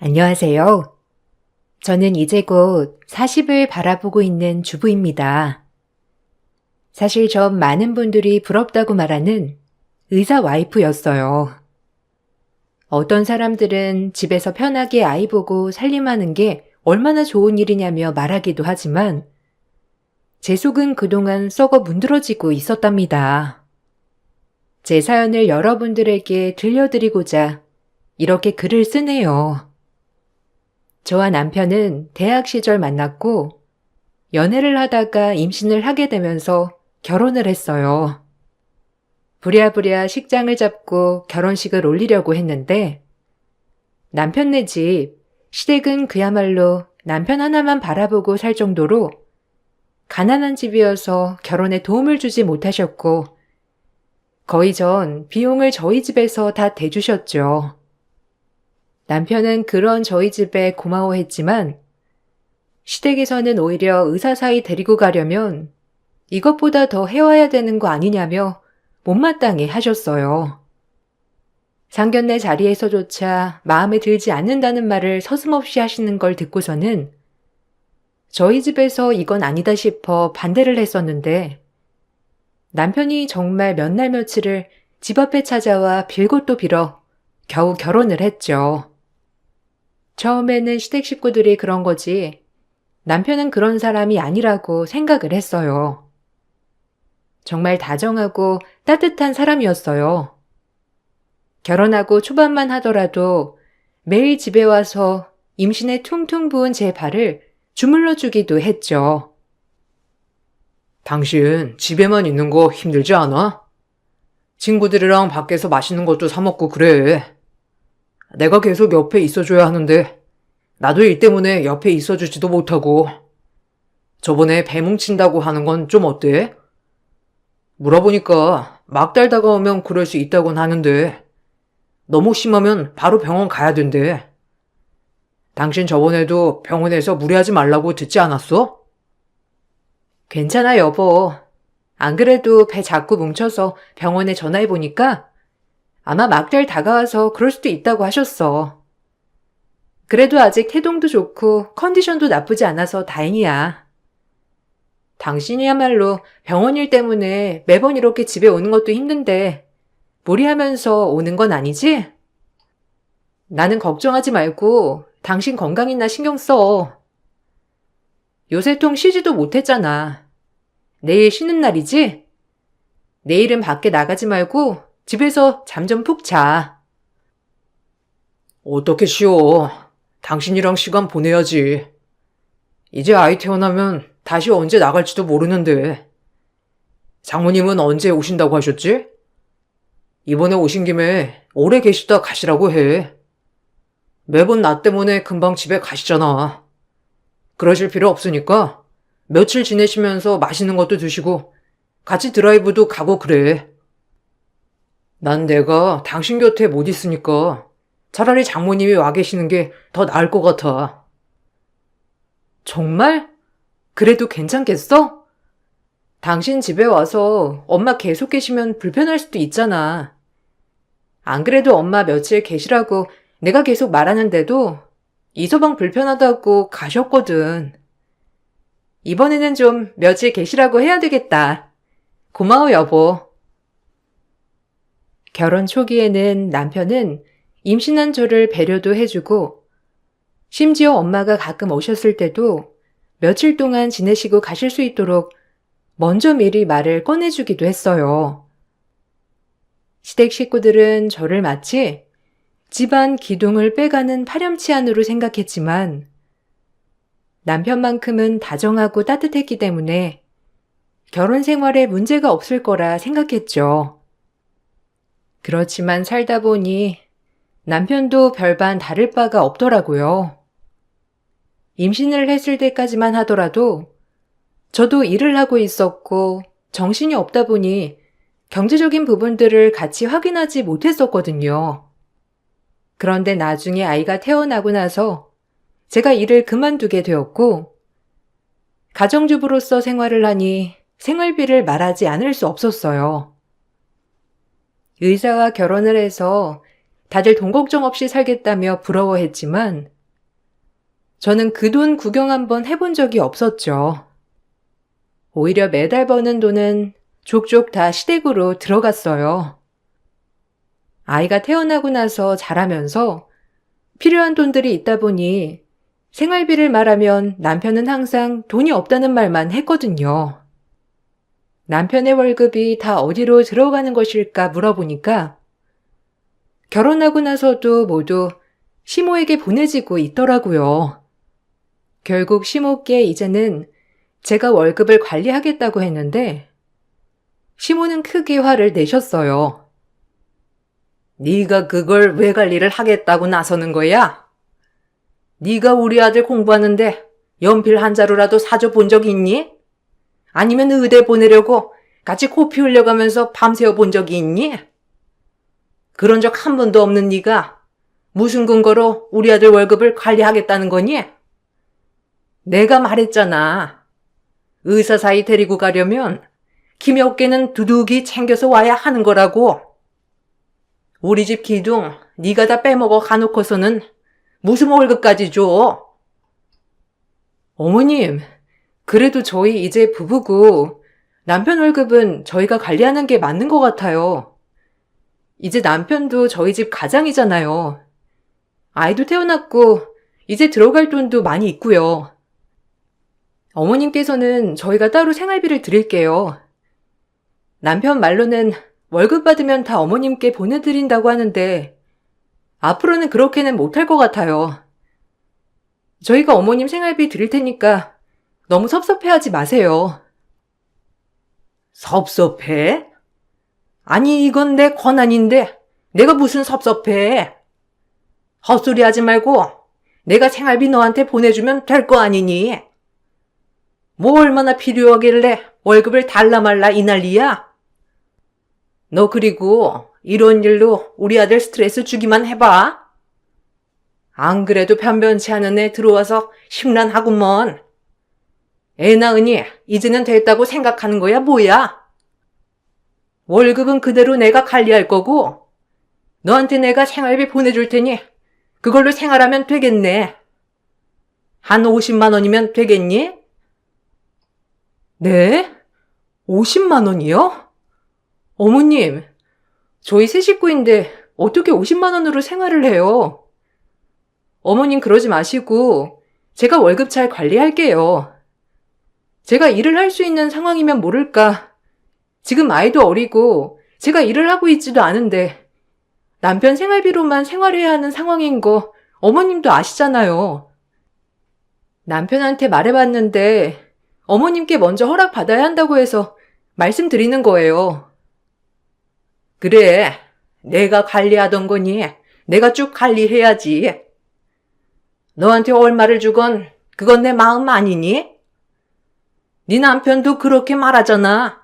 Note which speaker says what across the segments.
Speaker 1: 안녕하세요. 저는 이제 곧 40을 바라보고 있는 주부입니다. 사실 전 많은 분들이 부럽다고 말하는 의사 와이프였어요. 어떤 사람들은 집에서 편하게 아이 보고 살림하는 게 얼마나 좋은 일이냐며 말하기도 하지만 제 속은 그동안 썩어 문드러지고 있었답니다. 제 사연을 여러분들에게 들려드리고자 이렇게 글을 쓰네요. 저와 남편은 대학 시절 만났고 연애를 하다가 임신을 하게 되면서 결혼을 했어요. 부랴부랴 식장을 잡고 결혼식을 올리려고 했는데 남편네 집 시댁은 그야말로 남편 하나만 바라보고 살 정도로 가난한 집이어서 결혼에 도움을 주지 못하셨고 거의 전 비용을 저희 집에서 다 대주셨죠. 남편은 그런 저희 집에 고마워했지만 시댁에서는 오히려 의사 사이 데리고 가려면 이것보다 더 해와야 되는 거 아니냐며 못마땅해 하셨어요. 상견례 자리에서조차 마음에 들지 않는다는 말을 서슴없이 하시는 걸 듣고서는 저희 집에서 이건 아니다 싶어 반대를 했었는데 남편이 정말 몇 날 며칠을 집 앞에 찾아와 빌고 또 빌어 겨우 결혼을 했죠. 처음에는 시댁 식구들이 그런 거지 남편은 그런 사람이 아니라고 생각을 했어요. 정말 다정하고 따뜻한 사람이었어요. 결혼하고 초반만 하더라도 매일 집에 와서 임신에 퉁퉁 부은 제 발을 주물러 주기도 했죠.
Speaker 2: 당신 집에만 있는 거 힘들지 않아? 친구들이랑 밖에서 맛있는 것도 사 먹고 그래. 내가 계속 옆에 있어줘야 하는데 나도 일 때문에 옆에 있어주지도 못하고. 저번에 배 뭉친다고 하는 건 좀 어때? 물어보니까 막달 다가오면 그럴 수 있다곤 하는데 너무 심하면 바로 병원 가야 된대. 당신 저번에도 병원에서 무리하지 말라고 듣지 않았어?
Speaker 1: 괜찮아, 여보. 안 그래도 배 자꾸 뭉쳐서 병원에 전화해보니까 아마 막달 다가와서 그럴 수도 있다고 하셨어. 그래도 아직 태동도 좋고 컨디션도 나쁘지 않아서 다행이야. 당신이야말로 병원 일 때문에 매번 이렇게 집에 오는 것도 힘든데 무리하면서 오는 건 아니지? 나는 걱정하지 말고 당신 건강이나 신경 써. 요새 통 쉬지도 못했잖아. 내일 쉬는 날이지? 내일은 밖에 나가지 말고 집에서 잠 좀 푹 자.
Speaker 2: 어떻게 쉬어. 당신이랑 시간 보내야지. 이제 아이 태어나면 다시 언제 나갈지도 모르는데. 장모님은 언제 오신다고 하셨지? 이번에 오신 김에 오래 계시다 가시라고 해. 매번 나 때문에 금방 집에 가시잖아. 그러실 필요 없으니까 며칠 지내시면서 맛있는 것도 드시고 같이 드라이브도 가고 그래. 난 내가 당신 곁에 못 있으니까 차라리 장모님이 와 계시는 게 더 나을 것 같아.
Speaker 1: 정말? 그래도 괜찮겠어? 당신 집에 와서 엄마 계속 계시면 불편할 수도 있잖아. 안 그래도 엄마 며칠 계시라고 내가 계속 말하는데도 이서방 불편하다고 가셨거든. 이번에는 좀 며칠 계시라고 해야 되겠다. 고마워, 여보. 결혼 초기에는 남편은 임신한 저를 배려도 해주고 심지어 엄마가 가끔 오셨을 때도 며칠 동안 지내시고 가실 수 있도록 먼저 미리 말을 꺼내주기도 했어요. 시댁 식구들은 저를 마치 집안 기둥을 빼가는 파렴치한으로 생각했지만 남편만큼은 다정하고 따뜻했기 때문에 결혼 생활에 문제가 없을 거라 생각했죠. 그렇지만 살다 보니 남편도 별반 다를 바가 없더라고요. 임신을 했을 때까지만 하더라도 저도 일을 하고 있었고 정신이 없다 보니 경제적인 부분들을 같이 확인하지 못했었거든요. 그런데 나중에 아이가 태어나고 나서 제가 일을 그만두게 되었고 가정주부로서 생활을 하니 생활비를 말하지 않을 수 없었어요. 의사와 결혼을 해서 다들 돈 걱정 없이 살겠다며 부러워했지만 저는 그 돈 구경 한번 해본 적이 없었죠. 오히려 매달 버는 돈은 족족 다 시댁으로 들어갔어요. 아이가 태어나고 나서 자라면서 필요한 돈들이 있다 보니 생활비를 말하면 남편은 항상 돈이 없다는 말만 했거든요. 남편의 월급이 다 어디로 들어가는 것일까 물어보니까 결혼하고 나서도 모두 시모에게 보내지고 있더라고요. 결국 시모께 이제는 제가 월급을 관리하겠다고 했는데 시모는 크게 화를 내셨어요. 네가 그걸 왜 관리를 하겠다고 나서는 거야? 네가 우리 아들 공부하는데 연필 한 자루라도 사줘 본 적 있니? 아니면 의대 보내려고 같이 코피 흘려가면서 밤새워 본 적이 있니? 그런 적 한 번도 없는 네가 무슨 근거로 우리 아들 월급을 관리하겠다는 거니? 내가 말했잖아. 의사 사이 데리고 가려면 김 어깨는 두둑이 챙겨서 와야 하는 거라고. 우리 집 기둥 네가 다 빼먹어 가놓고서는 무슨 월급까지 줘? 어머님, 그래도 저희 이제 부부고 남편 월급은 저희가 관리하는 게 맞는 것 같아요. 이제 남편도 저희 집 가장이잖아요. 아이도 태어났고 이제 들어갈 돈도 많이 있고요. 어머님께서는 저희가 따로 생활비를 드릴게요. 남편 말로는 월급 받으면 다 어머님께 보내드린다고 하는데 앞으로는 그렇게는 못할 것 같아요. 저희가 어머님 생활비 드릴 테니까 너무 섭섭해하지 마세요. 섭섭해? 아니 이건 내 권한인데 내가 무슨 섭섭해? 헛소리 하지 말고 내가 생활비 너한테 보내주면 될 거 아니니? 뭐 얼마나 필요하길래 월급을 달라 말라 이 난리야? 너 그리고 이런 일로 우리 아들 스트레스 주기만 해봐. 안 그래도 변변치 않은 애 들어와서 심란하구먼. 애 낳으니 이제는 됐다고 생각하는 거야 뭐야? 월급은 그대로 내가 관리할 거고 너한테 내가 생활비 보내줄 테니 그걸로 생활하면 되겠네. 한 50만 원이면 되겠니? 네? 50만 원이요? 어머님, 저희 세 식구인데 어떻게 50만 원으로 생활을 해요? 어머님 그러지 마시고 제가 월급 잘 관리할게요. 제가 일을 할 수 있는 상황이면 모를까. 지금 아이도 어리고 제가 일을 하고 있지도 않은데 남편 생활비로만 생활해야 하는 상황인 거 어머님도 아시잖아요. 남편한테 말해봤는데 어머님께 먼저 허락받아야 한다고 해서 말씀드리는 거예요. 그래, 내가 관리하던 거니 내가 쭉 관리해야지. 너한테 얼마를 주건 그건 내 마음 아니니? 네 남편도 그렇게 말하잖아.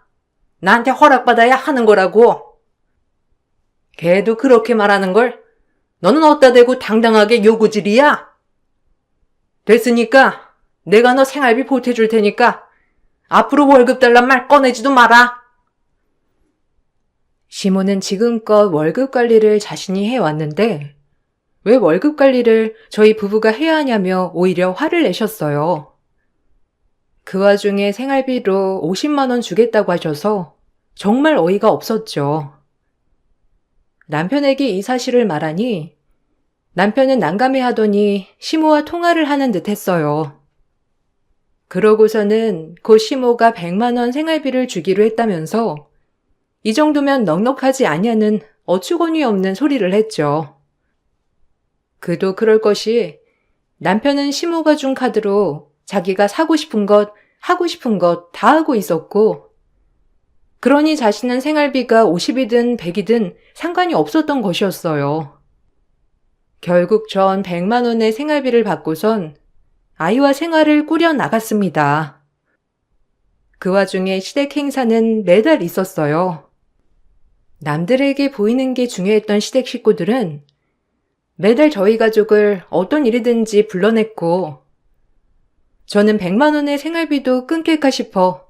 Speaker 1: 나한테 허락받아야 하는 거라고. 걔도 그렇게 말하는 걸 너는 어디다 대고 당당하게 요구질이야? 됐으니까 내가 너 생활비 보태줄 테니까 앞으로 월급 달란 말 꺼내지도 마라. 시모는 지금껏 월급 관리를 자신이 해왔는데 왜 월급 관리를 저희 부부가 해야 하냐며 오히려 화를 내셨어요. 그 와중에 생활비로 50만 원 주겠다고 하셔서 정말 어이가 없었죠. 남편에게 이 사실을 말하니 남편은 난감해하더니 시모와 통화를 하는 듯 했어요. 그러고서는 곧 시모가 100만 원 생활비를 주기로 했다면서 이 정도면 넉넉하지 않냐는 어처구니 없는 소리를 했죠. 그도 그럴 것이 남편은 시모가 준 카드로 자기가 사고 싶은 것, 하고 싶은 것 다 하고 있었고 그러니 자신은 생활비가 50이든 100이든 상관이 없었던 것이었어요. 결국 전 100만 원의 생활비를 받고선 아이와 생활을 꾸려 나갔습니다. 그 와중에 시댁 행사는 매달 있었어요. 남들에게 보이는 게 중요했던 시댁 식구들은 매달 저희 가족을 어떤 일이든지 불러냈고 저는 100만 원의 생활비도 끊길까 싶어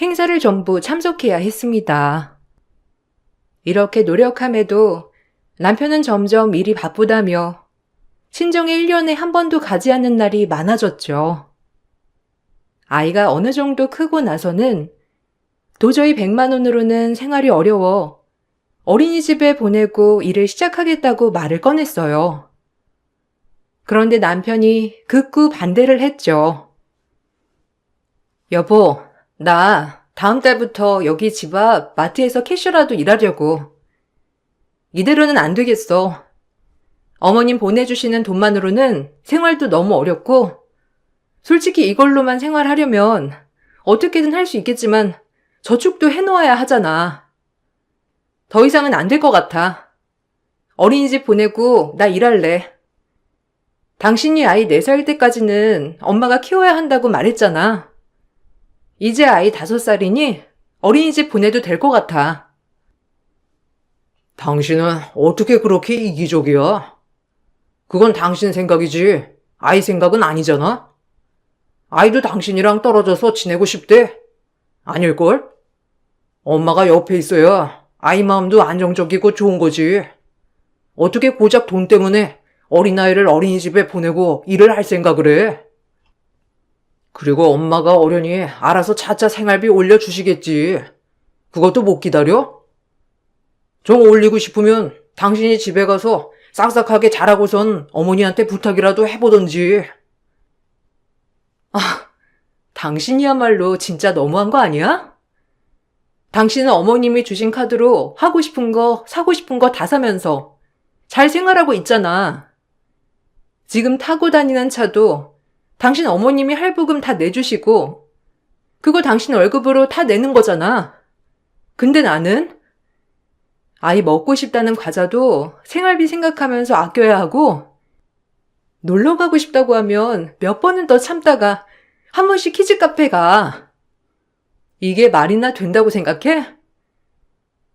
Speaker 1: 행사를 전부 참석해야 했습니다. 이렇게 노력함에도 남편은 점점 일이 바쁘다며 친정에 1년에 한 번도 가지 않는 날이 많아졌죠. 아이가 어느 정도 크고 나서는 도저히 100만 원으로는 생활이 어려워 어린이집에 보내고 일을 시작하겠다고 말을 꺼냈어요. 그런데 남편이 극구 반대를 했죠. 여보, 나 다음 달부터 여기 집 앞 마트에서 캐셔라도 일하려고. 이대로는 안 되겠어. 어머님 보내주시는 돈만으로는 생활도 너무 어렵고, 솔직히 이걸로만 생활하려면 어떻게든 할 수 있겠지만 저축도 해놓아야 하잖아. 더 이상은 안 될 것 같아. 어린이집 보내고 나 일할래. 당신이 아이 4살 때까지는 엄마가 키워야 한다고 말했잖아. 이제 아이 5살이니 어린이집 보내도 될 것 같아.
Speaker 2: 당신은 어떻게 그렇게 이기적이야? 그건 당신 생각이지. 아이 생각은 아니잖아? 아이도 당신이랑 떨어져서 지내고 싶대? 아닐걸? 엄마가 옆에 있어야 아이 마음도 안정적이고 좋은 거지. 어떻게 고작 돈 때문에 어린아이를 어린이집에 보내고 일을 할 생각을 해? 그리고 엄마가 어련히 알아서 차차 생활비 올려주시겠지. 그것도 못 기다려? 정 올리고 싶으면 당신이 집에 가서 싹싹하게 잘하고선 어머니한테 부탁이라도 해보던지.
Speaker 1: 당신이야말로 진짜 너무한 거 아니야? 당신은 어머님이 주신 카드로 하고 싶은 거, 사고 싶은 거 다 사면서 잘 생활하고 있잖아. 지금 타고 다니는 차도 당신 어머님이 할부금 다 내주시고 그거 당신 월급으로 다 내는 거잖아. 근데 나는 아이 먹고 싶다는 과자도 생활비 생각하면서 아껴야 하고 놀러 가고 싶다고 하면 몇 번은 더 참다가 한 번씩 키즈카페 가. 이게 말이나 된다고 생각해?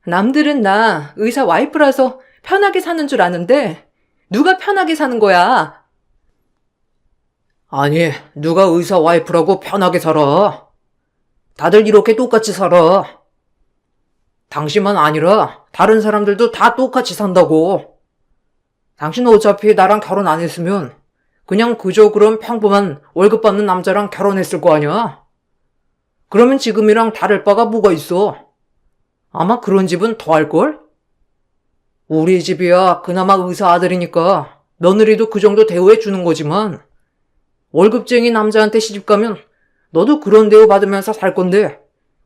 Speaker 1: 남들은 나 의사 와이프라서 편하게 사는 줄 아는데 누가 편하게 사는 거야?
Speaker 2: 아니, 누가 의사 와이프라고 편하게 살아? 다들 이렇게 똑같이 살아. 당신만 아니라 다른 사람들도 다 똑같이 산다고. 당신은 어차피 나랑 결혼 안 했으면 그냥 그저 그런 평범한 월급 받는 남자랑 결혼했을 거 아니야? 그러면 지금이랑 다를 바가 뭐가 있어? 아마 그런 집은 더 할걸? 우리 집이야 그나마 의사 아들이니까 며느리도 그 정도 대우해 주는 거지만 월급쟁이 남자한테 시집가면 너도 그런 대우 받으면서 살 건데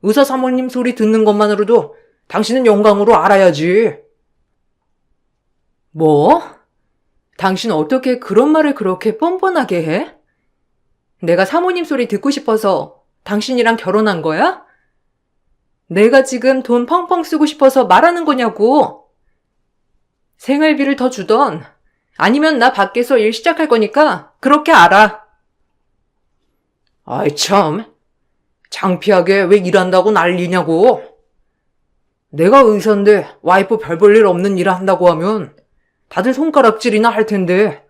Speaker 2: 의사 사모님 소리 듣는 것만으로도 당신은 영광으로 알아야지.
Speaker 1: 뭐? 당신 어떻게 그런 말을 그렇게 뻔뻔하게 해? 내가 사모님 소리 듣고 싶어서 당신이랑 결혼한 거야? 내가 지금 돈 펑펑 쓰고 싶어서 말하는 거냐고. 생활비를 더 주던 아니면 나 밖에서 일 시작할 거니까 그렇게 알아.
Speaker 2: 아이 참, 창피하게 왜 일한다고 난리냐고. 내가 의사인데 와이프 별 볼 일 없는 일을 한다고 하면 다들 손가락질이나 할 텐데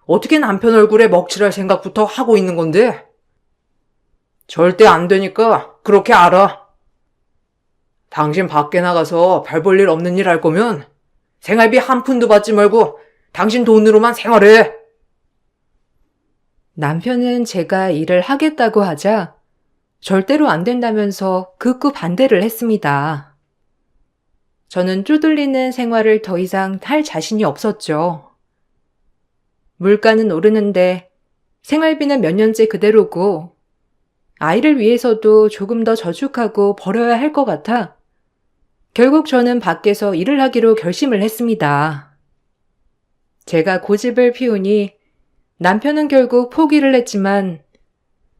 Speaker 2: 어떻게 남편 얼굴에 먹칠할 생각부터 하고 있는 건데? 절대 안 되니까 그렇게 알아. 당신 밖에 나가서 별 볼 일 없는 일 할 거면 생활비 한 푼도 받지 말고 당신 돈으로만 생활해.
Speaker 1: 남편은 제가 일을 하겠다고 하자 절대로 안 된다면서 극구 반대를 했습니다. 저는 쪼들리는 생활을 더 이상 할 자신이 없었죠. 물가는 오르는데 생활비는 몇 년째 그대로고 아이를 위해서도 조금 더 저축하고 벌어야 할 것 같아 결국 저는 밖에서 일을 하기로 결심을 했습니다. 제가 고집을 피우니 남편은 결국 포기를 했지만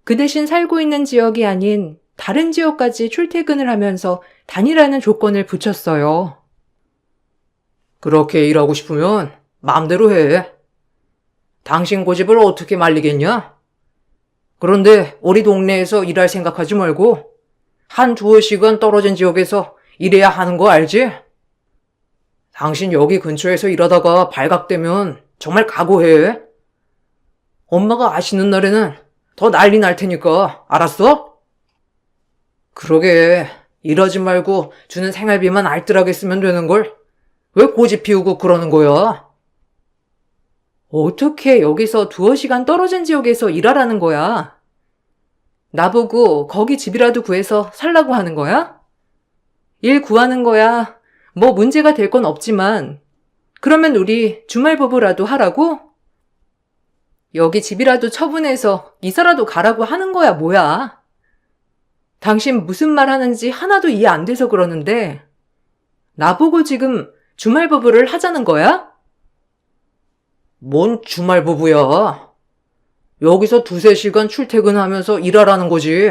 Speaker 1: 그 대신 살고 있는 지역이 아닌 다른 지역까지 출퇴근을 하면서 다니라는 조건을 붙였어요.
Speaker 2: 그렇게 일하고 싶으면 마음대로 해. 당신 고집을 어떻게 말리겠냐? 그런데 우리 동네에서 일할 생각하지 말고 한 두어 시간 떨어진 지역에서 일해야 하는 거 알지? 당신 여기 근처에서 일하다가 발각되면 정말 각오해. 엄마가 아시는 날에는 더 난리 날 테니까 알았어? 그러게 일하지 말고 주는 생활비만 알뜰하게 쓰면 되는 걸 왜 고집 피우고 그러는 거야?
Speaker 1: 어떻게 여기서 두어 시간 떨어진 지역에서 일하라는 거야? 나보고 거기 집이라도 구해서 살라고 하는 거야? 일 구하는 거야. 뭐 문제가 될 건 없지만 그러면 우리 주말 부부라도 하라고? 여기 집이라도 처분해서 이사라도 가라고 하는 거야, 뭐야? 당신 무슨 말 하는지 하나도 이해 안 돼서 그러는데 나보고 지금 주말 부부를 하자는 거야?
Speaker 2: 뭔 주말 부부야. 여기서 두세 시간 출퇴근하면서 일하라는 거지.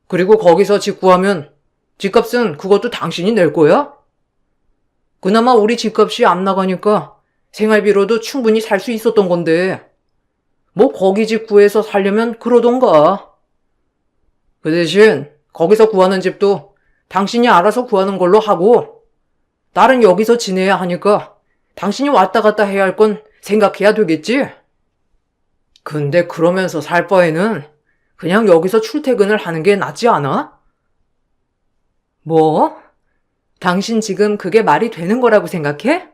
Speaker 2: 그리고 거기서 집 구하면 집값은 그것도 당신이 낼 거야? 그나마 우리 집값이 안 나가니까 생활비로도 충분히 살 수 있었던 건데 뭐 거기 집 구해서 살려면 그러던가. 그 대신 거기서 구하는 집도 당신이 알아서 구하는 걸로 하고 나는 여기서 지내야 하니까 당신이 왔다 갔다 해야 할 건 생각해야 되겠지? 근데 그러면서 살 바에는 그냥 여기서 출퇴근을 하는 게 낫지 않아?
Speaker 1: 뭐? 당신 지금 그게 말이 되는 거라고 생각해?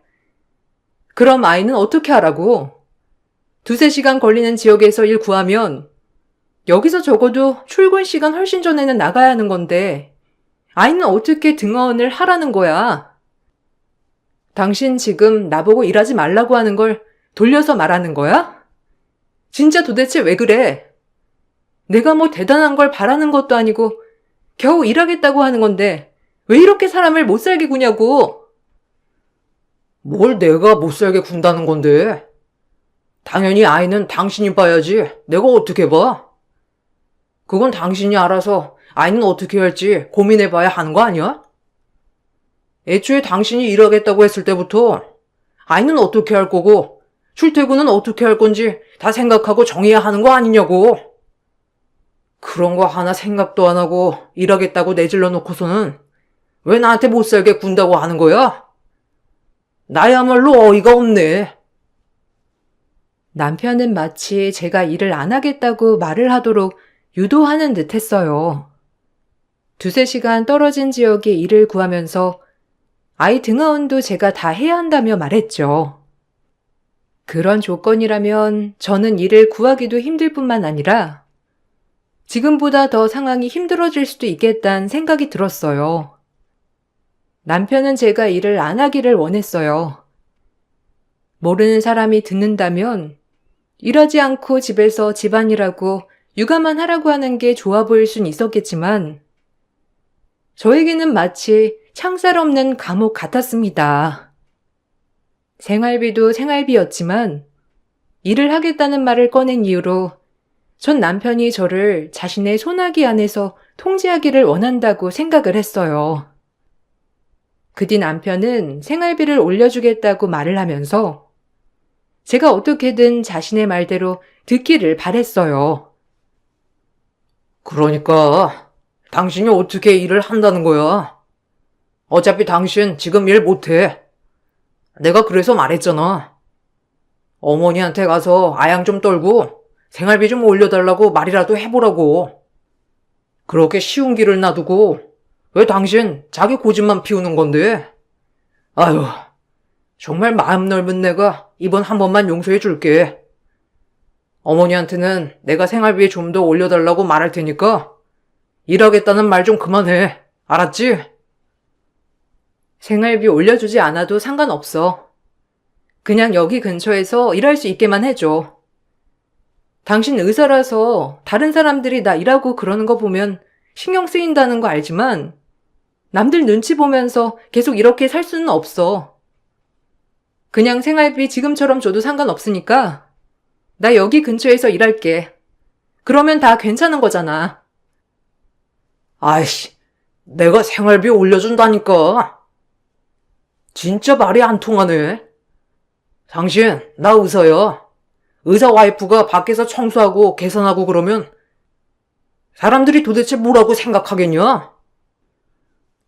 Speaker 1: 그럼 아이는 어떻게 하라고? 두세 시간 걸리는 지역에서 일 구하면 여기서 적어도 출근 시간 훨씬 전에는 나가야 하는 건데 아이는 어떻게 등하원을 하라는 거야? 당신 지금 나보고 일하지 말라고 하는 걸 돌려서 말하는 거야? 진짜 도대체 왜 그래? 내가 뭐 대단한 걸 바라는 것도 아니고 겨우 일하겠다고 하는 건데 왜 이렇게 사람을 못 살게 구냐고?
Speaker 2: 뭘 내가 못 살게 군다는 건데. 당연히 아이는 당신이 봐야지 내가 어떻게 봐? 그건 당신이 알아서 아이는 어떻게 할지 고민해봐야 하는 거 아니야? 애초에 당신이 일하겠다고 했을 때부터 아이는 어떻게 할 거고 출퇴근은 어떻게 할 건지 다 생각하고 정해야 하는 거 아니냐고. 그런 거 하나 생각도 안 하고 일하겠다고 내질러 놓고서는 왜 나한테 못 살게 군다고 하는 거야? 나야말로 어이가 없네.
Speaker 1: 남편은 마치 제가 일을 안 하겠다고 말을 하도록 유도하는 듯 했어요. 두세 시간 떨어진 지역에 일을 구하면서 아이 등하원도 제가 다 해야 한다며 말했죠. 그런 조건이라면 저는 일을 구하기도 힘들 뿐만 아니라 지금보다 더 상황이 힘들어질 수도 있겠다는 생각이 들었어요. 남편은 제가 일을 안 하기를 원했어요. 모르는 사람이 듣는다면 일하지 않고 집에서 집안일하고 육아만 하라고 하는 게 좋아 보일 순 있었겠지만 저에게는 마치 창살 없는 감옥 같았습니다. 생활비도 생활비였지만 일을 하겠다는 말을 꺼낸 이유로 전 남편이 저를 자신의 손아귀 안에서 통제하기를 원한다고 생각을 했어요. 그 뒤 남편은 생활비를 올려주겠다고 말을 하면서 제가 어떻게든 자신의 말대로 듣기를 바랬어요.
Speaker 2: 그러니까 당신이 어떻게 일을 한다는 거야? 어차피 당신 지금 일 못해. 내가 그래서 말했잖아. 어머니한테 가서 아양 좀 떨고 생활비 좀 올려달라고 말이라도 해보라고. 그렇게 쉬운 길을 놔두고 왜 당신 자기 고집만 피우는 건데? 아유, 정말 마음 넓은 내가 이번 한 번만 용서해 줄게. 어머니한테는 내가 생활비 좀 더 올려달라고 말할 테니까 일하겠다는 말 좀 그만해. 알았지?
Speaker 1: 생활비 올려주지 않아도 상관없어. 그냥 여기 근처에서 일할 수 있게만 해줘. 당신 의사라서 다른 사람들이 나 일하고 그러는 거 보면 신경 쓰인다는 거 알지만 남들 눈치 보면서 계속 이렇게 살 수는 없어. 그냥 생활비 지금처럼 줘도 상관없으니까 나 여기 근처에서 일할게. 그러면 다 괜찮은 거잖아.
Speaker 2: 아이씨, 내가 생활비 올려준다니까. 진짜 말이 안 통하네. 당신, 나 의사야. 의사 와이프가 밖에서 청소하고 계산하고 그러면 사람들이 도대체 뭐라고 생각하겠냐?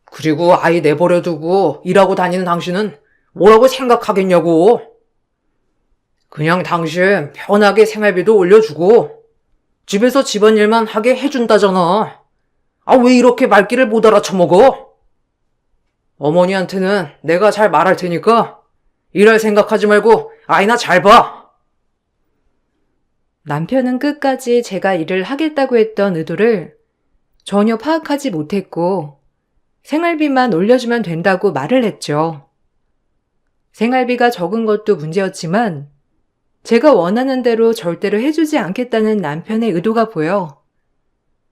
Speaker 2: 그리고 아이 내버려두고 일하고 다니는 당신은 뭐라고 생각하겠냐고. 그냥 당신 편하게 생활비도 올려주고 집에서 집안일만 하게 해준다잖아. 아, 왜 이렇게 말귀를 못 알아쳐먹어? 어머니한테는 내가 잘 말할 테니까 일할 생각하지 말고 아이나 잘 봐.
Speaker 1: 남편은 끝까지 제가 일을 하겠다고 했던 의도를 전혀 파악하지 못했고 생활비만 올려주면 된다고 말을 했죠. 생활비가 적은 것도 문제였지만 제가 원하는 대로 절대로 해주지 않겠다는 남편의 의도가 보여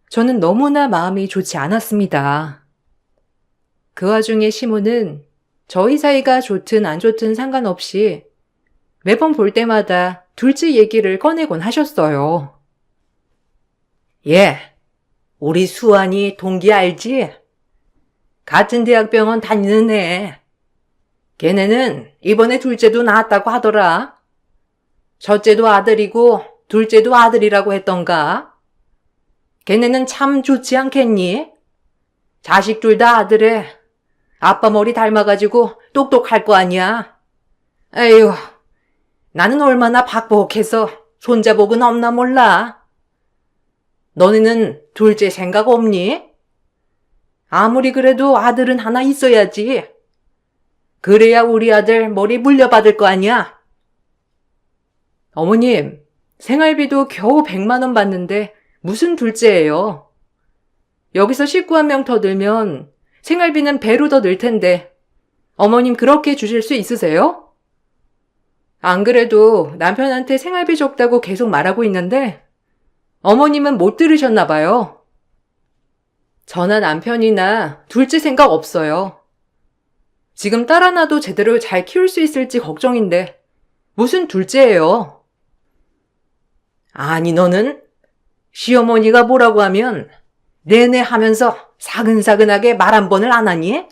Speaker 1: 저는 너무나 마음이 좋지 않았습니다. 그 와중에 시모는 저희 사이가 좋든 안 좋든 상관없이 매번 볼 때마다 둘째 얘기를 꺼내곤 하셨어요.
Speaker 2: 예, 우리 수환이 동기 알지? 같은 대학병원 다니는 애. 걔네는 이번에 둘째도 낳았다고 하더라. 첫째도 아들이고 둘째도 아들이라고 했던가? 걔네는 참 좋지 않겠니? 자식 둘 다 아들에 아빠 머리 닮아가지고 똑똑할 거 아니야. 에휴, 나는 얼마나 박복해서 손자복은 없나 몰라. 너네는 둘째 생각 없니? 아무리 그래도 아들은 하나 있어야지. 그래야 우리 아들 머리 물려받을 거 아니야.
Speaker 1: 어머님, 생활비도 겨우 100만 원 받는데 무슨 둘째예요? 여기서 식구 한 명 더 늘면 생활비는 배로 더 늘 텐데 어머님 그렇게 주실 수 있으세요? 안 그래도 남편한테 생활비 적다고 계속 말하고 있는데 어머님은 못 들으셨나 봐요. 저나 남편이나 둘째 생각 없어요. 지금 딸 하나도 제대로 잘 키울 수 있을지 걱정인데 무슨 둘째예요?
Speaker 2: 아니 너는 시어머니가 뭐라고 하면 내내 하면서 사근사근하게 말 한 번을 안 하니?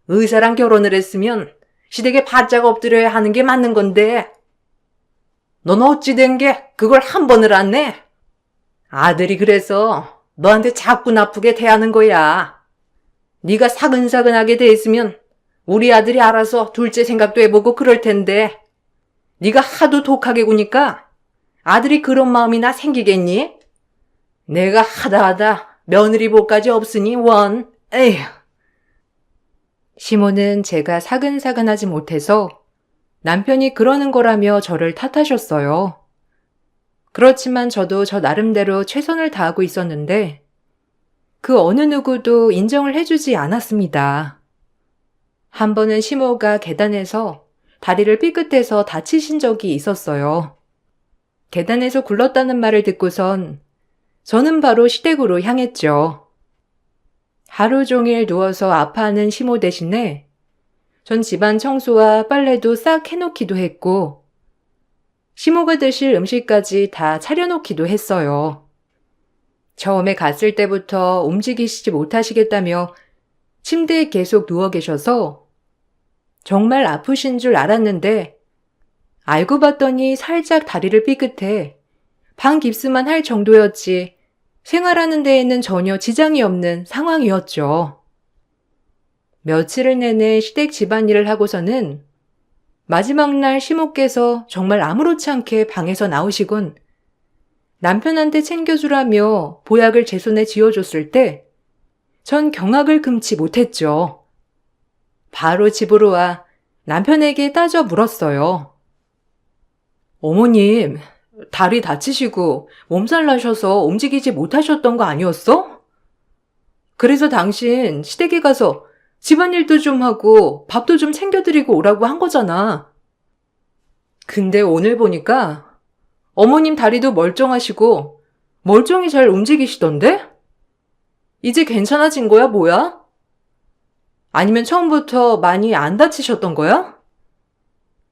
Speaker 2: 의사랑 결혼을 했으면 시댁에 바짝 엎드려야 하는 게 맞는 건데 넌 어찌 된 게 그걸 한 번을 안 내? 아들이 그래서 너한테 자꾸 나쁘게 대하는 거야. 네가 사근사근하게 돼 있으면 우리 아들이 알아서 둘째 생각도 해보고 그럴 텐데 네가 하도 독하게 구니까 아들이 그런 마음이나 생기겠니? 내가 하다 며느리 복까지 없으니 원. 에휴.
Speaker 1: 시모는 제가 사근사근하지 못해서 남편이 그러는 거라며 저를 탓하셨어요. 그렇지만 저도 저 나름대로 최선을 다하고 있었는데 그 어느 누구도 인정을 해주지 않았습니다. 한 번은 시모가 계단에서 다리를 삐끗해서 다치신 적이 있었어요. 계단에서 굴렀다는 말을 듣고선 저는 바로 시댁으로 향했죠. 하루 종일 누워서 아파하는 시모 대신에 전 집안 청소와 빨래도 싹 해놓기도 했고 시모가 드실 음식까지 다 차려놓기도 했어요. 처음에 갔을 때부터 움직이시지 못하시겠다며 침대에 계속 누워 계셔서 정말 아프신 줄 알았는데 알고 봤더니 살짝 다리를 삐끗해 방 깁스만 할 정도였지 생활하는 데에는 전혀 지장이 없는 상황이었죠. 며칠을 내내 시댁 집안일을 하고서는 마지막 날 시모께서 정말 아무렇지 않게 방에서 나오시곤 남편한테 챙겨주라며 보약을 제 손에 쥐어줬을 때 전 경악을 금치 못했죠. 바로 집으로 와 남편에게 따져 물었어요.
Speaker 2: 어머님, 다리 다치시고 몸살 나셔서 움직이지 못하셨던 거 아니었어?
Speaker 1: 그래서 당신 시댁에 가서 집안일도 좀 하고 밥도 좀 챙겨드리고 오라고 한 거잖아. 근데 오늘 보니까 어머님 다리도 멀쩡하시고 멀쩡히 잘 움직이시던데? 이제 괜찮아진 거야, 뭐야? 아니면 처음부터 많이 안 다치셨던 거야?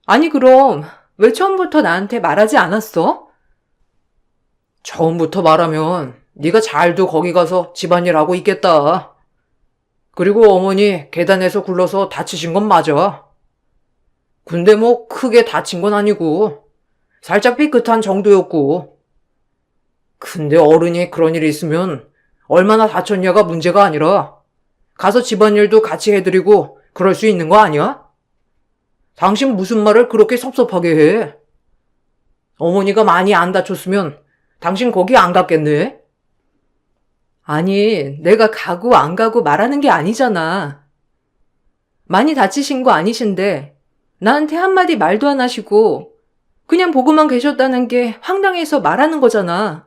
Speaker 1: 아니 그럼 왜 처음부터 나한테 말하지 않았어?
Speaker 2: 처음부터 말하면 네가 잘도 거기 가서 집안일 하고 있겠다. 그리고 어머니 계단에서 굴러서 다치신 건 맞아. 근데 뭐 크게 다친 건 아니고 살짝 삐끗한 정도였고. 근데 어른이 그런 일이 있으면 얼마나 다쳤냐가 문제가 아니라 가서 집안일도 같이 해드리고 그럴 수 있는 거 아니야? 당신 무슨 말을 그렇게 섭섭하게 해? 어머니가 많이 안 다쳤으면 당신 거기 안 갔겠네?
Speaker 1: 아니, 내가 가고 안 가고 말하는 게 아니잖아. 많이 다치신 거 아니신데 나한테 한마디 말도 안 하시고 그냥 보고만 계셨다는 게 황당해서 말하는 거잖아.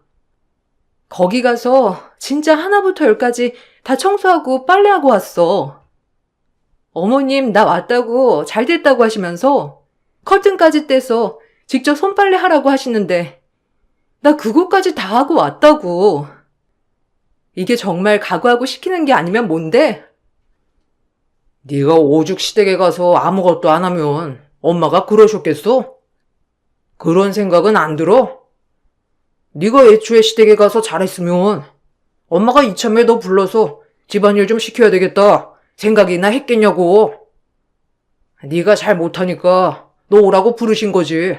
Speaker 1: 거기 가서 진짜 하나부터 열까지 다 청소하고 빨래하고 왔어. 어머님 나 왔다고 잘 됐다고 하시면서 커튼까지 떼서 직접 손빨래 하라고 하시는데 나 그거까지 다 하고 왔다고. 이게 정말 각오하고 시키는 게 아니면 뭔데?
Speaker 2: 네가 오죽 시댁에 가서 아무것도 안 하면 엄마가 그러셨겠어? 그런 생각은 안 들어? 네가 애초에 시댁에 가서 잘했으면 엄마가 이참에 너 불러서 집안일 좀 시켜야 되겠다 생각이나 했겠냐고. 네가 잘 못하니까 너 오라고 부르신 거지.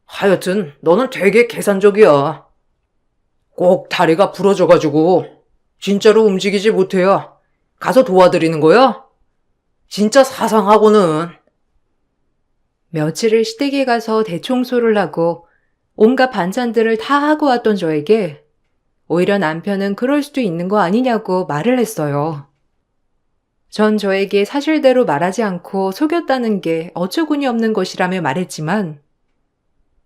Speaker 2: 하여튼 너는 되게 계산적이야. 꼭 다리가 부러져가지고 진짜로 움직이지 못해야 가서 도와드리는 거야? 진짜 사상하고는.
Speaker 1: 며칠을 시댁에 가서 대청소를 하고 온갖 반찬들을 다 하고 왔던 저에게 오히려 남편은 그럴 수도 있는 거 아니냐고 말을 했어요. 전 저에게 사실대로 말하지 않고 속였다는 게 어처구니 없는 것이라며 말했지만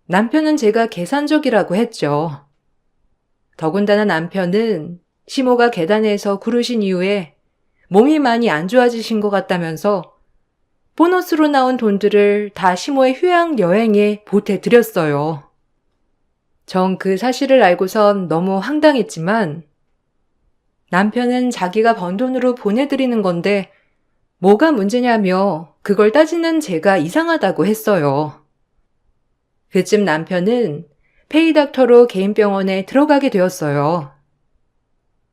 Speaker 1: 남편은 제가 계산적이라고 했죠. 더군다나 남편은 시모가 계단에서 구르신 이후에 몸이 많이 안 좋아지신 것 같다면서 보너스로 나온 돈들을 다 시모의 휴양 여행에 보태드렸어요. 전 그 사실을 알고선 너무 황당했지만 남편은 자기가 번 돈으로 보내드리는 건데 뭐가 문제냐며 그걸 따지는 제가 이상하다고 했어요. 그쯤 남편은 페이닥터로 개인 병원에 들어가게 되었어요.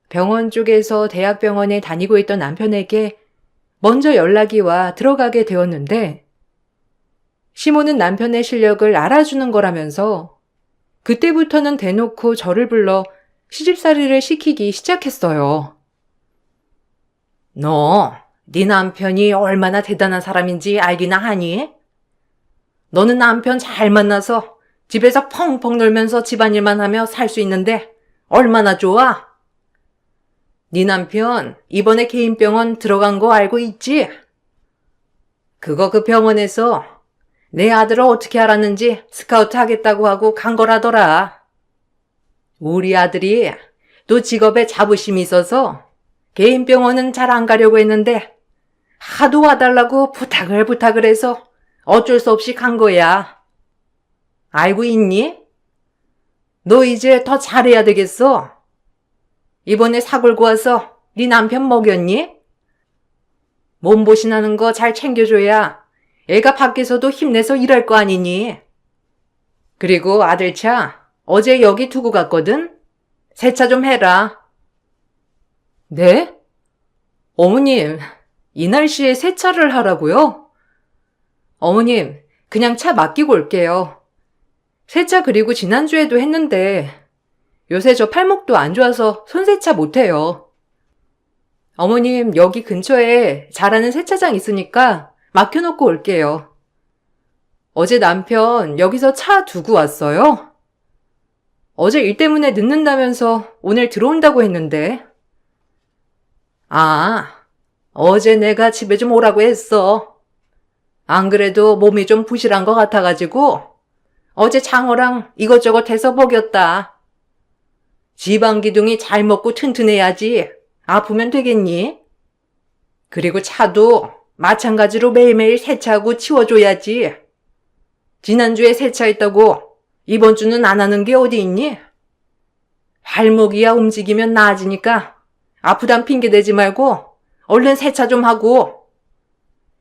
Speaker 1: 병원 쪽에서 대학병원에 다니고 있던 남편에게 먼저 연락이 와 들어가게 되었는데 시모는 남편의 실력을 알아주는 거라면서 그때부터는 대놓고 저를 불러 시집살이를 시키기 시작했어요.
Speaker 2: 너, 네 남편이 얼마나 대단한 사람인지 알기나 하니? 너는 남편 잘 만나서 집에서 펑펑 놀면서 집안일만 하며 살 수 있는데 얼마나 좋아? 네 남편 이번에 개인병원 들어간 거 알고 있지? 그거 그 병원에서 내 아들을 어떻게 알았는지 스카우트 하겠다고 하고 간 거라더라. 우리 아들이 또 직업에 자부심이 있어서 개인병원은 잘 안 가려고 했는데 하도 와달라고 부탁을 해서 어쩔 수 없이 간 거야. 알고 있니? 너 이제 더 잘해야 되겠어. 이번에 사골고 와서 네 남편 먹였니? 몸보신하는 거 잘 챙겨줘야 애가 밖에서도 힘내서 일할 거 아니니? 그리고 아들차 어제 여기 두고 갔거든? 세차 좀 해라.
Speaker 1: 네? 어머님, 이 날씨에 세차를 하라고요? 어머님, 그냥 차 맡기고 올게요. 세차 그리고 지난주에도 했는데 요새 저 팔목도 안 좋아서 손세차 못해요. 어머님, 여기 근처에 잘하는 세차장 있으니까 맡겨놓고 올게요. 어제 남편 여기서 차 두고 왔어요? 어제 일 때문에 늦는다면서 오늘 들어온다고 했는데.
Speaker 2: 아, 어제 내가 집에 좀 오라고 했어. 안 그래도 몸이 좀 부실한 것 같아가지고 어제 장어랑 이것저것 해서 먹였다. 지방기둥이 잘 먹고 튼튼해야지 아프면 되겠니? 그리고 차도 마찬가지로 매일매일 세차하고 치워줘야지. 지난주에 세차했다고 이번 주는 안 하는 게 어디 있니? 발목이야 움직이면 나아지니까 아프단 핑계 대지 말고 얼른 세차 좀 하고.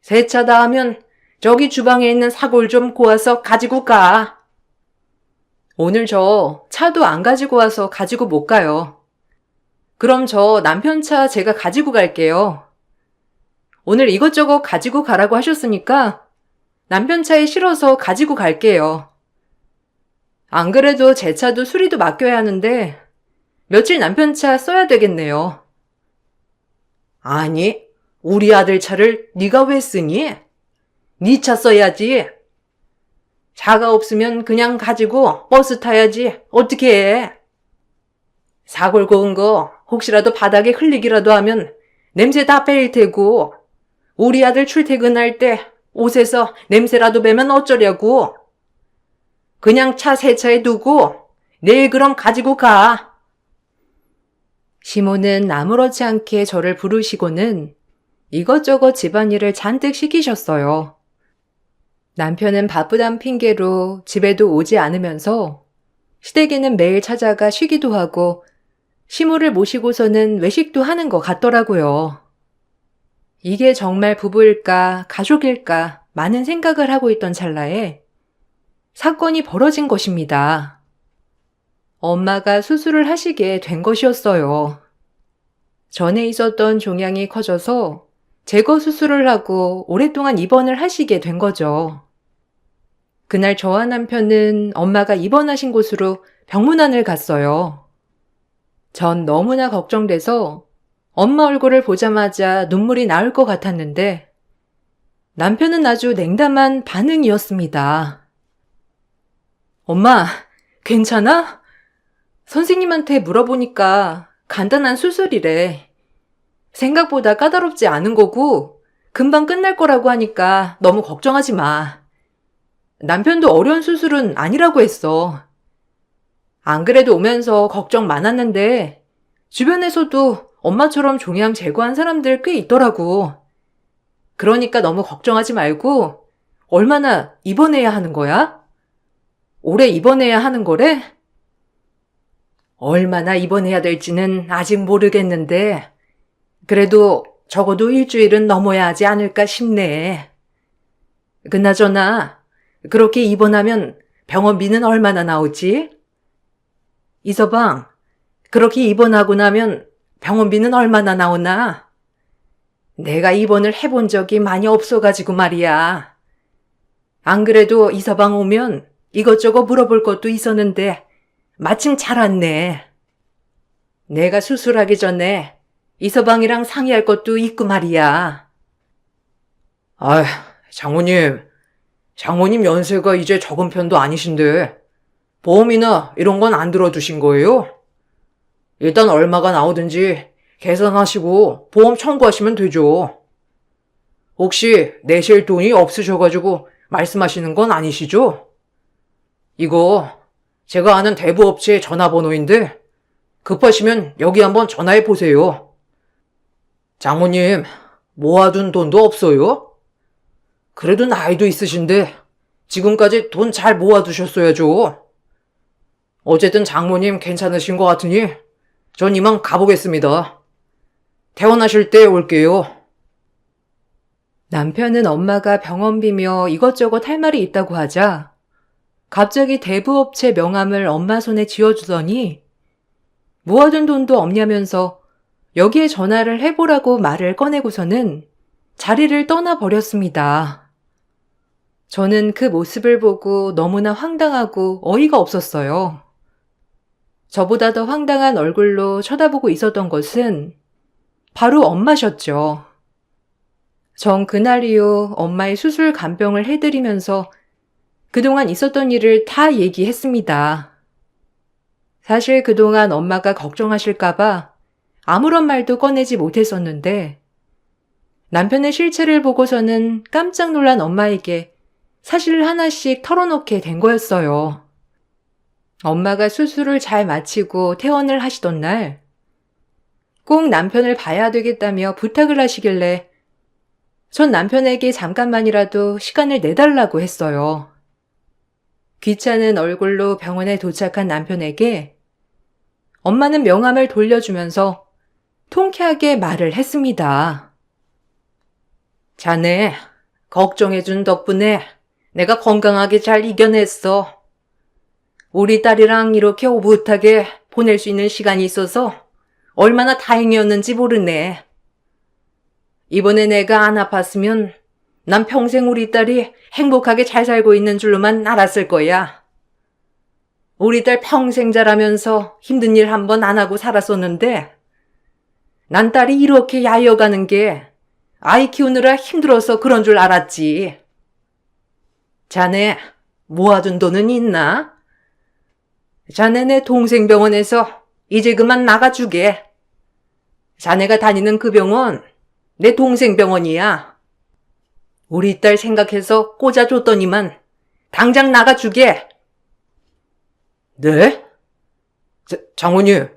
Speaker 2: 세차 다 하면 저기 주방에 있는 사골 좀 고아서 가지고 가.
Speaker 1: 오늘 저 차도 안 가지고 와서 가지고 못 가요. 그럼 저 남편 차 제가 가지고 갈게요. 오늘 이것저것 가지고 가라고 하셨으니까 남편 차에 실어서 가지고 갈게요. 안 그래도 제 차도 수리도 맡겨야 하는데 며칠 남편 차 써야 되겠네요.
Speaker 2: 아니, 우리 아들 차를 네가 왜 쓰니? 네 차 써야지. 차가 없으면 그냥 가지고 버스 타야지. 어떻게 해? 사골 고운 거 혹시라도 바닥에 흘리기라도 하면 냄새 다 빼일 테고 우리 아들 출퇴근할 때 옷에서 냄새라도 배면 어쩌려고. 그냥 차 세차에 두고 내일 그럼 가지고 가.
Speaker 1: 시모는 아무렇지 않게 저를 부르시고는 이것저것 집안일을 잔뜩 시키셨어요. 남편은 바쁘단 핑계로 집에도 오지 않으면서 시댁에는 매일 찾아가 쉬기도 하고 시모를 모시고서는 외식도 하는 것 같더라고요. 이게 정말 부부일까 가족일까 많은 생각을 하고 있던 찰나에 사건이 벌어진 것입니다. 엄마가 수술을 하시게 된 것이었어요. 전에 있었던 종양이 커져서 제거 수술을 하고 오랫동안 입원을 하시게 된 거죠. 그날 저와 남편은 엄마가 입원하신 곳으로 병문안을 갔어요. 전 너무나 걱정돼서 엄마 얼굴을 보자마자 눈물이 나올 것 같았는데 남편은 아주 냉담한 반응이었습니다. 엄마, 괜찮아? 선생님한테 물어보니까 간단한 수술이래. 생각보다 까다롭지 않은 거고 금방 끝날 거라고 하니까 너무 걱정하지 마. 남편도 어려운 수술은 아니라고 했어. 안 그래도 오면서 걱정 많았는데 주변에서도 엄마처럼 종양 제거한 사람들 꽤 있더라고. 그러니까 너무 걱정하지 말고 얼마나 입원해야 하는 거야? 오래 입원해야 하는 거래? 얼마나 입원해야 될지는 아직 모르겠는데 그래도 적어도 일주일은 넘어야 하지 않을까 싶네. 그나저나 그렇게 입원하면 병원비는 얼마나 나오지? 이서방, 그렇게 입원하고 나면 병원비는 얼마나 나오나? 내가 입원을 해본 적이 많이 없어가지고 말이야. 안 그래도 이서방 오면 이것저것 물어볼 것도 있었는데 마침 잘 왔네. 내가 수술하기 전에 이서방이랑 상의할 것도 있고 말이야.
Speaker 2: 아휴, 장모님 연세가 이제 적은 편도 아니신데 보험이나 이런 건 안 들어두신 거예요? 일단 얼마가 나오든지 계산하시고 보험 청구하시면 되죠. 혹시 내실 돈이 없으셔가지고 말씀하시는 건 아니시죠? 이거 제가 아는 대부업체 전화번호인데 급하시면 여기 한번 전화해 보세요. 장모님, 모아둔 돈도 없어요? 그래도 나이도 있으신데 지금까지 돈 잘 모아두셨어야죠. 어쨌든 장모님 괜찮으신 것 같으니 전 이만 가보겠습니다. 퇴원하실 때 올게요.
Speaker 1: 남편은 엄마가 병원비며 이것저것 할 말이 있다고 하자 갑자기 대부업체 명함을 엄마 손에 쥐어주더니 모아둔 돈도 없냐면서 여기에 전화를 해보라고 말을 꺼내고서는 자리를 떠나버렸습니다. 저는 그 모습을 보고 너무나 황당하고 어이가 없었어요. 저보다 더 황당한 얼굴로 쳐다보고 있었던 것은 바로 엄마셨죠. 전 그날 이후 엄마의 수술 간병을 해드리면서 그동안 있었던 일을 다 얘기했습니다. 사실 그동안 엄마가 걱정하실까봐 아무런 말도 꺼내지 못했었는데 남편의 실체를 보고서는 깜짝 놀란 엄마에게 사실을 하나씩 털어놓게 된 거였어요. 엄마가 수술을 잘 마치고 퇴원을 하시던 날, 꼭 남편을 봐야 되겠다며 부탁을 하시길래 전 남편에게 잠깐만이라도 시간을 내달라고 했어요. 귀찮은 얼굴로 병원에 도착한 남편에게 엄마는 명함을 돌려주면서 통쾌하게 말을 했습니다.
Speaker 2: 자네, 걱정해준 덕분에 내가 건강하게 잘 이겨냈어. 우리 딸이랑 이렇게 오붓하게 보낼 수 있는 시간이 있어서 얼마나 다행이었는지 모르네. 이번에 내가 안 아팠으면 난 평생 우리 딸이 행복하게 잘 살고 있는 줄로만 알았을 거야. 우리 딸 평생 자라면서 힘든 일 한 번 안 하고 살았었는데 난 딸이 이렇게 야여가는 게 아이 키우느라 힘들어서 그런 줄 알았지. 자네 모아둔 돈은 있나? 자네네 동생 병원에서 이제 그만 나가주게. 자네가 다니는 그 병원 내 동생 병원이야.
Speaker 1: 우리 딸 생각해서 꽂아줬더니만 당장 나가주게.
Speaker 2: 네? 장모님,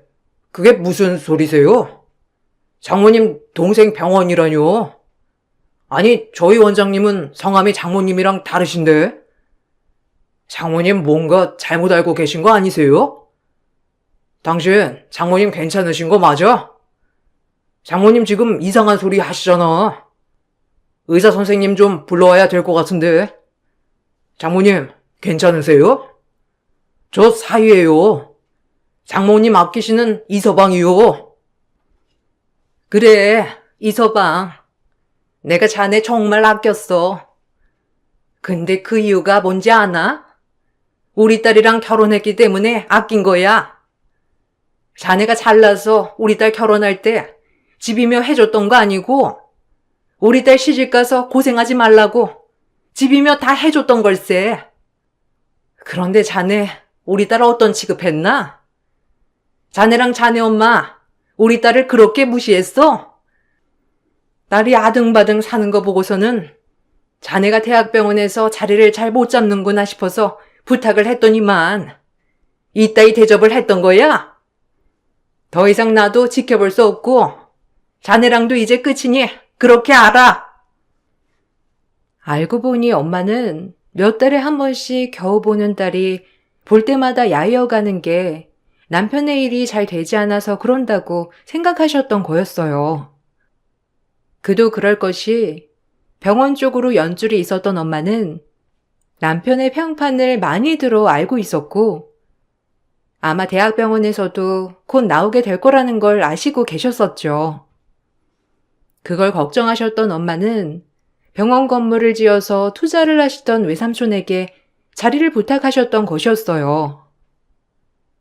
Speaker 2: 그게 무슨 소리세요? 장모님 동생 병원이라뇨? 아니, 저희 원장님은 성함이 장모님이랑 다르신데? 장모님 뭔가 잘못 알고 계신 거 아니세요? 당신 장모님 괜찮으신 거 맞아? 장모님 지금 이상한 소리 하시잖아. 의사 선생님 좀 불러와야 될 것 같은데. 장모님 괜찮으세요? 저 사위예요. 장모님 아끼시는 이서방이요.
Speaker 1: 그래, 이서방. 내가 자네 정말 아꼈어. 근데 그 이유가 뭔지 아나? 우리 딸이랑 결혼했기 때문에 아낀 거야. 자네가 잘나서 우리 딸 결혼할 때 집이며 해줬던 거 아니고 우리 딸 시집가서 고생하지 말라고 집이며 다 해줬던 걸세. 그런데 자네 우리 딸 어떤 취급했나? 자네랑 자네 엄마 우리 딸을 그렇게 무시했어? 딸이 아등바등 사는 거 보고서는 자네가 대학병원에서 자리를 잘 못 잡는구나 싶어서 부탁을 했더니만 이따위 대접을 했던 거야? 더 이상 나도 지켜볼 수 없고 자네랑도 이제 끝이니 그렇게 알아. 알고 보니 엄마는 몇 달에 한 번씩 겨우 보는 딸이 볼 때마다 야이어가는 게 남편의 일이 잘 되지 않아서 그런다고 생각하셨던 거였어요. 그도 그럴 것이 병원 쪽으로 연줄이 있었던 엄마는 남편의 평판을 많이 들어 알고 있었고 아마 대학병원에서도 곧 나오게 될 거라는 걸 아시고 계셨었죠. 그걸 걱정하셨던 엄마는 병원 건물을 지어서 투자를 하시던 외삼촌에게 자리를 부탁하셨던 것이었어요.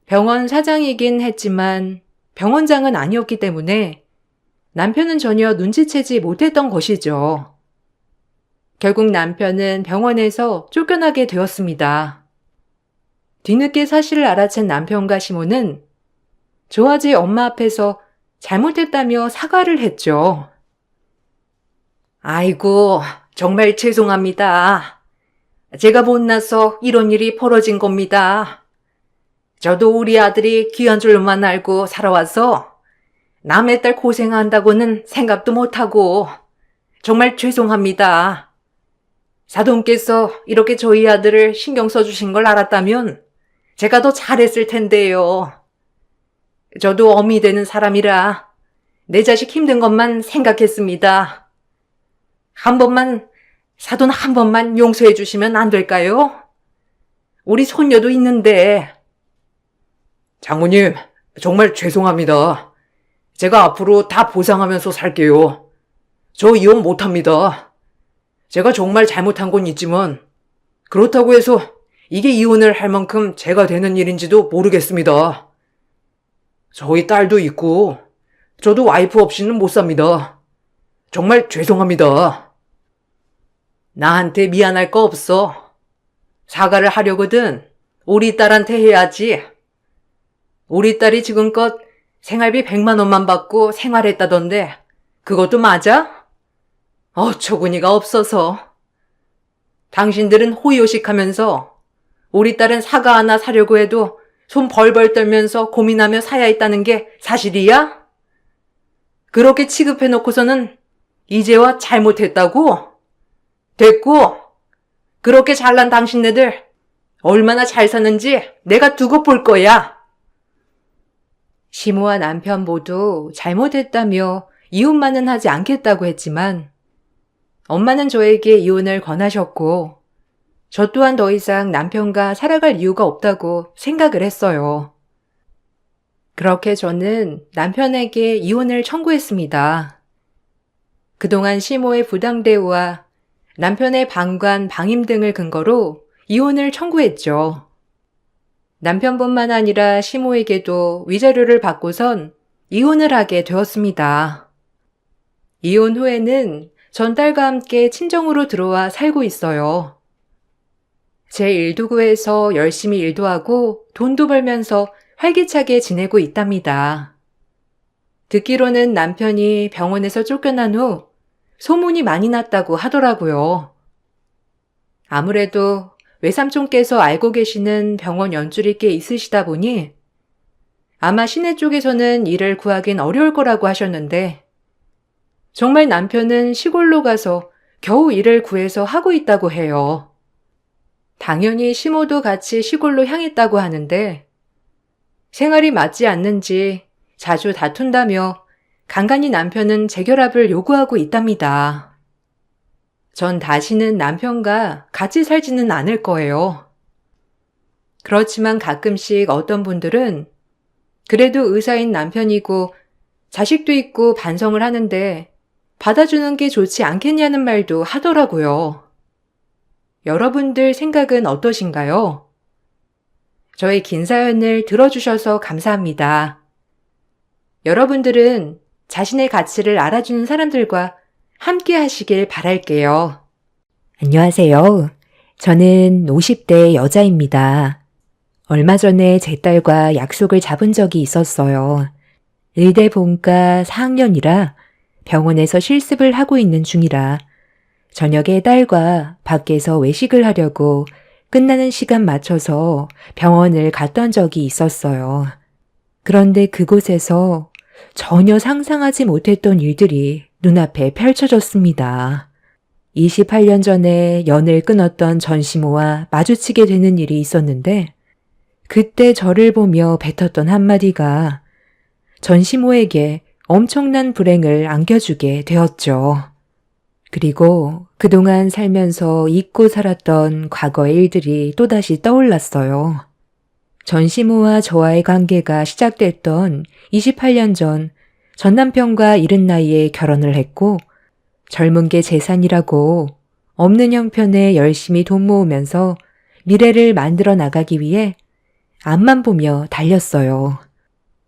Speaker 1: 병원 사장이긴 했지만 병원장은 아니었기 때문에 남편은 전혀 눈치채지 못했던 것이죠. 결국 남편은 병원에서 쫓겨나게 되었습니다. 뒤늦게 사실을 알아챈 남편과 시모는 조아지 엄마 앞에서 잘못했다며 사과를 했죠. 아이고, 정말 죄송합니다. 제가 못나서 이런 일이 벌어진 겁니다. 저도 우리 아들이 귀한 줄만 알고 살아와서 남의 딸 고생한다고는 생각도 못하고 정말 죄송합니다. 사돈께서 이렇게 저희 아들을 신경 써주신 걸 알았다면 제가 더 잘했을 텐데요. 저도 어미 되는 사람이라 내 자식 힘든 것만 생각했습니다. 사돈 한 번만 용서해 주시면 안 될까요? 우리 손녀도 있는데.
Speaker 2: 장모님, 정말 죄송합니다. 제가 앞으로 다 보상하면서 살게요. 저 이혼 못합니다. 제가 정말 잘못한 건 있지만 그렇다고 해서 이게 이혼을 할 만큼 제가 되는 일인지도 모르겠습니다. 저희 딸도 있고 저도 와이프 없이는 못 삽니다. 정말 죄송합니다.
Speaker 1: 나한테 미안할 거 없어. 사과를 하려거든 우리 딸한테 해야지. 우리 딸이 지금껏 생활비 100만 원만 받고 생활했다던데 그것도 맞아? 어처구니가 없어서. 당신들은 호의호식하면서 우리 딸은 사과 하나 사려고 해도 손 벌벌 떨면서 고민하며 사야 했다는 게 사실이야? 그렇게 취급해놓고서는 이제와 잘못했다고? 됐고, 그렇게 잘난 당신네들 얼마나 잘 사는지 내가 두고 볼 거야. 시모와 남편 모두 잘못했다며 이혼만은 하지 않겠다고 했지만 엄마는 저에게 이혼을 권하셨고 저 또한 더 이상 남편과 살아갈 이유가 없다고 생각을 했어요. 그렇게 저는 남편에게 이혼을 청구했습니다. 그동안 시모의 부당대우와 남편의 방관, 방임 등을 근거로 이혼을 청구했죠. 남편뿐만 아니라 시모에게도 위자료를 받고선 이혼을 하게 되었습니다. 이혼 후에는 전 딸과 함께 친정으로 들어와 살고 있어요. 제 일도 구해서 열심히 일도 하고 돈도 벌면서 활기차게 지내고 있답니다. 듣기로는 남편이 병원에서 쫓겨난 후 소문이 많이 났다고 하더라고요. 아무래도 외삼촌께서 알고 계시는 병원 연줄이 꽤 있으시다 보니 아마 시내 쪽에서는 일을 구하긴 어려울 거라고 하셨는데 정말 남편은 시골로 가서 겨우 일을 구해서 하고 있다고 해요. 당연히 시모도 같이 시골로 향했다고 하는데 생활이 맞지 않는지 자주 다툰다며 간간히 남편은 재결합을 요구하고 있답니다. 전 다시는 남편과 같이 살지는 않을 거예요. 그렇지만 가끔씩 어떤 분들은 그래도 의사인 남편이고 자식도 있고 반성을 하는데 받아주는 게 좋지 않겠냐는 말도 하더라고요. 여러분들 생각은 어떠신가요? 저의 긴 사연을 들어주셔서 감사합니다. 여러분들은 자신의 가치를 알아주는 사람들과 함께 하시길 바랄게요.
Speaker 3: 안녕하세요. 저는 50대 여자입니다. 얼마 전에 제 딸과 약속을 잡은 적이 있었어요. 의대 본과 4학년이라 병원에서 실습을 하고 있는 중이라 저녁에 딸과 밖에서 외식을 하려고 끝나는 시간 맞춰서 병원을 갔던 적이 있었어요. 그런데 그곳에서 전혀 상상하지 못했던 일들이 눈앞에 펼쳐졌습니다. 28년 전에 연을 끊었던 전시모와 마주치게 되는 일이 있었는데 그때 저를 보며 뱉었던 한마디가 전시모에게 엄청난 불행을 안겨주게 되었죠. 그리고 그동안 살면서 잊고 살았던 과거의 일들이 또다시 떠올랐어요. 전시모와 저와의 관계가 시작됐던 28년 전 남편과 이른 나이에 결혼을 했고 젊은 게 재산이라고 없는 형편에 열심히 돈 모으면서 미래를 만들어 나가기 위해 앞만 보며 달렸어요.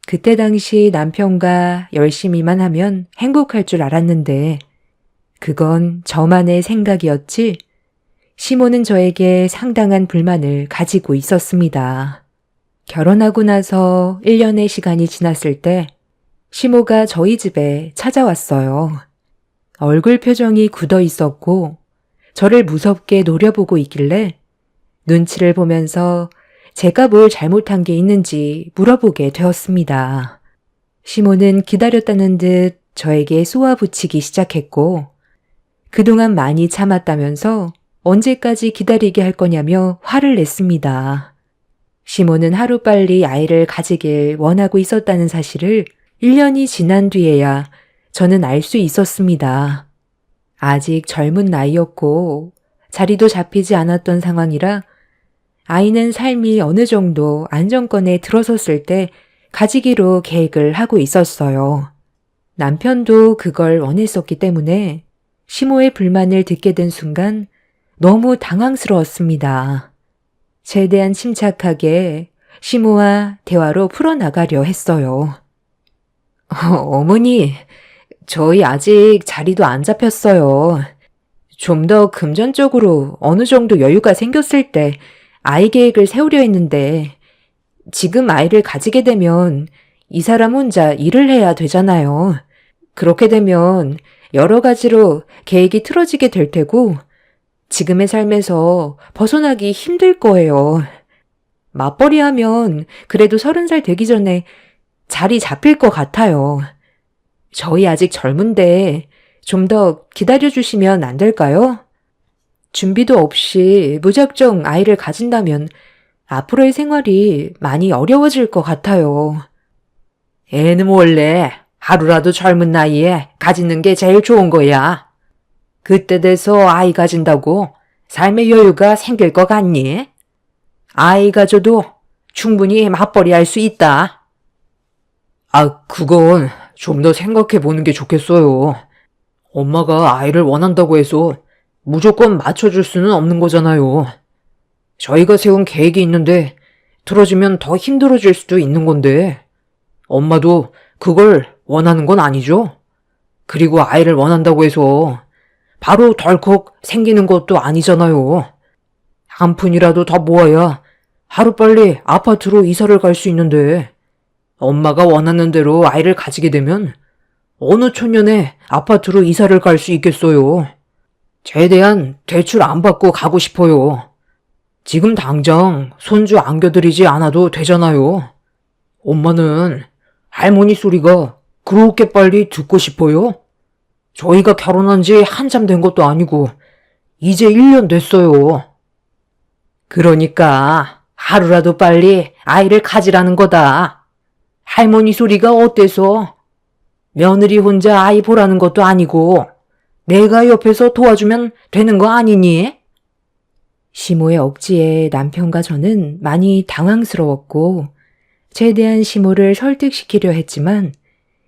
Speaker 3: 그때 당시 남편과 열심히만 하면 행복할 줄 알았는데 그건 저만의 생각이었지 시모는 저에게 상당한 불만을 가지고 있었습니다. 결혼하고 나서 1년의 시간이 지났을 때 시모가 저희 집에 찾아왔어요. 얼굴 표정이 굳어 있었고 저를 무섭게 노려보고 있길래 눈치를 보면서 제가 뭘 잘못한 게 있는지 물어보게 되었습니다. 시모는 기다렸다는 듯 저에게 쏘아붙이기 시작했고 그동안 많이 참았다면서 언제까지 기다리게 할 거냐며 화를 냈습니다. 시모는 하루빨리 아이를 가지길 원하고 있었다는 사실을 1년이 지난 뒤에야 저는 알 수 있었습니다. 아직 젊은 나이였고 자리도 잡히지 않았던 상황이라 아이는 삶이 어느 정도 안정권에 들어섰을 때 가지기로 계획을 하고 있었어요. 남편도 그걸 원했었기 때문에 시모의 불만을 듣게 된 순간 너무 당황스러웠습니다. 최대한 침착하게 시모와 대화로 풀어나가려 했어요. 어머니, 저희 아직 자리도 안 잡혔어요. 좀 더 금전적으로 어느 정도 여유가 생겼을 때 아이 계획을 세우려 했는데 지금 아이를 가지게 되면 이 사람 혼자 일을 해야 되잖아요. 그렇게 되면 여러 가지로 계획이 틀어지게 될 테고 지금의 삶에서 벗어나기 힘들 거예요. 맞벌이 하면 그래도 30살 되기 전에 자리 잡힐 것 같아요. 저희 아직 젊은데 좀 더 기다려주시면 안 될까요? 준비도 없이 무작정 아이를 가진다면 앞으로의 생활이 많이 어려워질 것 같아요.
Speaker 2: 애는 원래 하루라도 젊은 나이에 가지는 게 제일 좋은 거야. 그때 돼서 아이 가진다고 삶의 여유가 생길 것 같니? 아이 가져도 충분히 맞벌이 할 수 있다. 그건 좀 더 생각해 보는 게 좋겠어요. 엄마가 아이를 원한다고 해서 무조건 맞춰줄 수는 없는 거잖아요. 저희가 세운 계획이 있는데 틀어지면 더 힘들어질 수도 있는 건데 엄마도 그걸 원하는 건 아니죠? 그리고 아이를 원한다고 해서 바로 덜컥 생기는 것도 아니잖아요. 한 푼이라도 더 모아야 하루빨리 아파트로 이사를 갈 수 있는데 엄마가 원하는 대로 아이를 가지게 되면 어느 초년에 아파트로 이사를 갈 수 있겠어요. 최대한 대출 안 받고 가고 싶어요. 지금 당장 손주 안겨드리지 않아도 되잖아요. 엄마는 할머니 소리가 그렇게 빨리 듣고 싶어요? 저희가 결혼한 지 한참 된 것도 아니고 이제 1년 됐어요. 그러니까 하루라도 빨리 아이를 가지라는 거다. 할머니 소리가 어때서? 며느리 혼자 아이 보라는 것도 아니고 내가 옆에서 도와주면 되는 거 아니니?
Speaker 3: 시모의 억지에 남편과 저는 많이 당황스러웠고 최대한 시모를 설득시키려 했지만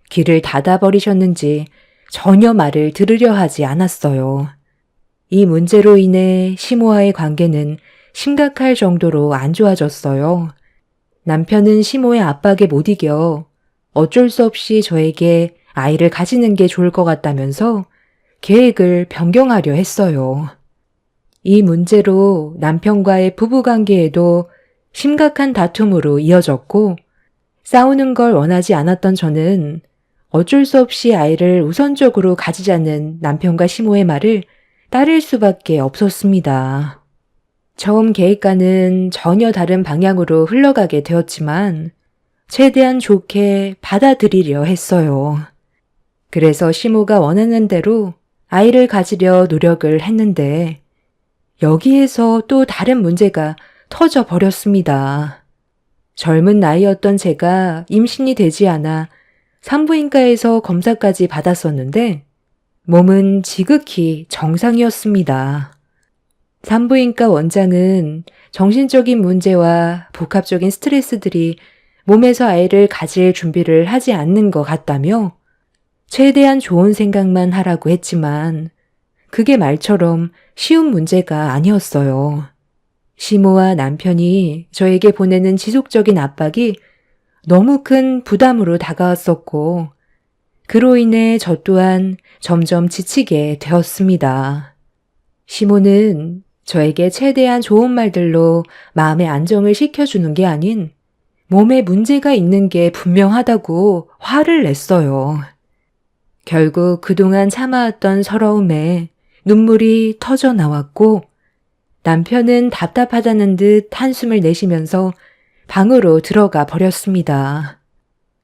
Speaker 3: 귀를 닫아버리셨는지 전혀 말을 들으려 하지 않았어요. 이 문제로 인해 시모와의 관계는 심각할 정도로 안 좋아졌어요. 남편은 시모의 압박에 못 이겨 어쩔 수 없이 저에게 아이를 가지는 게 좋을 것 같다면서 계획을 변경하려 했어요. 이 문제로 남편과의 부부관계에도 심각한 다툼으로 이어졌고 싸우는 걸 원하지 않았던 저는 어쩔 수 없이 아이를 우선적으로 가지자는 남편과 시모의 말을 따를 수밖에 없었습니다. 처음 계획과는 전혀 다른 방향으로 흘러가게 되었지만 최대한 좋게 받아들이려 했어요. 그래서 시모가 원하는 대로 아이를 가지려 노력을 했는데 여기에서 또 다른 문제가 터져 버렸습니다. 젊은 나이였던 제가 임신이 되지 않아 산부인과에서 검사까지 받았었는데 몸은 지극히 정상이었습니다. 산부인과 원장은 정신적인 문제와 복합적인 스트레스들이 몸에서 아이를 가질 준비를 하지 않는 것 같다며 최대한 좋은 생각만 하라고 했지만 그게 말처럼 쉬운 문제가 아니었어요. 시모와 남편이 저에게 보내는 지속적인 압박이 너무 큰 부담으로 다가왔었고 그로 인해 저 또한 점점 지치게 되었습니다. 시모는 저에게 최대한 좋은 말들로 마음의 안정을 시켜주는 게 아닌 몸에 문제가 있는 게 분명하다고 화를 냈어요. 결국 그동안 참아왔던 서러움에 눈물이 터져 나왔고 남편은 답답하다는 듯 한숨을 내쉬면서 방으로 들어가 버렸습니다.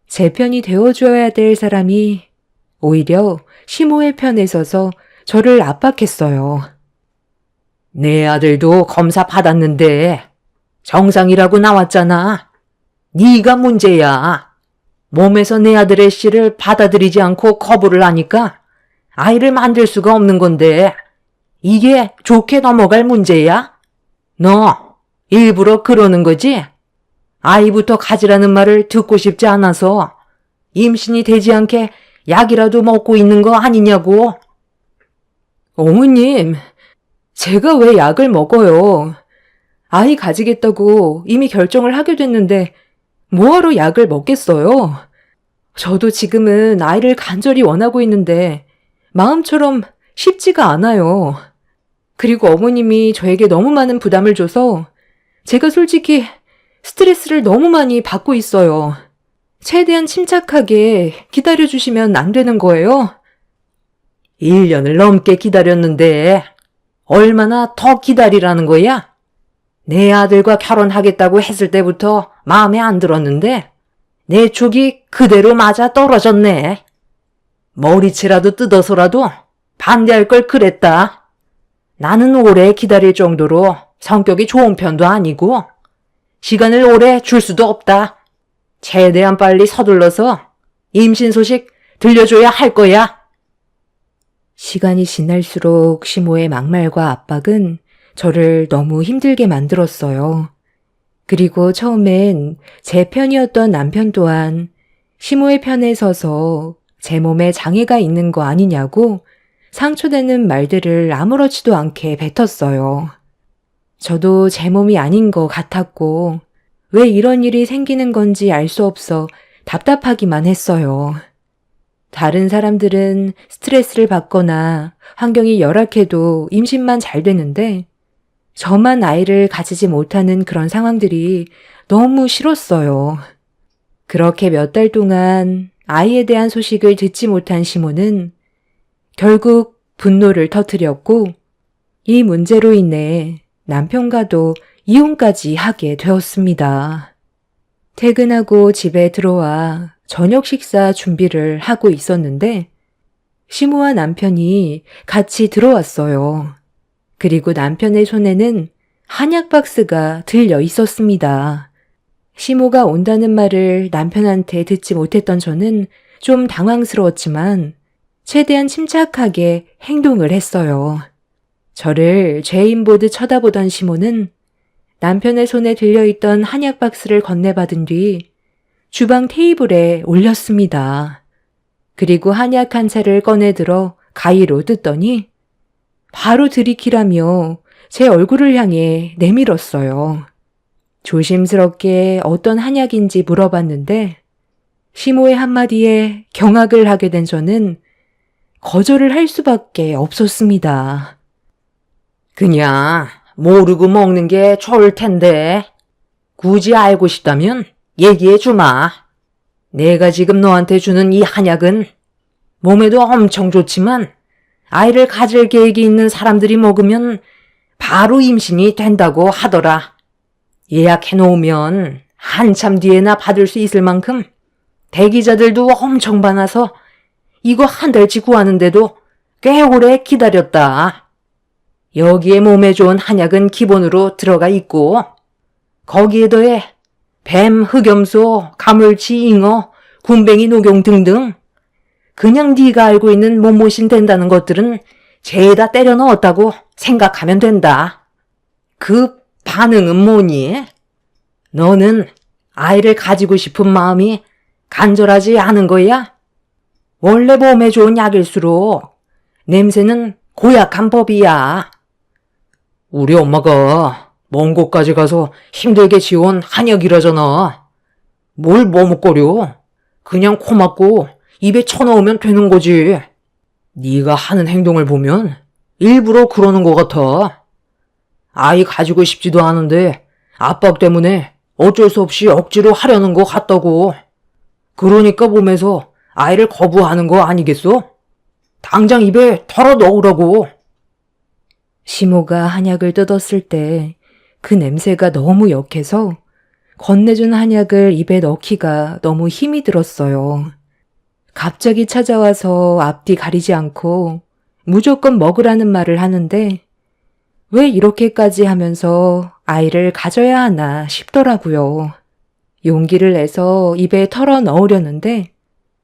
Speaker 3: 제 편이 되어줘야 될 사람이 오히려 시모의 편에 서서 저를 압박했어요.
Speaker 2: 내 아들도 검사 받았는데 정상이라고 나왔잖아. 네가 문제야. 몸에서 내 아들의 씨를 받아들이지 않고 거부를 하니까 아이를 만들 수가 없는 건데 이게 좋게 넘어갈 문제야? 너 일부러 그러는 거지? 아이부터 가지라는 말을 듣고 싶지 않아서 임신이 되지 않게 약이라도 먹고 있는 거 아니냐고.
Speaker 1: 어머님, 제가 왜 약을 먹어요? 아이 가지겠다고 이미 결정을 하게 됐는데 뭐하러 약을 먹겠어요? 저도 지금은 아이를 간절히 원하고 있는데 마음처럼 쉽지가 않아요. 그리고 어머님이 저에게 너무 많은 부담을 줘서 제가 솔직히 스트레스를 너무 많이 받고 있어요. 최대한 침착하게 기다려주시면 안 되는 거예요?
Speaker 2: 1년을 넘게 기다렸는데 얼마나 더 기다리라는 거야? 내 아들과 결혼하겠다고 했을 때부터 마음에 안 들었는데 내 촉이 그대로 맞아 떨어졌네. 머리채라도 뜯어서라도 반대할 걸 그랬다. 나는 오래 기다릴 정도로 성격이 좋은 편도 아니고 시간을 오래 줄 수도 없다. 최대한 빨리 서둘러서 임신 소식 들려줘야 할 거야.
Speaker 3: 시간이 지날수록 시모의 막말과 압박은 저를 너무 힘들게 만들었어요. 그리고 처음엔 제 편이었던 남편 또한 시모의 편에 서서 제 몸에 장애가 있는 거 아니냐고 상처되는 말들을 아무렇지도 않게 뱉었어요. 저도 제 몸이 아닌 것 같았고 왜 이런 일이 생기는 건지 알 수 없어 답답하기만 했어요. 다른 사람들은 스트레스를 받거나 환경이 열악해도 임신만 잘 되는데 저만 아이를 가지지 못하는 그런 상황들이 너무 싫었어요. 그렇게 몇 달 동안 아이에 대한 소식을 듣지 못한 시모는 결국 분노를 터뜨렸고 이 문제로 인해 남편과도 이혼까지 하게 되었습니다. 퇴근하고 집에 들어와 저녁 식사 준비를 하고 있었는데 시모와 남편이 같이 들어왔어요. 그리고 남편의 손에는 한약 박스가 들려 있었습니다. 시모가 온다는 말을 남편한테 듣지 못했던 저는 좀 당황스러웠지만 최대한 침착하게 행동을 했어요. 저를 죄인 보듯 쳐다보던 시모는 남편의 손에 들려있던 한약 박스를 건네받은 뒤 주방 테이블에 올렸습니다. 그리고 한약 한 차를 꺼내들어 가위로 뜯더니 바로 들이키라며 제 얼굴을 향해 내밀었어요. 조심스럽게 어떤 한약인지 물어봤는데 시모의 한마디에 경악을 하게 된 저는 거절을 할 수밖에 없었습니다.
Speaker 2: 그냥 모르고 먹는 게 좋을 텐데 굳이 알고 싶다면 얘기해 주마. 내가 지금 너한테 주는 이 한약은 몸에도 엄청 좋지만 아이를 가질 계획이 있는 사람들이 먹으면 바로 임신이 된다고 하더라. 예약해 놓으면 한참 뒤에나 받을 수 있을 만큼 대기자들도 엄청 많아서 이거 한 달치 구하는데도 꽤 오래 기다렸다. 여기에 몸에 좋은 한약은 기본으로 들어가 있고 거기에 더해 뱀, 흑염소, 가물치, 잉어, 군뱅이, 녹용 등등 그냥 네가 알고 있는 몸보신 된다는 것들은 죄에다 때려 넣었다고 생각하면 된다. 그 반응은 뭐니? 너는 아이를 가지고 싶은 마음이 간절하지 않은 거야? 원래 몸에 좋은 약일수록 냄새는 고약한 법이야. 우리 엄마가 먼 곳까지 가서 힘들게 지어온 한약이라잖아. 뭘 머뭇거려? 그냥 코 막고 입에 쳐넣으면 되는 거지. 네가 하는 행동을 보면 일부러 그러는 것 같아. 아이 가지고 싶지도 않은데 압박 때문에 어쩔 수 없이 억지로 하려는 것 같다고. 그러니까 몸에서 아이를 거부하는 거 아니겠어? 당장 입에 털어 넣으라고.
Speaker 3: 시모가 한약을 뜯었을 때 그 냄새가 너무 역해서 건네준 한약을 입에 넣기가 너무 힘이 들었어요. 갑자기 찾아와서 앞뒤 가리지 않고 무조건 먹으라는 말을 하는데 왜 이렇게까지 하면서 아이를 가져야 하나 싶더라고요. 용기를 내서 입에 털어 넣으려는데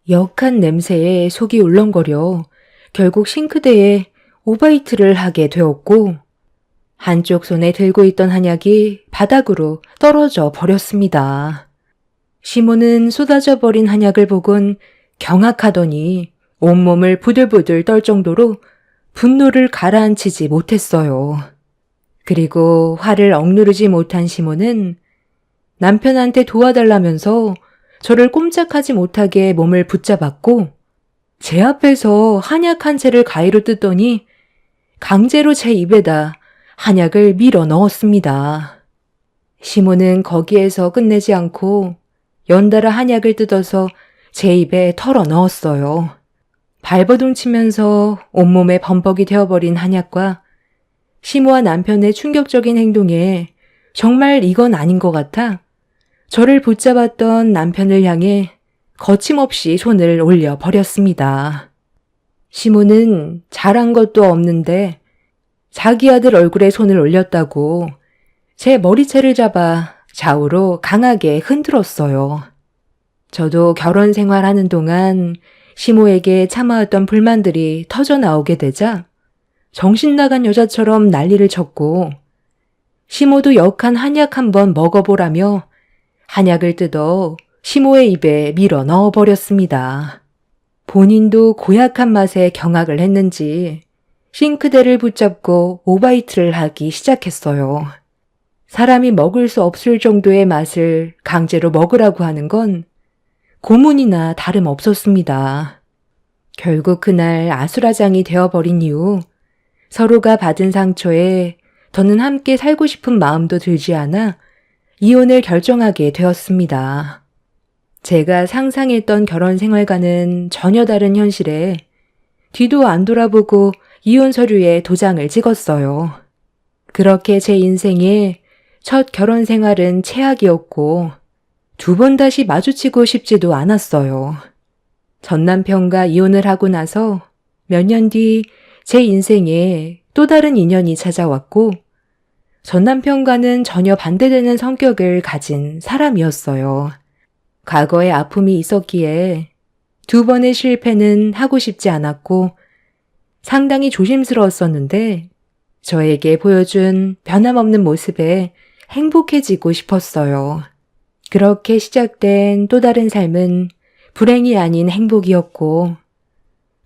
Speaker 3: 역한 냄새에 속이 울렁거려 결국 싱크대에 오바이트를 하게 되었고 한쪽 손에 들고 있던 한약이 바닥으로 떨어져 버렸습니다. 시모는 쏟아져 버린 한약을 보곤 경악하더니 온몸을 부들부들 떨 정도로 분노를 가라앉히지 못했어요. 그리고 화를 억누르지 못한 시모는 남편한테 도와달라면서 저를 꼼짝하지 못하게 몸을 붙잡았고 제 앞에서 한약 한 채를 가위로 뜯더니 강제로 제 입에다 한약을 밀어 넣었습니다. 시모는 거기에서 끝내지 않고 연달아 한약을 뜯어서 제 입에 털어 넣었어요. 발버둥 치면서 온몸에 범벅이 되어버린 한약과 시모와 남편의 충격적인 행동에 정말 이건 아닌 것 같아 저를 붙잡았던 남편을 향해 거침없이 손을 올려 버렸습니다. 시모는 잘한 것도 없는데 자기 아들 얼굴에 손을 올렸다고 제 머리채를 잡아 좌우로 강하게 흔들었어요. 저도 결혼 생활하는 동안 시모에게 참아왔던 불만들이 터져 나오게 되자 정신 나간 여자처럼 난리를 쳤고 시모도 역한 한약 한번 먹어보라며 한약을 뜯어 시모의 입에 밀어 넣어버렸습니다. 본인도 고약한 맛에 경악을 했는지 싱크대를 붙잡고 오바이트를 하기 시작했어요. 사람이 먹을 수 없을 정도의 맛을 강제로 먹으라고 하는 건 고문이나 다름없었습니다. 결국 그날 아수라장이 되어버린 이후 서로가 받은 상처에 더는 함께 살고 싶은 마음도 들지 않아 이혼을 결정하게 되었습니다. 제가 상상했던 결혼 생활과는 전혀 다른 현실에 뒤도 안 돌아보고 이혼 서류에 도장을 찍었어요. 그렇게 제 인생의 첫 결혼 생활은 최악이었고 2번 다시 마주치고 싶지도 않았어요. 전 남편과 이혼을 하고 나서 몇 년 뒤 제 인생에 또 다른 인연이 찾아왔고 전 남편과는 전혀 반대되는 성격을 가진 사람이었어요. 과거에 아픔이 있었기에 2번의 실패는 하고 싶지 않았고 상당히 조심스러웠었는데 저에게 보여준 변함없는 모습에 행복해지고 싶었어요. 그렇게 시작된 또 다른 삶은 불행이 아닌 행복이었고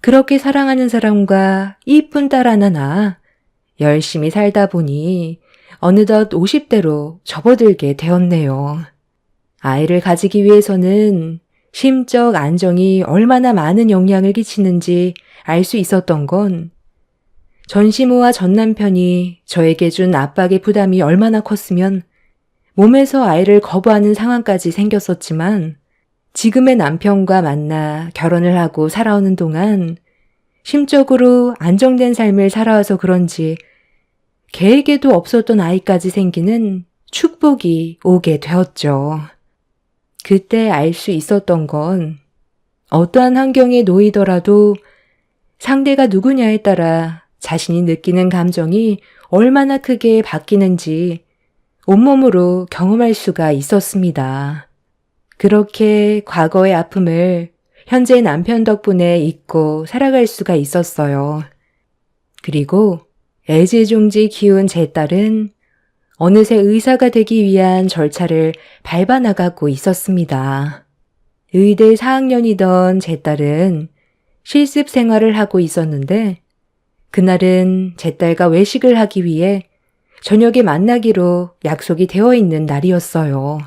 Speaker 3: 그렇게 사랑하는 사람과 이쁜 딸 하나 낳아 열심히 살다 보니 어느덧 50대로 접어들게 되었네요. 아이를 가지기 위해서는 심적 안정이 얼마나 많은 영향을 끼치는지 알 수 있었던 건 전시모와 전 남편이 저에게 준 압박의 부담이 얼마나 컸으면 몸에서 아이를 거부하는 상황까지 생겼었지만 지금의 남편과 만나 결혼을 하고 살아오는 동안 심적으로 안정된 삶을 살아와서 그런지 계획에도 없었던 아이까지 생기는 축복이 오게 되었죠. 그때 알 수 있었던 건 어떠한 환경에 놓이더라도 상대가 누구냐에 따라 자신이 느끼는 감정이 얼마나 크게 바뀌는지 온몸으로 경험할 수가 있었습니다. 그렇게 과거의 아픔을 현재 남편 덕분에 잊고 살아갈 수가 있었어요. 그리고 애지중지 키운 제 딸은 어느새 의사가 되기 위한 절차를 밟아나가고 있었습니다. 의대 4학년이던 제 딸은 실습 생활을 하고 있었는데 그날은 제 딸과 외식을 하기 위해 저녁에 만나기로 약속이 되어 있는 날이었어요.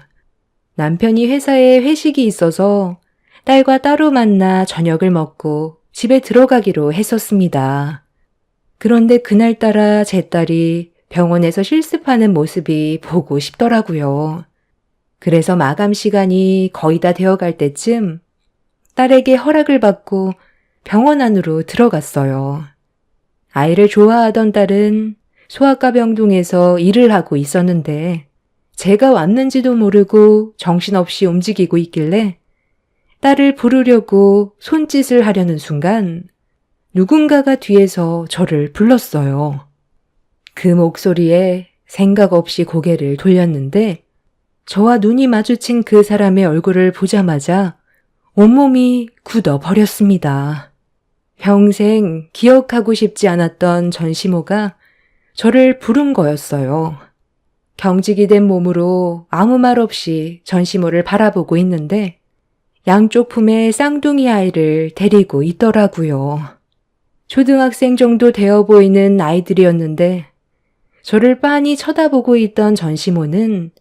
Speaker 3: 남편이 회사에 회식이 있어서 딸과 따로 만나 저녁을 먹고 집에 들어가기로 했었습니다. 그런데 그날따라 제 딸이 병원에서 실습하는 모습이 보고 싶더라고요. 그래서 마감 시간이 거의 다 되어갈 때쯤 딸에게 허락을 받고 병원 안으로 들어갔어요. 아이를 좋아하던 딸은 소아과 병동에서 일을 하고 있었는데 제가 왔는지도 모르고 정신없이 움직이고 있길래 딸을 부르려고 손짓을 하려는 순간 누군가가 뒤에서 저를 불렀어요. 그 목소리에 생각 없이 고개를 돌렸는데 저와 눈이 마주친 그 사람의 얼굴을 보자마자 온몸이 굳어버렸습니다. 평생 기억하고 싶지 않았던 전시모가 저를 부른 거였어요. 경직이 된 몸으로 아무 말 없이 전시모를 바라보고 있는데 양쪽 품에 쌍둥이 아이를 데리고 있더라고요. 초등학생 정도 되어 보이는 아이들이었는데 저를 빤히 쳐다보고 있던 전시모는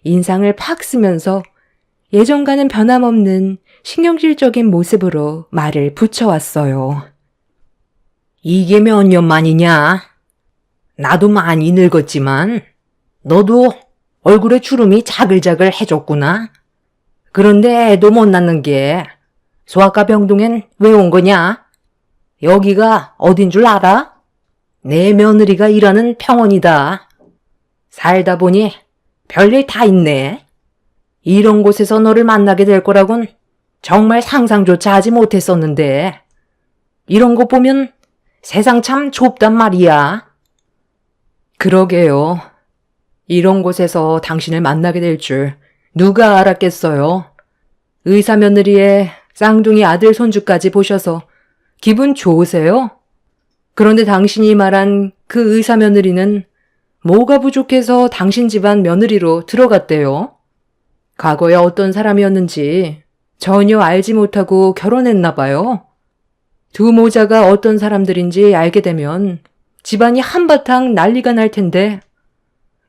Speaker 3: 인상을 팍 쓰면서 예전과는 변함없는 신경질적인 모습으로 말을 붙여왔어요.
Speaker 2: 이게 몇 년 만이냐? 나도 많이 늙었지만 너도 얼굴에 주름이 자글자글 해졌구나. 그런데 애도 못 낳는 게 소아과 병동엔 왜 온 거냐? 여기가 어딘 줄 알아? 내 며느리가 일하는 병원이다. 살다 보니 별일 다 있네. 이런 곳에서 너를 만나게 될 거라곤 정말 상상조차 하지 못했었는데 이런 거 보면 세상 참 좁단 말이야.
Speaker 1: 그러게요. 이런 곳에서 당신을 만나게 될 줄 누가 알았겠어요. 의사 며느리의 쌍둥이 아들 손주까지 보셔서 기분 좋으세요? 그런데 당신이 말한 그 의사 며느리는 뭐가 부족해서 당신 집안 며느리로 들어갔대요? 과거에 어떤 사람이었는지 전혀 알지 못하고 결혼했나 봐요. 두 모자가 어떤 사람들인지 알게 되면 집안이 한바탕 난리가 날 텐데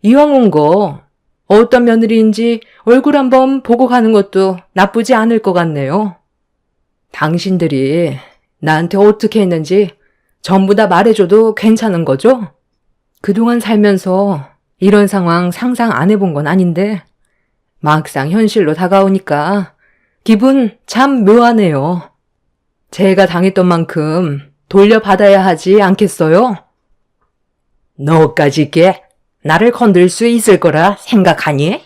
Speaker 1: 이왕 온 거 어떤 며느리인지 얼굴 한번 보고 가는 것도 나쁘지 않을 것 같네요. 당신들이 나한테 어떻게 했는지 전부 다 말해줘도 괜찮은 거죠? 그동안 살면서 이런 상황 상상 안 해본 건 아닌데 막상 현실로 다가오니까
Speaker 3: 기분 참 묘하네요. 제가 당했던 만큼 돌려받아야 하지 않겠어요?
Speaker 2: 너까지 게 나를 건들 수 있을 거라 생각하니?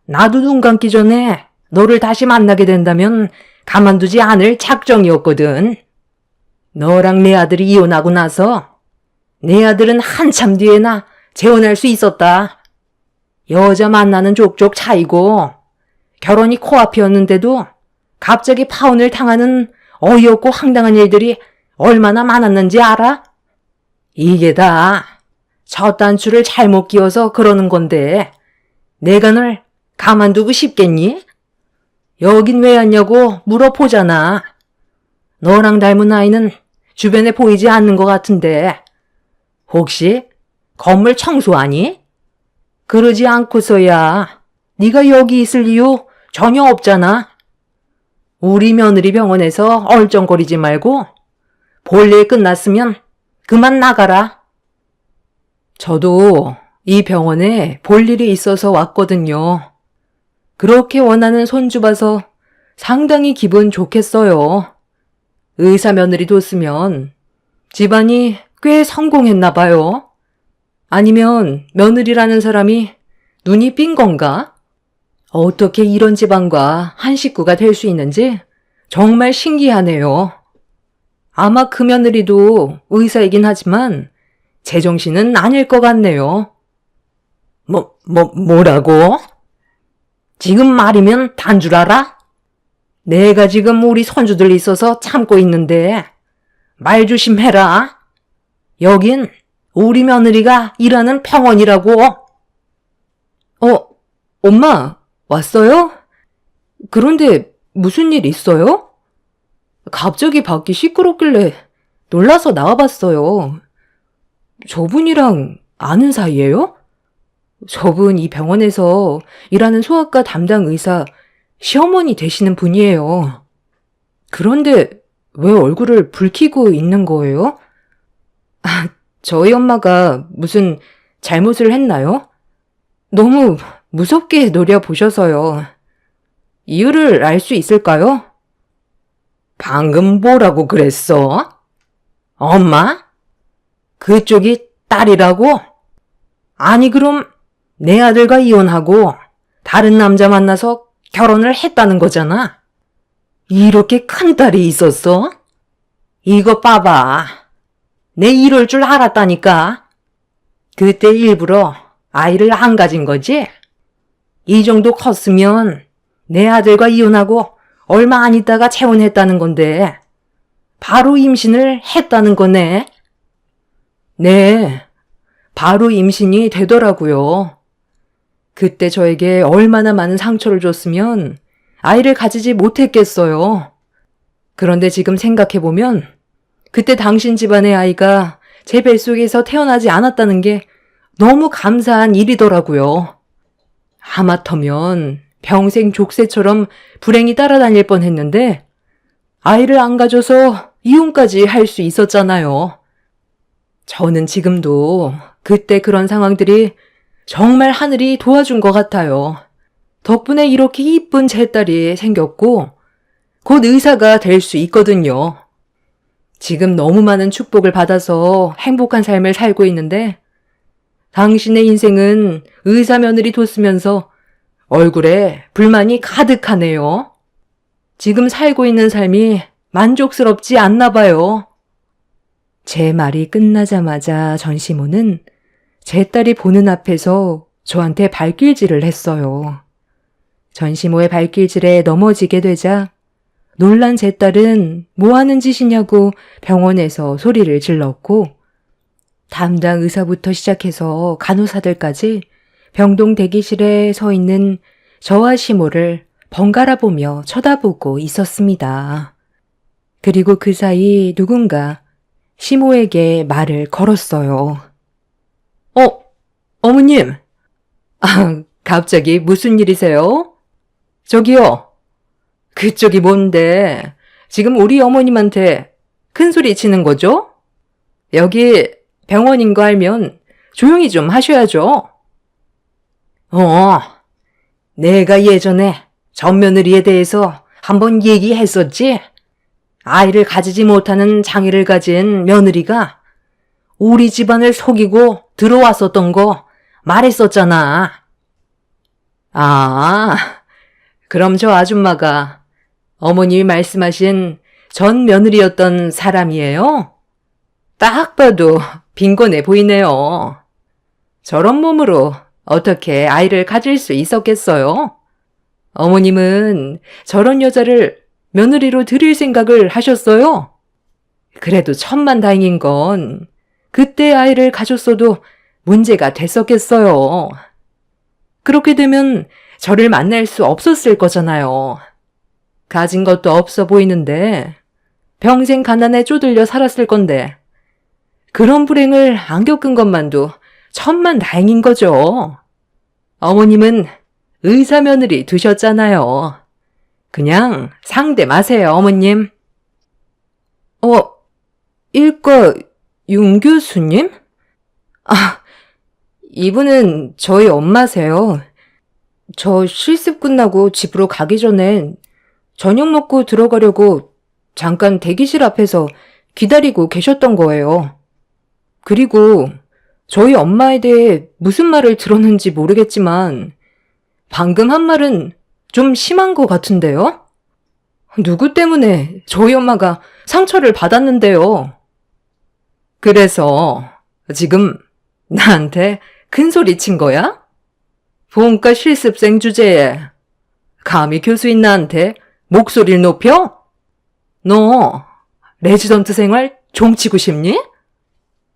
Speaker 2: 나도 눈 감기 전에 너를 다시 만나게 된다면 가만두지 않을 작정이었거든. 너랑 내 아들이 이혼하고 나서 내 아들은 한참 뒤에나 재혼할 수 있었다. 여자 만나는 족족 차이고 결혼이 코앞이었는데도 갑자기 파혼을 당하는 어이없고 황당한 일들이 얼마나 많았는지 알아? 이게 다 첫 단추를 잘못 끼워서 그러는 건데 내가 널 가만두고 싶겠니? 여긴 왜 왔냐고 물어보잖아. 너랑 닮은 아이는 주변에 보이지 않는 것 같은데 혹시 건물 청소하니? 그러지 않고서야 네가 여기 있을 이유 전혀 없잖아. 우리 며느리 병원에서 얼쩡거리지 말고 볼일 끝났으면 그만 나가라. 저도 이 병원에 볼 일이 있어서 왔거든요. 그렇게 원하는 손주 봐서 상당히 기분 좋겠어요. 의사 며느리 뒀으면 집안이 꽤 성공했나 봐요. 아니면 며느리라는 사람이 눈이 삔 건가? 어떻게 이런 집안과 한 식구가 될 수 있는지 정말 신기하네요. 아마 그 며느리도 의사이긴 하지만 제정신은 아닐 것 같네요. 뭐라고? 지금 말이면 단 줄 알아? 내가 지금 우리 손주들 있어서 참고 있는데 말 조심해라. 여긴 우리 며느리가 일하는 병원이라고. 엄마, 왔어요? 그런데 무슨 일 있어요? 갑자기 밖이 시끄럽길래 놀라서 나와봤어요. 저분이랑 아는 사이예요? 저분 이 병원에서 일하는 소아과 담당 의사 시어머니 되시는 분이에요. 그런데 왜 얼굴을 붉히고 있는 거예요? 저희 엄마가 무슨 잘못을 했나요? 너무 무섭게 노려보셔서요. 이유를 알 수 있을까요? 방금 뭐라고 그랬어? 엄마? 그쪽이 딸이라고? 아니 그럼 내 아들과 이혼하고 다른 남자 만나서 결혼을 했다는 거잖아. 이렇게 큰 딸이 있었어? 이거 봐봐. 내 이럴 줄 알았다니까. 그때 일부러 아이를 안 가진 거지? 이 정도 컸으면 내 아들과 이혼하고 얼마 안 있다가 재혼했다는 건데 바로 임신을 했다는 거네. 네, 바로 임신이 되더라고요. 그때 저에게 얼마나 많은 상처를 줬으면 아이를 가지지 못했겠어요. 그런데 지금 생각해보면 그때 당신 집안의 아이가 제 뱃속에서 태어나지 않았다는 게 너무 감사한 일이더라고요. 하마터면 평생 족쇄처럼 불행이 따라다닐 뻔했는데 아이를 안 가져서 이혼까지 할 수 있었잖아요. 저는 지금도 그때 그런 상황들이 정말 하늘이 도와준 것 같아요. 덕분에 이렇게 이쁜 제 딸이 생겼고 곧 의사가 될 수 있거든요. 지금 너무 많은 축복을 받아서 행복한 삶을 살고 있는데 당신의 인생은 의사 며느리 뒀으면서 얼굴에 불만이 가득하네요. 지금 살고 있는 삶이 만족스럽지 않나 봐요. 제 말이 끝나자마자 전시모는 제 딸이 보는 앞에서 저한테 발길질을 했어요. 전시모의 발길질에 넘어지게 되자 놀란 제 딸은 뭐 하는 짓이냐고 병원에서 소리를 질렀고 담당 의사부터 시작해서 간호사들까지 병동 대기실에 서 있는 저와 시모를 번갈아 보며 쳐다보고 있었습니다. 그리고 그 사이 누군가 시모에게 말을 걸었어요. 어머님. 갑자기 무슨 일이세요? 저기요. 그쪽이 뭔데 지금 우리 어머님한테 큰 소리 치는 거죠? 여기 병원인 거 알면 조용히 좀 하셔야죠. 내가 예전에 전 며느리에 대해서
Speaker 3: 한번 얘기했었지? 아이를 가지지 못하는 장애를 가진 며느리가 우리 집안을 속이고 들어왔었던 거 말했었잖아.
Speaker 1: 아, 그럼 저 아줌마가 어머님이 말씀하신 전 며느리였던 사람이에요? 딱 봐도 빈곤해 보이네요. 저런 몸으로 어떻게 아이를 가질 수 있었겠어요? 어머님은 저런 여자를 며느리로 들일 생각을 하셨어요? 그래도 천만다행인 건 그때 아이를 가졌어도 문제가 됐었겠어요. 그렇게 되면 저를 만날 수 없었을 거잖아요. 가진 것도 없어 보이는데 평생 가난에 쪼들려 살았을 건데 그런 불행을 안 겪은 것만도 천만다행인 거죠. 어머님은 의사 며느리 두셨잖아요. 그냥 상대 마세요, 어머님. 일과 윤 교수님? 이분은 저희 엄마세요. 저 실습 끝나고 집으로 가기 전엔 저녁 먹고 들어가려고 잠깐 대기실 앞에서 기다리고 계셨던 거예요. 그리고 저희 엄마에 대해 무슨 말을 들었는지 모르겠지만 방금 한 말은 좀 심한 것 같은데요? 누구 때문에 저희 엄마가 상처를 받았는데요? 그래서 지금 나한테 큰 소리 친 거야? 본과 실습생 주제에 감히 교수인 나한테 목소리를 높여? 너 레지던트 생활 종치고 싶니?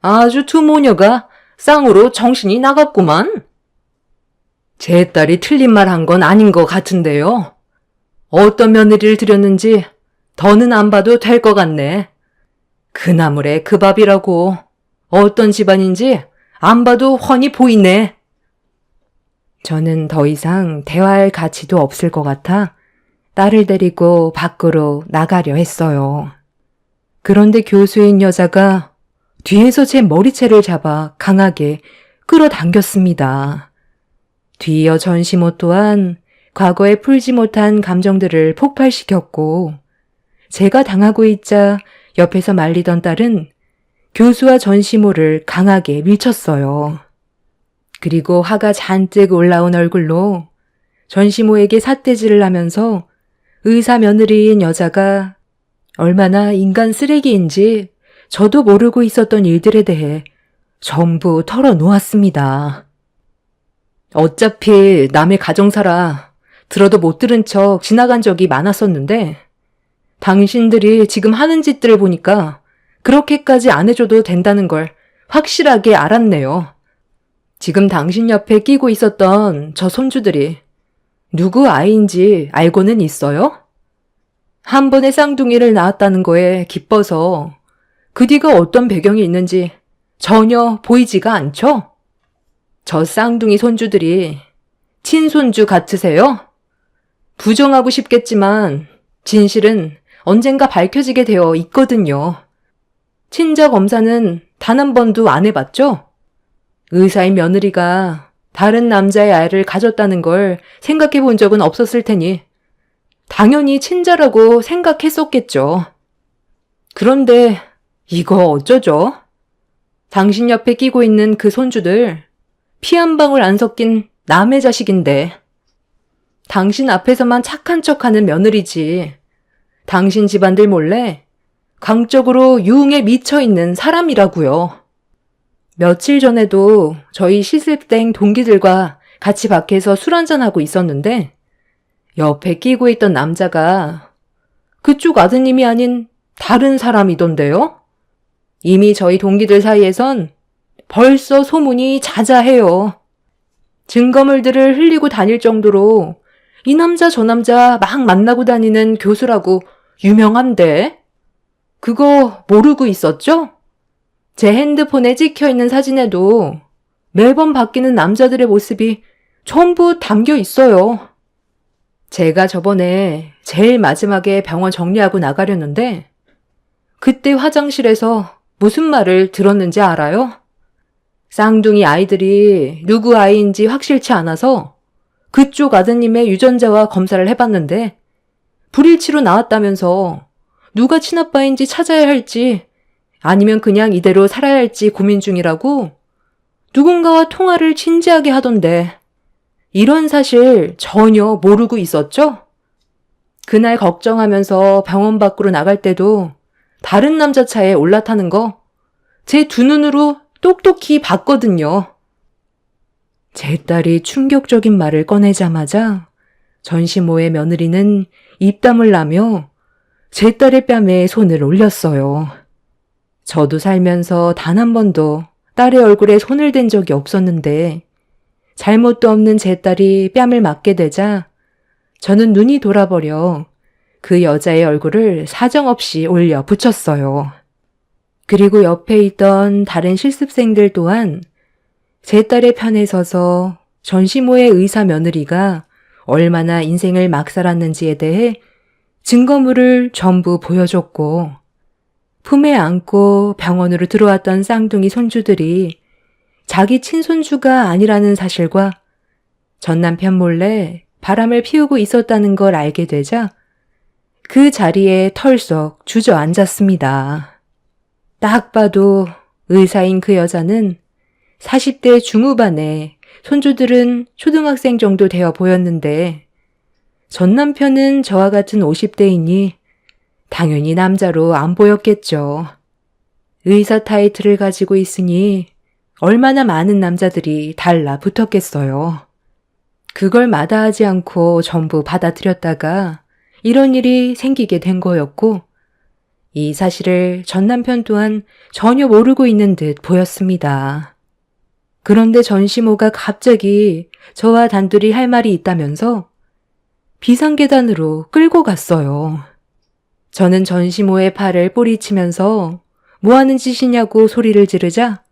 Speaker 1: 아주 두 모녀가 쌍으로 정신이 나갔구만. 제 딸이 틀린 말 한 건 아닌 것 같은데요. 어떤 며느리를 들였는지 더는 안 봐도 될 것 같네. 그 나물에 그 밥이라고. 어떤 집안인지 안 봐도 훤히 보이네. 저는 더 이상 대화할 가치도 없을 것 같아 딸을 데리고 밖으로 나가려 했어요. 그런데 교수인 여자가 뒤에서 제 머리채를 잡아 강하게 끌어당겼습니다. 뒤이어 전시모 또한 과거에 풀지 못한 감정들을 폭발시켰고 제가 당하고 있자 옆에서 말리던 딸은 교수와 전시모를 강하게 밀쳤어요. 그리고 화가 잔뜩 올라온 얼굴로 전시모에게 삿대질을 하면서 의사 며느리인 여자가 얼마나 인간 쓰레기인지 저도 모르고 있었던 일들에 대해 전부 털어놓았습니다. 어차피 남의 가정사라 들어도 못 들은 척 지나간 적이 많았었는데 당신들이 지금 하는 짓들을 보니까 그렇게까지 안 해줘도 된다는 걸 확실하게 알았네요. 지금 당신 옆에 끼고 있었던 저 손주들이 누구 아이인지 알고는 있어요? 한 번에 쌍둥이를 낳았다는 거에 기뻐서 그 뒤가 어떤 배경이 있는지 전혀 보이지가 않죠? 저 쌍둥이 손주들이 친손주 같으세요? 부정하고 싶겠지만 진실은 언젠가 밝혀지게 되어 있거든요. 친자 검사는 단 한 번도 안 해봤죠? 의사인 며느리가 다른 남자의 아이를 가졌다는 걸 생각해 본 적은 없었을 테니 당연히 친자라고 생각했었겠죠. 그런데 이거 어쩌죠? 당신 옆에 끼고 있는 그 손주들 피 한 방울 안 섞인 남의 자식인데 당신 앞에서만 착한 척하는 며느리지 당신 집안들 몰래 강적으로 유흥에 미쳐있는 사람이라고요. 며칠 전에도 저희 실습생 동기들과 같이 밖에서 술 한잔하고 있었는데 옆에 끼고 있던 남자가 그쪽 아드님이 아닌 다른 사람이던데요. 이미 저희 동기들 사이에선 벌써 소문이 자자해요. 증거물들을 흘리고 다닐 정도로 이 남자 저 남자 막 만나고 다니는 교수라고 유명한데 그거 모르고 있었죠? 제 핸드폰에 찍혀있는 사진에도 매번 바뀌는 남자들의 모습이 전부 담겨 있어요. 제가 저번에 제일 마지막에 병원 정리하고 나가려는데 그때 화장실에서 무슨 말을 들었는지 알아요? 쌍둥이 아이들이 누구 아이인지 확실치 않아서 그쪽 아드님의 유전자와 검사를 해봤는데 불일치로 나왔다면서 누가 친아빠인지 찾아야 할지 아니면 그냥 이대로 살아야 할지 고민 중이라고 누군가와 통화를 진지하게 하던데 이런 사실 전혀 모르고 있었죠? 그날 걱정하면서 병원 밖으로 나갈 때도 다른 남자 차에 올라타는 거 제 두 눈으로 똑똑히 봤거든요.
Speaker 3: 제 딸이 충격적인 말을 꺼내자마자 전시모의 며느리는 입담을 나며 제 딸의 뺨에 손을 올렸어요. 저도 살면서 단 한 번도 딸의 얼굴에 손을 댄 적이 없었는데 잘못도 없는 제 딸이 뺨을 맞게 되자 저는 눈이 돌아버려 그 여자의 얼굴을 사정없이 올려 붙였어요. 그리고 옆에 있던 다른 실습생들 또한 제 딸의 편에 서서 전시모의 의사 며느리가 얼마나 인생을 막 살았는지에 대해 증거물을 전부 보여줬고 품에 안고 병원으로 들어왔던 쌍둥이 손주들이 자기 친손주가 아니라는 사실과 전 남편 몰래 바람을 피우고 있었다는 걸 알게 되자 그 자리에 털썩 주저앉았습니다. 딱 봐도 의사인 그 여자는 40대 중후반에 손주들은 초등학생 정도 되어 보였는데 전 남편은 저와 같은 50대이니 당연히 남자로 안 보였겠죠. 의사 타이틀을 가지고 있으니 얼마나 많은 남자들이 달라붙었겠어요. 그걸 마다하지 않고 전부 받아들였다가 이런 일이 생기게 된 거였고 이 사실을 전 남편 또한 전혀 모르고 있는 듯 보였습니다. 그런데 전시모가 갑자기 저와 단둘이 할 말이 있다면서 비상계단으로 끌고 갔어요. 저는 전시모의 팔을 뿌리치면서 뭐하는 짓이냐고 소리를 지르자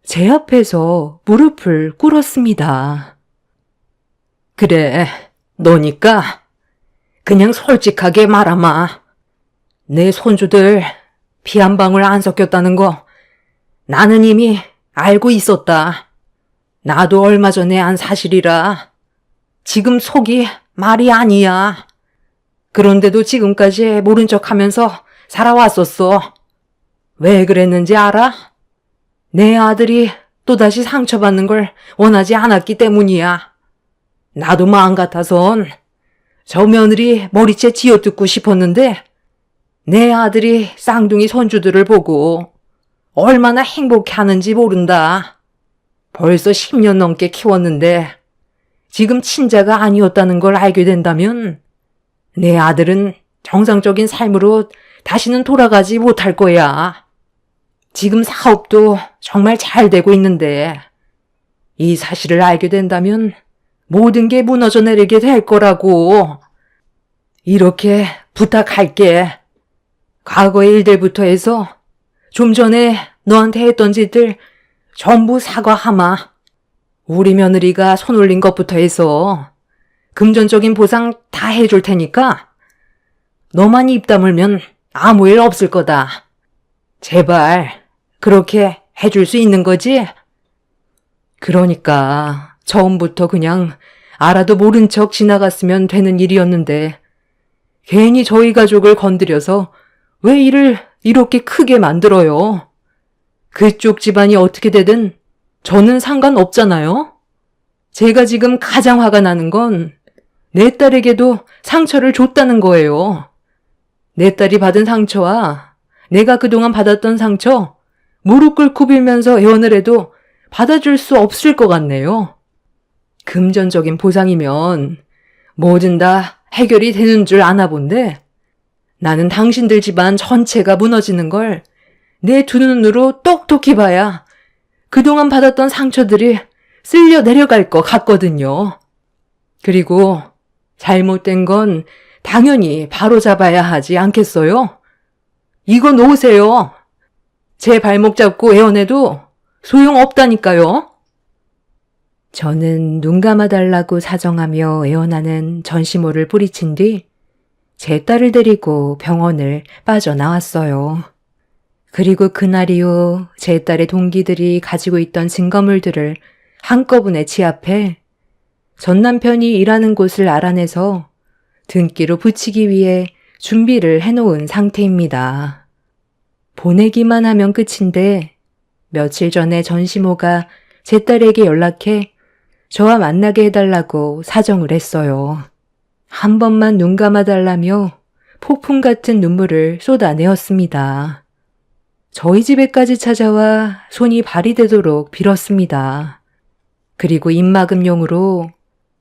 Speaker 3: 제 앞에서 무릎을 꿇었습니다.
Speaker 2: 그래, 너니까 그냥 솔직하게 말하마. 내 손주들 피 한 방울 안 섞였다는 거 나는 이미 알고 있었다. 나도 얼마 전에 안 사실이라 지금 속이 말이 아니야. 그런데도 지금까지 모른 척하면서 살아왔었어. 왜 그랬는지 알아? 내 아들이 또다시 상처받는 걸 원하지 않았기 때문이야. 나도 마음 같아선 저 며느리 머리채 쥐어뜯고 싶었는데 내 아들이 쌍둥이 손주들을 보고 얼마나 행복해하는지 모른다. 벌써 10년 넘게 키웠는데 지금 친자가 아니었다는 걸 알게 된다면 내 아들은 정상적인 삶으로 다시는 돌아가지 못할 거야. 지금 사업도 정말 잘 되고 있는데 이 사실을 알게 된다면 모든 게 무너져 내리게 될 거라고. 이렇게 부탁할게. 과거의 일들부터 해서 좀 전에 너한테 했던 짓들 전부 사과하마. 우리 며느리가 손 올린 것부터 해서 금전적인 보상 다 해줄 테니까 너만 입 다물면 아무 일 없을 거다. 제발 그렇게 해줄 수 있는 거지? 그러니까 처음부터 그냥 알아도 모른 척 지나갔으면 되는 일이었는데 괜히 저희 가족을 건드려서 왜 일을 이렇게 크게 만들어요? 그쪽 집안이 어떻게 되든 저는 상관없잖아요? 제가 지금 가장 화가 나는 건 내 딸에게도 상처를 줬다는 거예요. 내 딸이 받은 상처와 내가 그동안 받았던 상처 무릎 꿇고 빌면서 애원을 해도 받아줄 수 없을 것 같네요. 금전적인 보상이면 뭐든 다 해결이 되는 줄 아나 본데 나는 당신들 집안 전체가 무너지는 걸 내 두 눈으로 똑똑히 봐야 그동안 받았던 상처들이 쓸려 내려갈 것 같거든요. 그리고 잘못된 건 당연히 바로잡아야 하지 않겠어요? 이거 놓으세요. 제 발목 잡고 애원해도 소용없다니까요.
Speaker 3: 저는 눈 감아달라고 사정하며 애원하는 전시모를 뿌리친 뒤 제 딸을 데리고 병원을 빠져나왔어요. 그리고 그날 이후 제 딸의 동기들이 가지고 있던 증거물들을 한꺼번에 지압해 전 남편이 일하는 곳을 알아내서 등기로 붙이기 위해 준비를 해놓은 상태입니다. 보내기만 하면 끝인데 며칠 전에 전시모가 제 딸에게 연락해 저와 만나게 해달라고 사정을 했어요. 한 번만 눈 감아달라며 폭풍 같은 눈물을 쏟아내었습니다. 저희 집에까지 찾아와 손이 발이 되도록 빌었습니다. 그리고 입막음용으로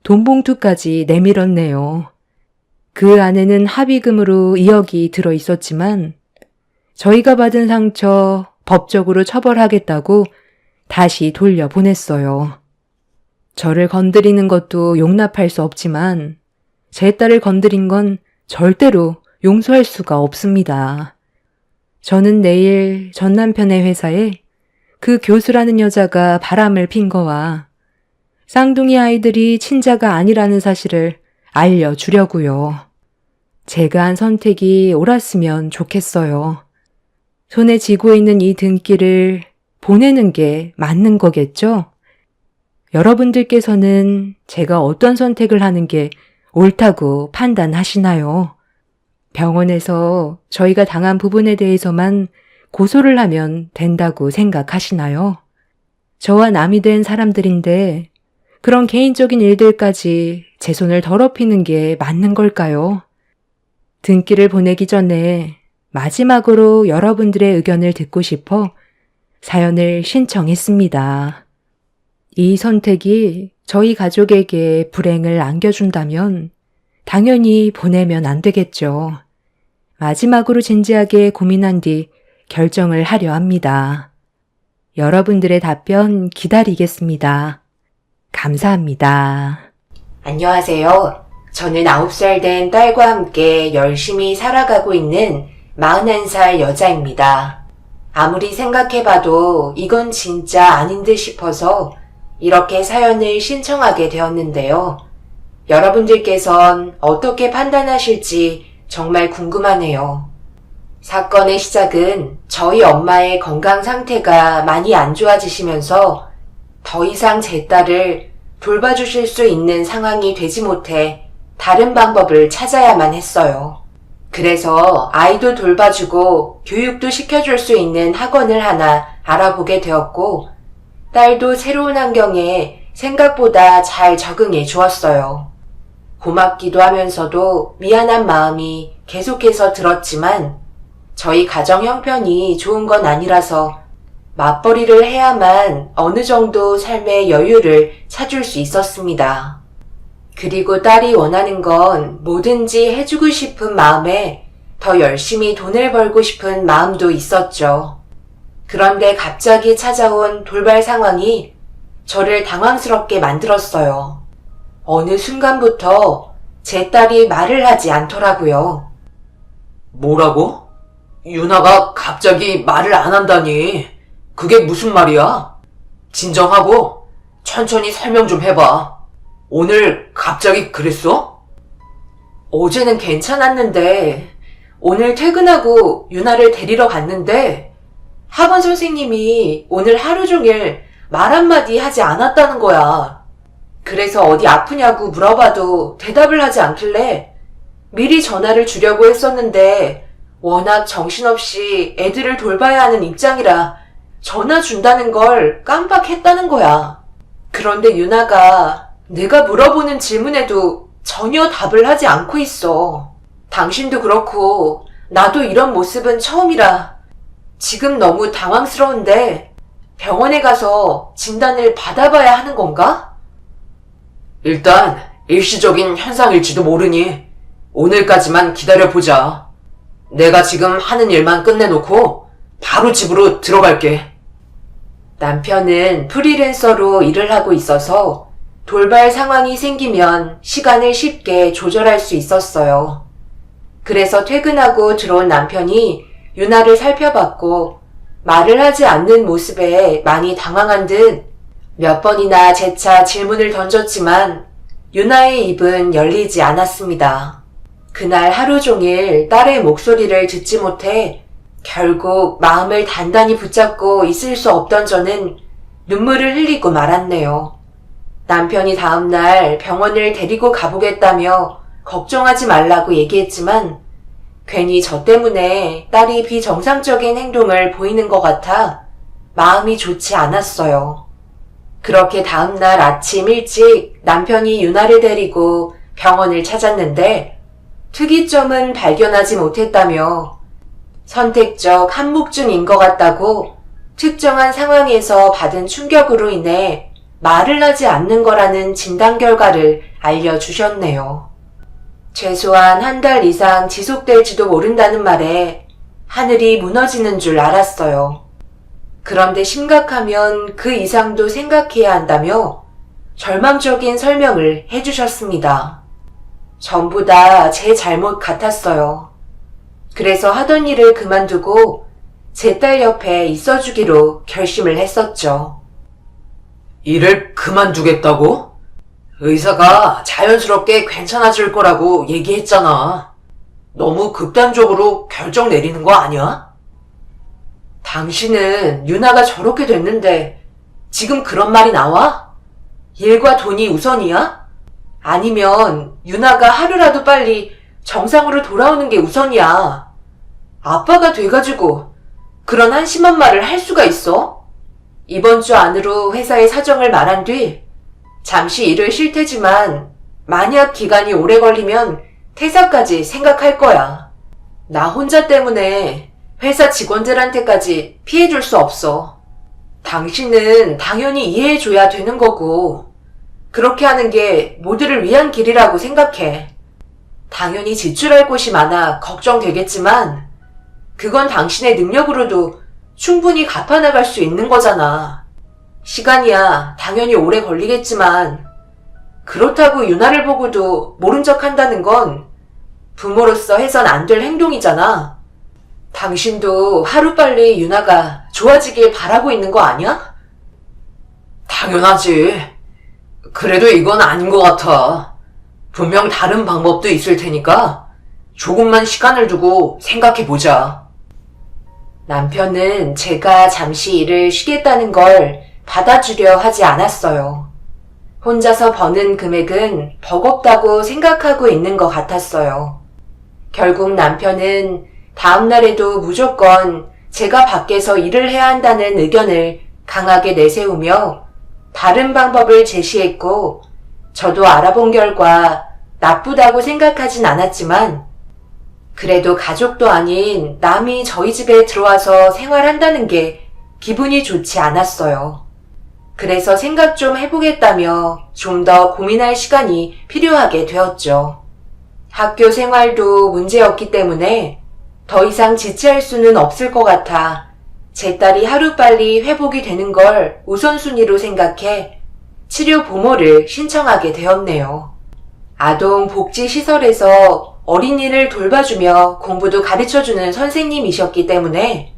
Speaker 3: 돈 봉투까지 내밀었네요. 그 안에는 합의금으로 2억이 들어 있었지만 저희가 받은 상처 법적으로 처벌하겠다고 다시 돌려보냈어요. 저를 건드리는 것도 용납할 수 없지만 제 딸을 건드린 건 절대로 용서할 수가 없습니다. 저는 내일 전 남편의 회사에 그 교수라는 여자가 바람을 핀 거와 쌍둥이 아이들이 친자가 아니라는 사실을 알려주려고요. 제가 한 선택이 옳았으면 좋겠어요. 손에 쥐고 있는 이 등기를 보내는 게 맞는 거겠죠? 여러분들께서는 제가 어떤 선택을 하는 게 옳다고 판단하시나요? 병원에서 저희가 당한 부분에 대해서만 고소를 하면 된다고 생각하시나요? 저와 남이 된 사람들인데 그런 개인적인 일들까지 제 손을 더럽히는 게 맞는 걸까요? 등기를 보내기 전에 마지막으로 여러분들의 의견을 듣고 싶어 사연을 신청했습니다. 이 선택이 저희 가족에게 불행을 안겨준다면 당연히 보내면 안 되겠죠. 마지막으로 진지하게 고민한 뒤 결정을 하려 합니다. 여러분들의 답변 기다리겠습니다. 감사합니다.
Speaker 1: 안녕하세요. 저는 9살 된 딸과 함께 열심히 살아가고 있는 41살 여자입니다. 아무리 생각해봐도 이건 진짜 아닌 듯 싶어서 이렇게 사연을 신청하게 되었는데요. 여러분들께선 어떻게 판단하실지 정말 궁금하네요. 사건의 시작은 저희 엄마의 건강 상태가 많이 안 좋아지시면서 더 이상 제 딸을 돌봐주실 수 있는 상황이 되지 못해 다른 방법을 찾아야만 했어요. 그래서 아이도 돌봐주고 교육도 시켜줄 수 있는 학원을 하나 알아보게 되었고 딸도 새로운 환경에 생각보다 잘 적응해 주었어요. 고맙기도 하면서도 미안한 마음이 계속해서 들었지만 저희 가정 형편이 좋은 건 아니라서 맞벌이를 해야만 어느 정도 삶의 여유를 찾을 수 있었습니다. 그리고 딸이 원하는 건 뭐든지 해주고 싶은 마음에 더 열심히 돈을 벌고 싶은 마음도 있었죠. 그런데 갑자기 찾아온 돌발 상황이 저를 당황스럽게 만들었어요. 어느 순간부터 제 딸이 말을 하지 않더라고요.
Speaker 2: 뭐라고? 유나가 갑자기 말을 안 한다니. 그게 무슨 말이야? 진정하고 천천히 설명 좀 해봐. 오늘 갑자기 그랬어?
Speaker 1: 어제는 괜찮았는데 오늘 퇴근하고 유나를 데리러 갔는데 학원 선생님이 오늘 하루 종일 말 한마디 하지 않았다는 거야. 그래서 어디 아프냐고 물어봐도 대답을 하지 않길래 미리 전화를 주려고 했었는데 워낙 정신없이 애들을 돌봐야 하는 입장이라 전화 준다는 걸 깜빡했다는 거야. 그런데 유나가 내가 물어보는 질문에도 전혀 답을 하지 않고 있어. 당신도 그렇고 나도 이런 모습은 처음이라 지금 너무 당황스러운데 병원에 가서 진단을 받아봐야 하는 건가?
Speaker 2: 일단 일시적인 현상일지도 모르니 오늘까지만 기다려보자. 내가 지금 하는 일만 끝내놓고 바로 집으로 들어갈게.
Speaker 1: 남편은 프리랜서로 일을 하고 있어서 돌발 상황이 생기면 시간을 쉽게 조절할 수 있었어요. 그래서 퇴근하고 들어온 남편이 유나를 살펴봤고 말을 하지 않는 모습에 많이 당황한 듯 몇 번이나 재차 질문을 던졌지만 유나의 입은 열리지 않았습니다. 그날 하루 종일 딸의 목소리를 듣지 못해 결국 마음을 단단히 붙잡고 있을 수 없던 저는 눈물을 흘리고 말았네요. 남편이 다음날 병원을 데리고 가보겠다며 걱정하지 말라고 얘기했지만 괜히 저 때문에 딸이 비정상적인 행동을 보이는 것 같아 마음이 좋지 않았어요. 그렇게 다음날 아침 일찍 남편이 유나를 데리고 병원을 찾았는데 특이점은 발견하지 못했다며 선택적 한묵증인 것 같다고 특정한 상황에서 받은 충격으로 인해 말을 하지 않는 거라는 진단 결과를 알려주셨네요. 최소한 한 달 이상 지속될지도 모른다는 말에 하늘이 무너지는 줄 알았어요. 그런데 심각하면 그 이상도 생각해야 한다며 절망적인 설명을 해주셨습니다. 전부 다 제 잘못 같았어요. 그래서 하던 일을 그만두고 제 딸 옆에 있어주기로 결심을 했었죠.
Speaker 2: 일을 그만두겠다고? 의사가 자연스럽게 괜찮아질 거라고 얘기했잖아. 너무 극단적으로 결정 내리는 거 아니야?
Speaker 1: 당신은 유나가 저렇게 됐는데 지금 그런 말이 나와? 일과 돈이 우선이야? 아니면 유나가 하루라도 빨리 정상으로 돌아오는 게 우선이야. 아빠가 돼가지고 그런 한심한 말을 할 수가 있어? 이번 주 안으로 회사의 사정을 말한 뒤 잠시 일을 쉴 테지만 만약 기간이 오래 걸리면 퇴사까지 생각할 거야. 나 혼자 때문에 회사 직원들한테까지 피해줄 수 없어. 당신은 당연히 이해해줘야 되는 거고 그렇게 하는 게 모두를 위한 길이라고 생각해. 당연히 지출할 곳이 많아 걱정되겠지만 그건 당신의 능력으로도 충분히 갚아나갈 수 있는 거잖아. 시간이야 당연히 오래 걸리겠지만 그렇다고 유나를 보고도 모른 척 한다는 건 부모로서 해선 안 될 행동이잖아. 당신도 하루빨리 유나가 좋아지길 바라고 있는 거 아니야?
Speaker 2: 당연하지. 그래도 이건 아닌 것 같아. 분명 다른 방법도 있을 테니까 조금만 시간을 두고 생각해보자.
Speaker 1: 남편은 제가 잠시 일을 쉬겠다는 걸 받아주려 하지 않았어요. 혼자서 버는 금액은 버겁다고 생각하고 있는 것 같았어요. 결국 남편은 다음 날에도 무조건 제가 밖에서 일을 해야 한다는 의견을 강하게 내세우며 다른 방법을 제시했고 저도 알아본 결과 나쁘다고 생각하진 않았지만 그래도 가족도 아닌 남이 저희 집에 들어와서 생활한다는 게 기분이 좋지 않았어요. 그래서 생각 좀 해보겠다며 좀 더 고민할 시간이 필요하게 되었죠. 학교 생활도 문제였기 때문에 더 이상 지체할 수는 없을 것 같아 제 딸이 하루빨리 회복이 되는 걸 우선순위로 생각해 치료 보모를 신청하게 되었네요. 아동복지시설에서 어린이를 돌봐주며 공부도 가르쳐주는 선생님이셨기 때문에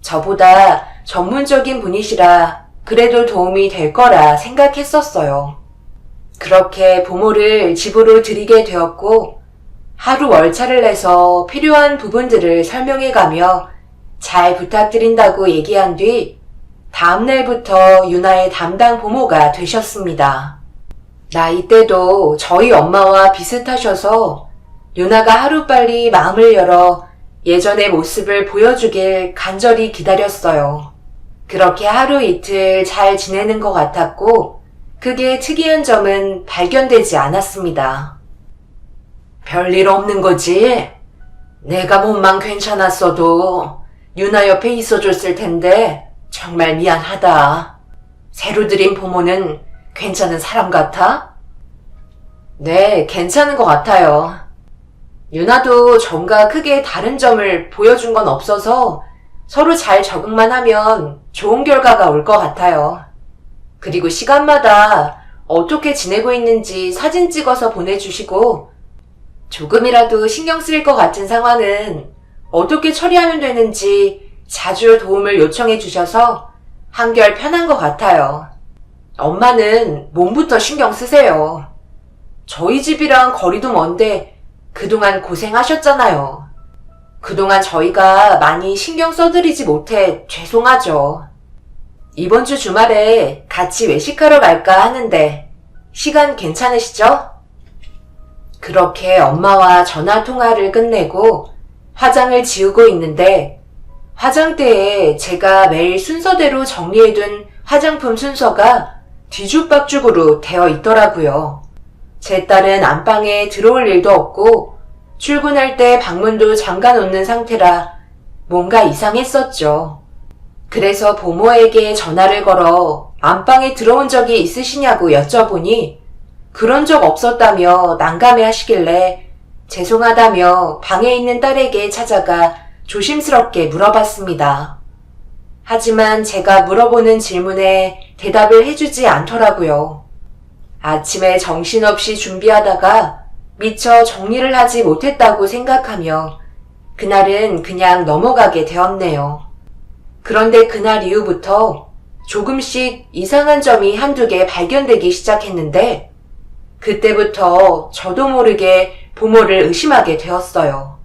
Speaker 1: 저보다 전문적인 분이시라 그래도 도움이 될 거라 생각했었어요. 그렇게 보모를 집으로 들이게 되었고 하루 월차를 내서 필요한 부분들을 설명해가며 잘 부탁드린다고 얘기한 뒤 다음날부터 유나의 담당 보모가 되셨습니다. 나이대도 저희 엄마와 비슷하셔서 유나가 하루빨리 마음을 열어 예전의 모습을 보여주길 간절히 기다렸어요. 그렇게 하루 이틀 잘 지내는 것 같았고 그게 특이한 점은 발견되지 않았습니다. 별일 없는 거지? 내가 몸만 괜찮았어도 유나 옆에 있어줬을 텐데 정말 미안하다. 새로 들인 보모는 괜찮은 사람 같아? 네, 괜찮은 것 같아요. 유나도 전과 크게 다른 점을 보여준 건 없어서 서로 잘 적응만 하면 좋은 결과가 올 것 같아요. 그리고 시간마다 어떻게 지내고 있는지 사진 찍어서 보내주시고 조금이라도 신경 쓰일 것 같은 상황은 어떻게 처리하면 되는지 자주 도움을 요청해 주셔서 한결 편한 것 같아요. 엄마는 몸부터 신경 쓰세요. 저희 집이랑 거리도 먼데 그동안 고생하셨잖아요. 그동안 저희가 많이 신경 써드리지 못해 죄송하죠. 이번 주 주말에 같이 외식하러 갈까 하는데 시간 괜찮으시죠? 그렇게 엄마와 전화 통화를 끝내고 화장을 지우고 있는데 화장대에 제가 매일 순서대로 정리해둔 화장품 순서가 뒤죽박죽으로 되어 있더라고요. 제 딸은 안방에 들어올 일도 없고 출근할 때 방문도 잠가 놓는 상태라 뭔가 이상했었죠. 그래서 보모에게 전화를 걸어 안방에 들어온 적이 있으시냐고 여쭤보니 그런 적 없었다며 난감해 하시길래 죄송하다며 방에 있는 딸에게 찾아가 조심스럽게 물어봤습니다. 하지만 제가 물어보는 질문에 대답을 해주지 않더라고요. 아침에 정신없이 준비하다가 미처 정리를 하지 못했다고 생각하며 그날은 그냥 넘어가게 되었네요. 그런데 그날 이후부터 조금씩 이상한 점이 한두 개 발견되기 시작했는데 그때부터 저도 모르게 보모를 의심하게 되었어요.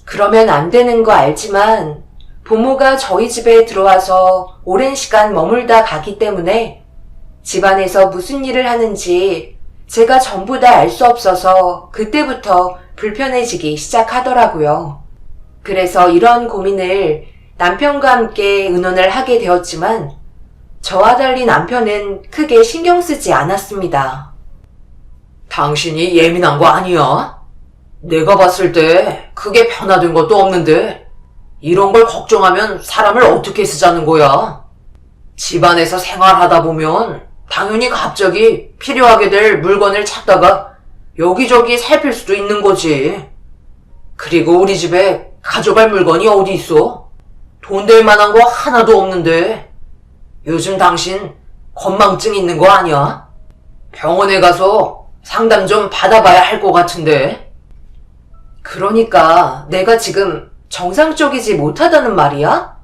Speaker 1: 그러면 안 되는 거 알지만 보모가 저희 집에 들어와서 오랜 시간 머물다 가기 때문에 집안에서 무슨 일을 하는지 제가 전부 다 알 수 없어서 그때부터 불편해지기 시작하더라고요. 그래서 이런 고민을 남편과 함께 의논을 하게 되었지만 저와 달리 남편은 크게 신경 쓰지 않았습니다.
Speaker 2: 당신이 예민한 거 아니야? 내가 봤을 때 크게 변화된 것도 없는데 이런 걸 걱정하면 사람을 어떻게 쓰자는 거야? 집안에서 생활하다 보면 당연히 갑자기 필요하게 될 물건을 찾다가 여기저기 살필 수도 있는 거지. 그리고 우리 집에 가져갈 물건이 어디 있어? 돈 될 만한 거 하나도 없는데 요즘 당신 건망증 있는 거 아니야? 병원에 가서 상담 좀 받아봐야 할 것 같은데.
Speaker 1: 그러니까 내가 지금 정상적이지 못하다는 말이야?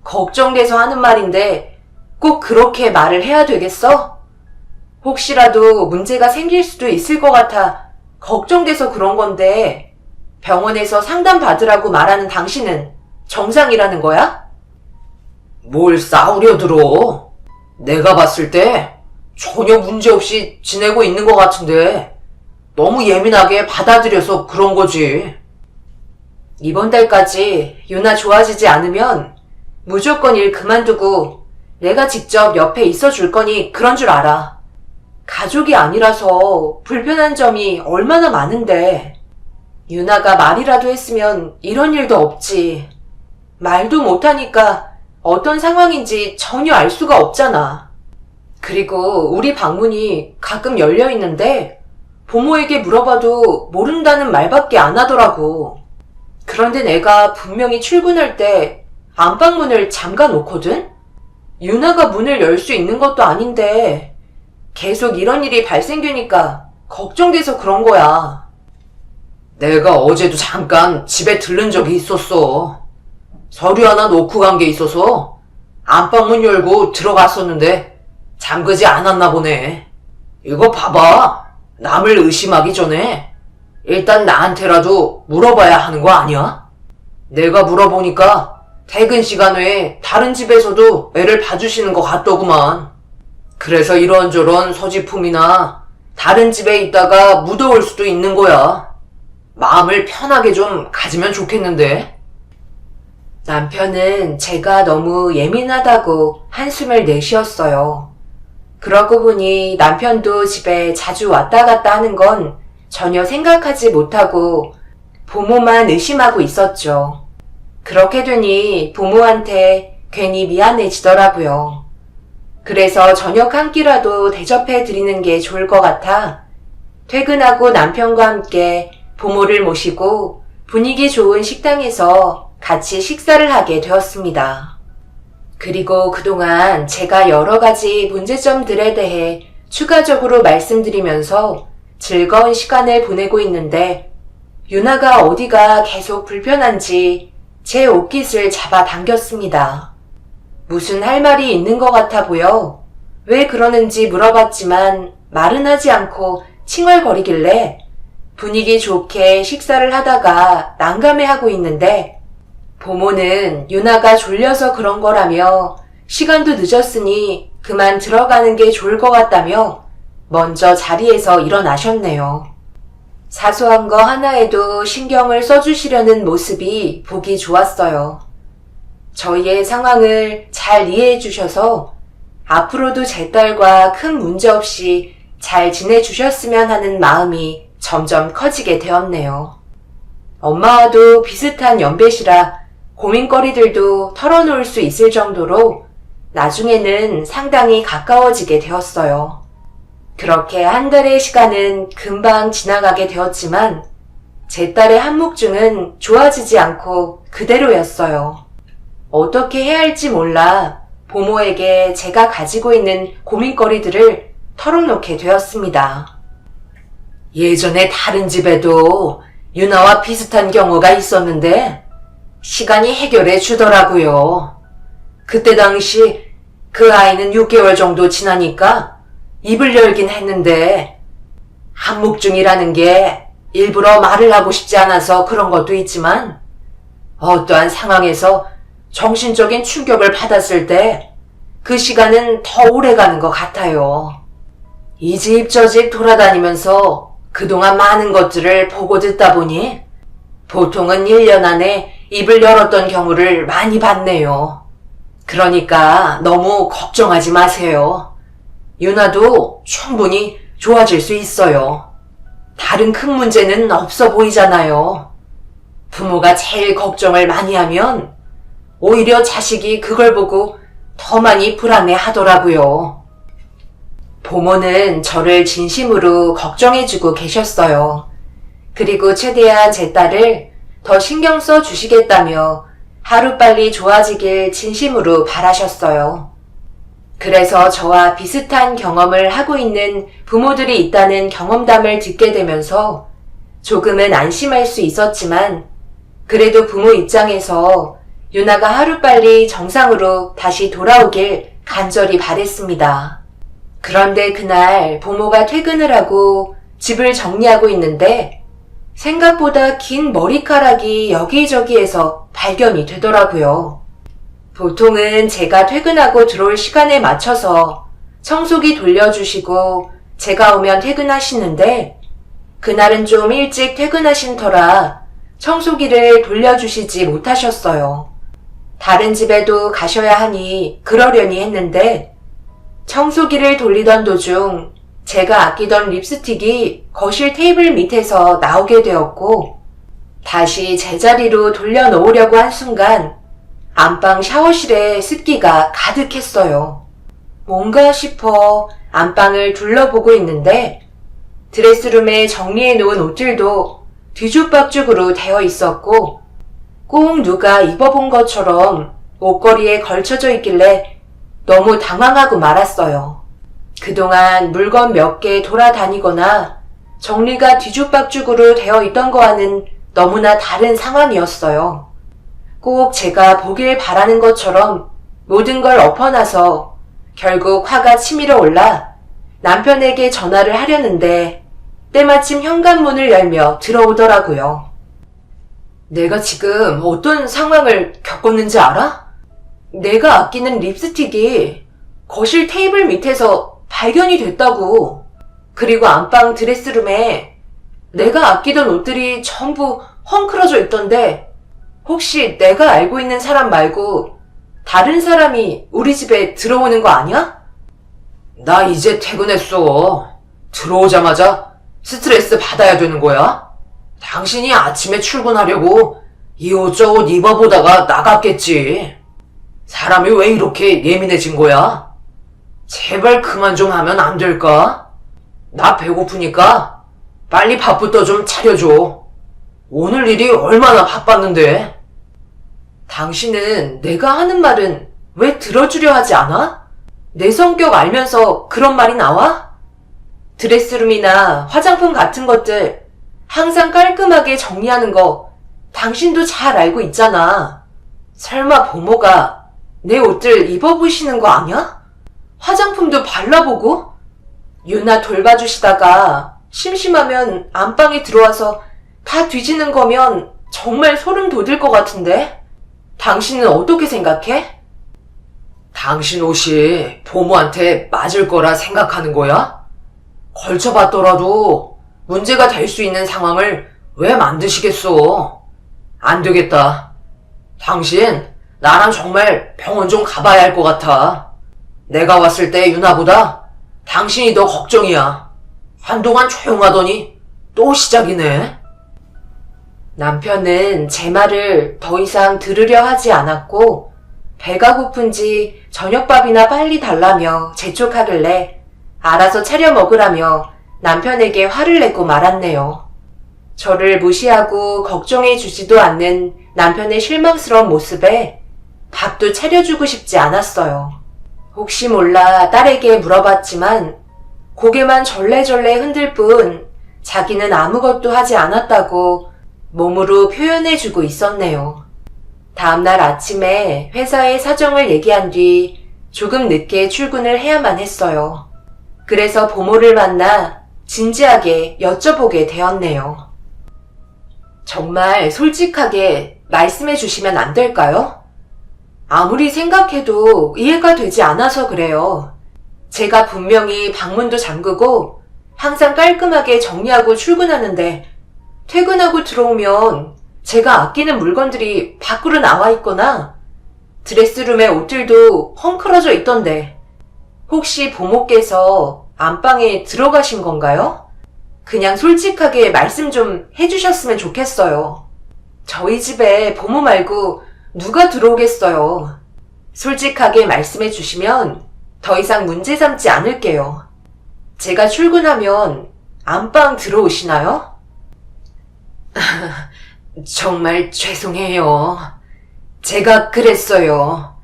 Speaker 1: 걱정돼서 하는 말인데 꼭 그렇게 말을 해야 되겠어? 혹시라도 문제가 생길 수도 있을 것 같아 걱정돼서 그런 건데 병원에서 상담 받으라고 말하는 당신은 정상이라는 거야?
Speaker 2: 뭘 싸우려 들어? 내가 봤을 때 전혀 문제없이 지내고 있는 것 같은데 너무 예민하게 받아들여서 그런 거지.
Speaker 1: 이번 달까지 유나 좋아지지 않으면 무조건 일 그만두고 내가 직접 옆에 있어 줄 거니 그런 줄 알아. 가족이 아니라서 불편한 점이 얼마나 많은데 유나가 말이라도 했으면 이런 일도 없지. 말도 못하니까 어떤 상황인지 전혀 알 수가 없잖아. 그리고 우리 방문이 가끔 열려 있는데 부모에게 물어봐도 모른다는 말밖에 안 하더라고. 그런데 내가 분명히 출근할 때 안방문을 잠가 놓거든? 유나가 문을 열 수 있는 것도 아닌데 계속 이런 일이 발생되니까 걱정돼서 그런 거야.
Speaker 2: 내가 어제도 잠깐 집에 들른 적이 있었어. 서류 하나 놓고 간 게 있어서 안방문 열고 들어갔었는데 잠그지 않았나 보네. 이거 봐봐. 남을 의심하기 전에 일단 나한테라도 물어봐야 하는 거 아니야? 내가 물어보니까 퇴근 시간 외에 다른 집에서도 애를 봐주시는 것 같더구만. 그래서 이런저런 소지품이나 다른 집에 있다가 묻어올 수도 있는 거야. 마음을 편하게 좀 가지면 좋겠는데.
Speaker 1: 남편은 제가 너무 예민하다고 한숨을 내쉬었어요. 그러고 보니 남편도 집에 자주 왔다 갔다 하는 건 전혀 생각하지 못하고 부모만 의심하고 있었죠. 그렇게 되니 부모한테 괜히 미안해지더라고요. 그래서 저녁 한 끼라도 대접해 드리는 게 좋을 것 같아 퇴근하고 남편과 함께 부모를 모시고 분위기 좋은 식당에서 같이 식사를 하게 되었습니다. 그리고 그동안 제가 여러 가지 문제점들에 대해 추가적으로 말씀드리면서 즐거운 시간을 보내고 있는데 유나가 어디가 계속 불편한지 제 옷깃을 잡아당겼습니다. 무슨 할 말이 있는 것 같아 보여 왜 그러는지 물어봤지만 말은 하지 않고 칭얼거리길래 분위기 좋게 식사를 하다가 난감해하고 있는데 부모는 유나가 졸려서 그런 거라며 시간도 늦었으니 그만 들어가는 게 좋을 것 같다며 먼저 자리에서 일어나셨네요.
Speaker 3: 사소한 거 하나에도 신경을 써주시려는 모습이 보기 좋았어요. 저희의 상황을 잘 이해해 주셔서 앞으로도 제 딸과 큰 문제 없이 잘 지내주셨으면 하는 마음이 점점 커지게 되었네요. 엄마와도 비슷한 연배시라 고민거리들도 털어놓을 수 있을 정도로 나중에는 상당히 가까워지게 되었어요. 그렇게 한 달의 시간은 금방 지나가게 되었지만 제 딸의 한묵중은 좋아지지 않고 그대로였어요. 어떻게 해야 할지 몰라 보모에게 제가 가지고 있는 고민거리들을 털어놓게 되었습니다.
Speaker 2: 예전에 다른 집에도 유나와 비슷한 경우가 있었는데 시간이 해결해 주더라고요. 그때 당시 그 아이는 6개월 정도 지나니까 입을 열긴 했는데 한묵중이라는 게 일부러 말을 하고 싶지 않아서 그런 것도 있지만 어떠한 상황에서 정신적인 충격을 받았을 때 그 시간은 더 오래 가는 것 같아요. 이 집 저 집 돌아다니면서 그동안 많은 것들을 보고 듣다 보니 보통은 1년 안에 입을 열었던 경우를 많이 봤네요. 그러니까 너무 걱정하지 마세요. 유나도 충분히 좋아질 수 있어요. 다른 큰 문제는 없어 보이잖아요. 부모가 제일 걱정을 많이 하면 오히려 자식이 그걸 보고 더 많이 불안해 하더라고요. 부모는 저를 진심으로 걱정해주고 계셨어요. 그리고 최대한 제 딸을 더 신경 써 주시겠다며 하루빨리 좋아지길 진심으로 바라셨어요. 그래서 저와 비슷한 경험을 하고 있는 부모들이 있다는 경험담을 듣게 되면서 조금은 안심할 수 있었지만 그래도 부모 입장에서 유나가 하루빨리 정상으로 다시 돌아오길 간절히 바랬습니다. 그런데 그날 부모가 퇴근을 하고 집을 정리하고 있는데 생각보다 긴 머리카락이 여기저기에서 발견이 되더라고요. 보통은 제가 퇴근하고 들어올 시간에 맞춰서 청소기 돌려주시고 제가 오면 퇴근하시는데 그날은 좀 일찍 퇴근하신 터라 청소기를 돌려주시지 못하셨어요. 다른 집에도 가셔야 하니 그러려니 했는데 청소기를 돌리던 도중 제가 아끼던 립스틱이 거실 테이블 밑에서 나오게 되었고 다시 제자리로 돌려놓으려고 한 순간 안방 샤워실에 습기가 가득했어요. 뭔가 싶어 안방을 둘러보고 있는데 드레스룸에 정리해놓은 옷들도 뒤죽박죽으로 되어 있었고 꼭 누가 입어본 것처럼 옷걸이에 걸쳐져 있길래 너무 당황하고 말았어요. 그동안 물건 몇 개 돌아다니거나 정리가 뒤죽박죽으로 되어 있던 거와는 너무나 다른 상황이었어요. 꼭 제가 보길 바라는 것처럼 모든 걸 엎어놔서 결국 화가 치밀어 올라 남편에게 전화를 하려는데 때마침 현관문을 열며 들어오더라고요. 내가 지금 어떤 상황을 겪었는지 알아? 내가 아끼는 립스틱이 거실 테이블 밑에서 발견이 됐다고. 그리고 안방 드레스룸에 내가 아끼던 옷들이 전부 헝클어져 있던데 혹시 내가 알고 있는 사람 말고 다른 사람이 우리 집에 들어오는 거 아니야? 나 이제 퇴근했어. 들어오자마자 스트레스 받아야 되는 거야? 당신이 아침에 출근하려고 이옷저옷 입어보다가 나갔겠지. 사람이 왜 이렇게 예민해진 거야? 제발 그만 좀 하면 안 될까? 나 배고프니까 빨리 밥부터 좀 차려줘. 오늘 일이 얼마나 바빴는데. 당신은 내가 하는 말은 왜 들어주려 하지 않아? 내 성격 알면서 그런 말이 나와? 드레스룸이나 화장품 같은 것들 항상 깔끔하게 정리하는 거 당신도 잘 알고 있잖아. 설마 부모가 내 옷들 입어보시는 거 아니야? 화장품도 발라보고? 유나 돌봐주시다가 심심하면 안방에 들어와서 다 뒤지는 거면 정말 소름 돋을 것 같은데? 당신은 어떻게 생각해? 당신 옷이 부모한테 맞을 거라 생각하는 거야? 걸쳐봤더라도 문제가 될 수 있는 상황을 왜 만드시겠어? 안 되겠다. 당신, 나랑 정말 병원 좀 가봐야 할 것 같아. 내가 왔을 때 유나보다 당신이 더 걱정이야. 한동안 조용하더니 또 시작이네.
Speaker 1: 남편은 제 말을 더 이상 들으려 하지 않았고 배가 고픈지 저녁밥이나 빨리 달라며 재촉하길래 알아서 차려 먹으라며 남편에게 화를 내고 말았네요. 저를 무시하고 걱정해 주지도 않는 남편의 실망스러운 모습에 밥도 차려주고 싶지 않았어요. 혹시 몰라 딸에게 물어봤지만 고개만 절레절레 흔들 뿐 자기는 아무것도 하지 않았다고 몸으로 표현해주고 있었네요. 다음날 아침에 회사의 사정을 얘기한 뒤 조금 늦게 출근을 해야만 했어요. 그래서 보모를 만나 진지하게 여쭤보게 되었네요. 정말 솔직하게 말씀해 주시면 안 될까요? 아무리 생각해도 이해가 되지 않아서 그래요. 제가 분명히 방문도 잠그고 항상 깔끔하게 정리하고 출근하는데 퇴근하고 들어오면 제가 아끼는 물건들이 밖으로 나와 있거나 드레스룸의 옷들도 헝클어져 있던데 혹시 보모께서 안방에 들어가신 건가요? 그냥 솔직하게 말씀 좀 해주셨으면 좋겠어요. 저희 집에 보모 말고 누가 들어오겠어요. 솔직하게 말씀해 주시면 더 이상 문제 삼지 않을게요. 제가 출근하면 안방 들어오시나요? 정말 죄송해요. 제가 그랬어요.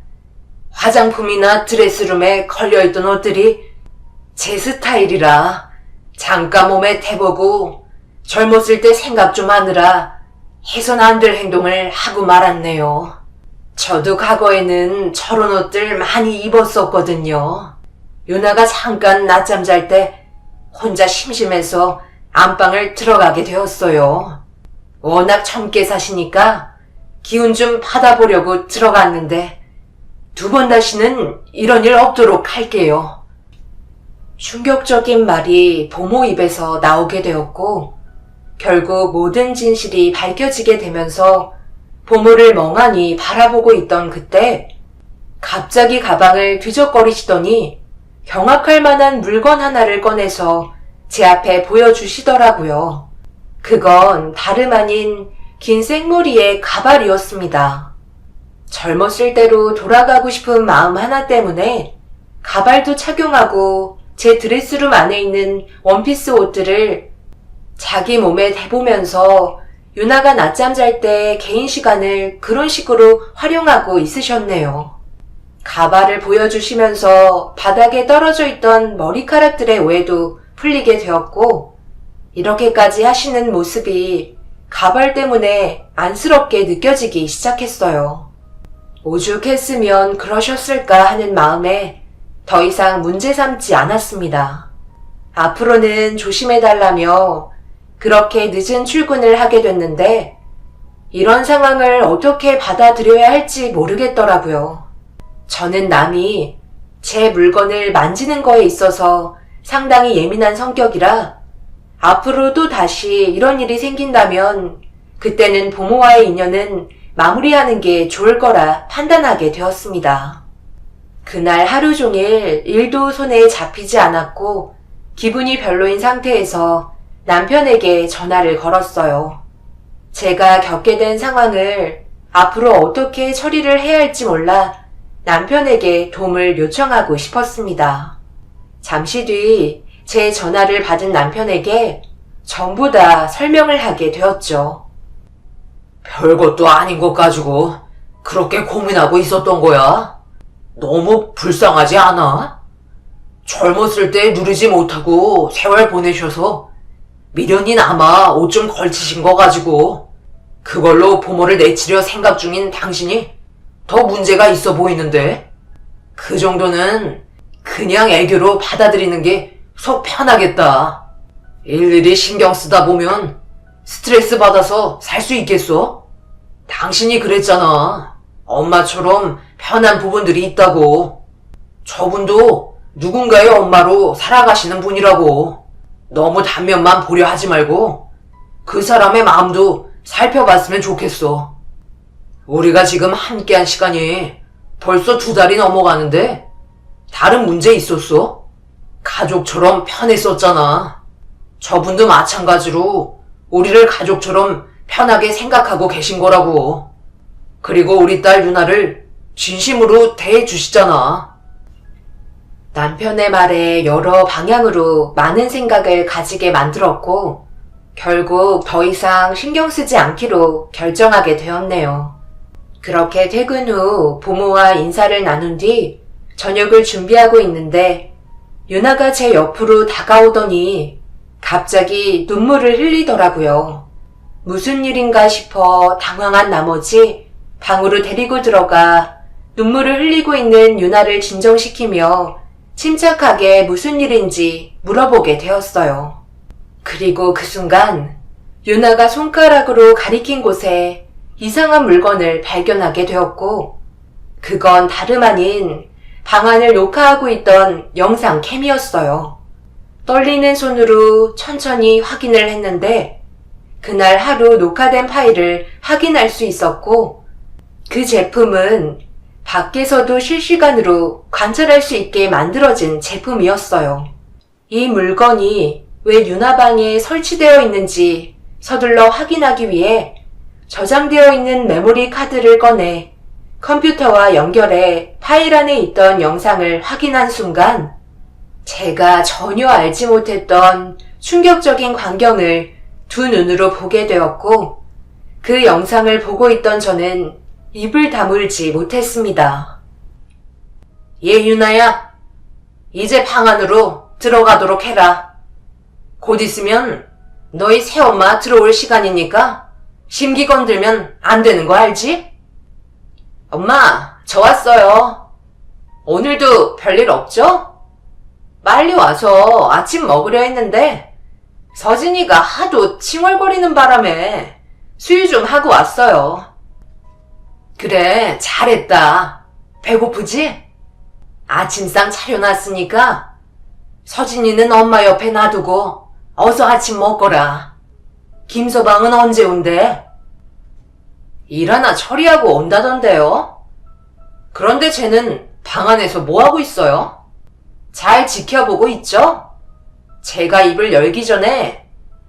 Speaker 1: 화장품이나 드레스룸에 걸려있던 옷들이 제 스타일이라 잠깐 몸에 대보고 젊었을 때 생각 좀 하느라 해선 안 될 행동을 하고 말았네요. 저도 과거에는 저런 옷들 많이 입었었거든요. 유나가 잠깐 낮잠 잘 때 혼자 심심해서 안방을 들어가게 되었어요. 워낙 젊게 사시니까 기운 좀 받아보려고 들어갔는데 2번 다시는 이런 일 없도록 할게요. 충격적인 말이 보모 입에서 나오게 되었고 결국 모든 진실이 밝혀지게 되면서 보모를 멍하니 바라보고 있던 그때 갑자기 가방을 뒤적거리시더니 경악할 만한 물건 하나를 꺼내서 제 앞에 보여주시더라고요. 그건 다름 아닌 긴 생머리의 가발이었습니다. 젊었을 때로 돌아가고 싶은 마음 하나 때문에 가발도 착용하고 제 드레스룸 안에 있는 원피스 옷들을 자기 몸에 대보면서 유나가 낮잠 잘 때 개인 시간을 그런 식으로 활용하고 있으셨네요. 가발을 보여주시면서 바닥에 떨어져 있던 머리카락들의 오해도 풀리게 되었고 이렇게까지 하시는 모습이 가발 때문에 안쓰럽게 느껴지기 시작했어요. 오죽했으면 그러셨을까 하는 마음에 더 이상 문제 삼지 않았습니다. 앞으로는 조심해달라며 그렇게 늦은 출근을 하게 됐는데 이런 상황을 어떻게 받아들여야 할지 모르겠더라고요. 저는 남이 제 물건을 만지는 거에 있어서 상당히 예민한 성격이라 앞으로 또 다시 이런 일이 생긴다면 그때는 보모와의 인연은 마무리하는 게 좋을 거라 판단하게 되었습니다. 그날 하루 종일 일도 손에 잡히지 않았고 기분이 별로인 상태에서 남편에게 전화를 걸었어요. 제가 겪게 된 상황을 앞으로 어떻게 처리를 해야 할지 몰라 남편에게 도움을 요청하고 싶었습니다. 잠시 뒤 제 전화를 받은 남편에게 전부 다 설명을 하게 되었죠.
Speaker 2: 별것도 아닌 것 가지고 그렇게 고민하고 있었던 거야? 너무 불쌍하지 않아? 젊었을 때 누리지 못하고 세월 보내셔서 미련이 남아 옷 좀 걸치신 거 가지고 그걸로 보모를 내치려 생각 중인 당신이 더 문제가 있어 보이는데 그 정도는 그냥 애교로 받아들이는 게 속 편하겠다. 일일이 신경 쓰다 보면 스트레스 받아서 살 수 있겠어? 당신이 그랬잖아. 엄마처럼 편한 부분들이 있다고. 저분도 누군가의 엄마로 살아가시는 분이라고. 너무 단면만 보려 하지 말고 그 사람의 마음도 살펴봤으면 좋겠어. 우리가 지금 함께한 시간이 벌써 2달이 넘어가는데 다른 문제 있었어? 가족처럼 편했었잖아. 저분도 마찬가지로 우리를 가족처럼 편하게 생각하고 계신 거라고. 그리고 우리 딸 유나를 진심으로 대해주시잖아.
Speaker 3: 남편의 말에 여러 방향으로 많은 생각을 가지게 만들었고, 결국 더 이상 신경 쓰지 않기로 결정하게 되었네요. 그렇게 퇴근 후 부모와 인사를 나눈 뒤 저녁을 준비하고 있는데, 유나가 제 옆으로 다가오더니 갑자기 눈물을 흘리더라고요. 무슨 일인가 싶어 당황한 나머지 방으로 데리고 들어가 눈물을 흘리고 있는 유나를 진정시키며 침착하게 무슨 일인지 물어보게 되었어요. 그리고 그 순간 유나가 손가락으로 가리킨 곳에 이상한 물건을 발견하게 되었고, 그건 다름 아닌 방안을 녹화하고 있던 영상 캠이었어요. 떨리는 손으로 천천히 확인을 했는데 그날 하루 녹화된 파일을 확인할 수 있었고, 그 제품은 밖에서도 실시간으로 관찰할 수 있게 만들어진 제품이었어요. 이 물건이 왜 유나 방에 설치되어 있는지 서둘러 확인하기 위해 저장되어 있는 메모리 카드를 꺼내 컴퓨터와 연결해 파일 안에 있던 영상을 확인한 순간 제가 전혀 알지 못했던 충격적인 광경을 두 눈으로 보게 되었고, 그 영상을 보고 있던 저는 입을 다물지 못했습니다.
Speaker 2: 예, 유나야. 이제 방 안으로 들어가도록 해라. 곧 있으면 너희 새엄마 들어올 시간이니까 심기 건들면 안 되는 거 알지? 엄마, 저 왔어요. 오늘도 별일 없죠? 빨리 와서 아침 먹으려 했는데 서진이가 하도 칭얼거리는 바람에 수유 좀 하고 왔어요. 그래, 잘했다. 배고프지? 아침상 차려놨으니까 서진이는 엄마 옆에 놔두고 어서 아침 먹거라. 김서방은 언제 온대? 일 하나 처리하고 온다던데요? 그런데 쟤는 방 안에서 뭐하고 있어요? 잘 지켜보고 있죠? 제가 입을 열기 전에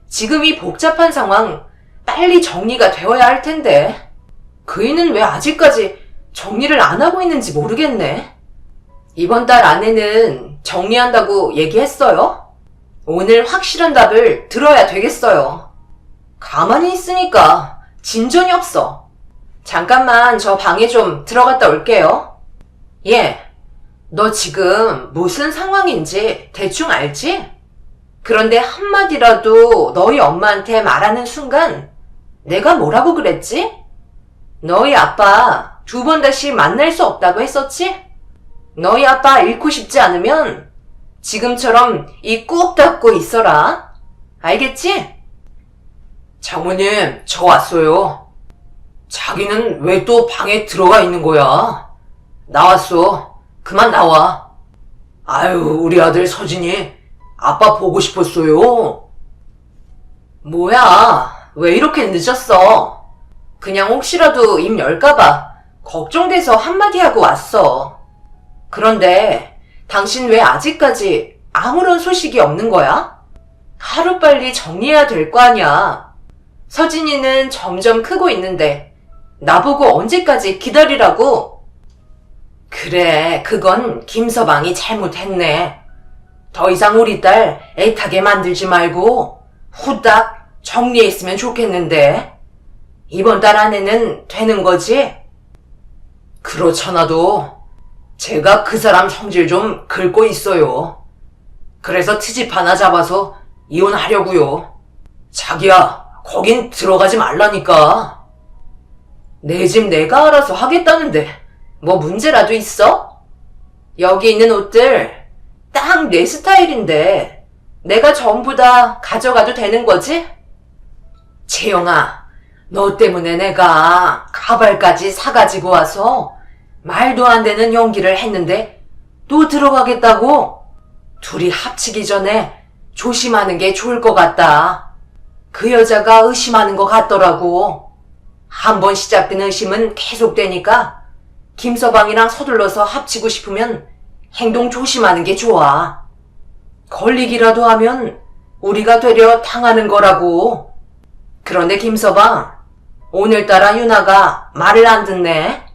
Speaker 2: 지금 이 복잡한 상황 빨리 정리가 되어야 할 텐데 그이는 왜 아직까지 정리를 안 하고 있는지 모르겠네. 이번 달 안에는 정리한다고 얘기했어요? 오늘 확실한 답을 들어야 되겠어요. 가만히 있으니까 진전이 없어. 잠깐만 저 방에 좀 들어갔다 올게요. 예, 너 지금 무슨 상황인지 대충 알지? 그런데 한마디라도 너희 엄마한테 말하는 순간 내가 뭐라고 그랬지? 너희 아빠 2번 다시 만날 수 없다고 했었지? 너희 아빠 잃고 싶지 않으면 지금처럼 입 꾹 닫고 있어라. 알겠지? 장모님, 저 왔어요. 자기는 왜 또 방에 들어가 있는 거야? 나왔어. 그만 나와. 아유, 우리 아들 서진이 아빠 보고 싶었어요. 뭐야, 왜 이렇게 늦었어? 그냥 혹시라도 입 열까봐 걱정돼서 한마디 하고 왔어. 그런데 당신 왜 아직까지 아무런 소식이 없는 거야? 하루빨리 정리해야 될 거 아니야. 서진이는 점점 크고 있는데 나보고 언제까지 기다리라고? 그래, 그건 김서방이 잘못했네. 더 이상 우리 딸 애타게 만들지 말고 후딱 정리했으면 좋겠는데. 이번 달 안에는 되는 거지? 그렇잖아도 제가 그 사람 성질 좀 긁고 있어요. 그래서 트집 하나 잡아서 이혼하려고요. 자기야, 거긴 들어가지 말라니까. 내 집 내가 알아서 하겠다는데 뭐 문제라도 있어? 여기 있는 옷들 딱 내 스타일인데 내가 전부 다 가져가도 되는 거지? 채영아, 너 때문에 내가 가발까지 사가지고 와서 말도 안 되는 연기를 했는데 또 들어가겠다고? 둘이 합치기 전에
Speaker 1: 조심하는 게 좋을 것 같다. 그 여자가 의심하는 것 같더라고. 한번 시작된 의심은 계속되니까 김서방이랑 서둘러서 합치고 싶으면 행동 조심하는 게 좋아. 걸리기라도 하면 우리가 되려 당하는 거라고. 그런데 김서방, 오늘따라 유나가 말을 안 듣네.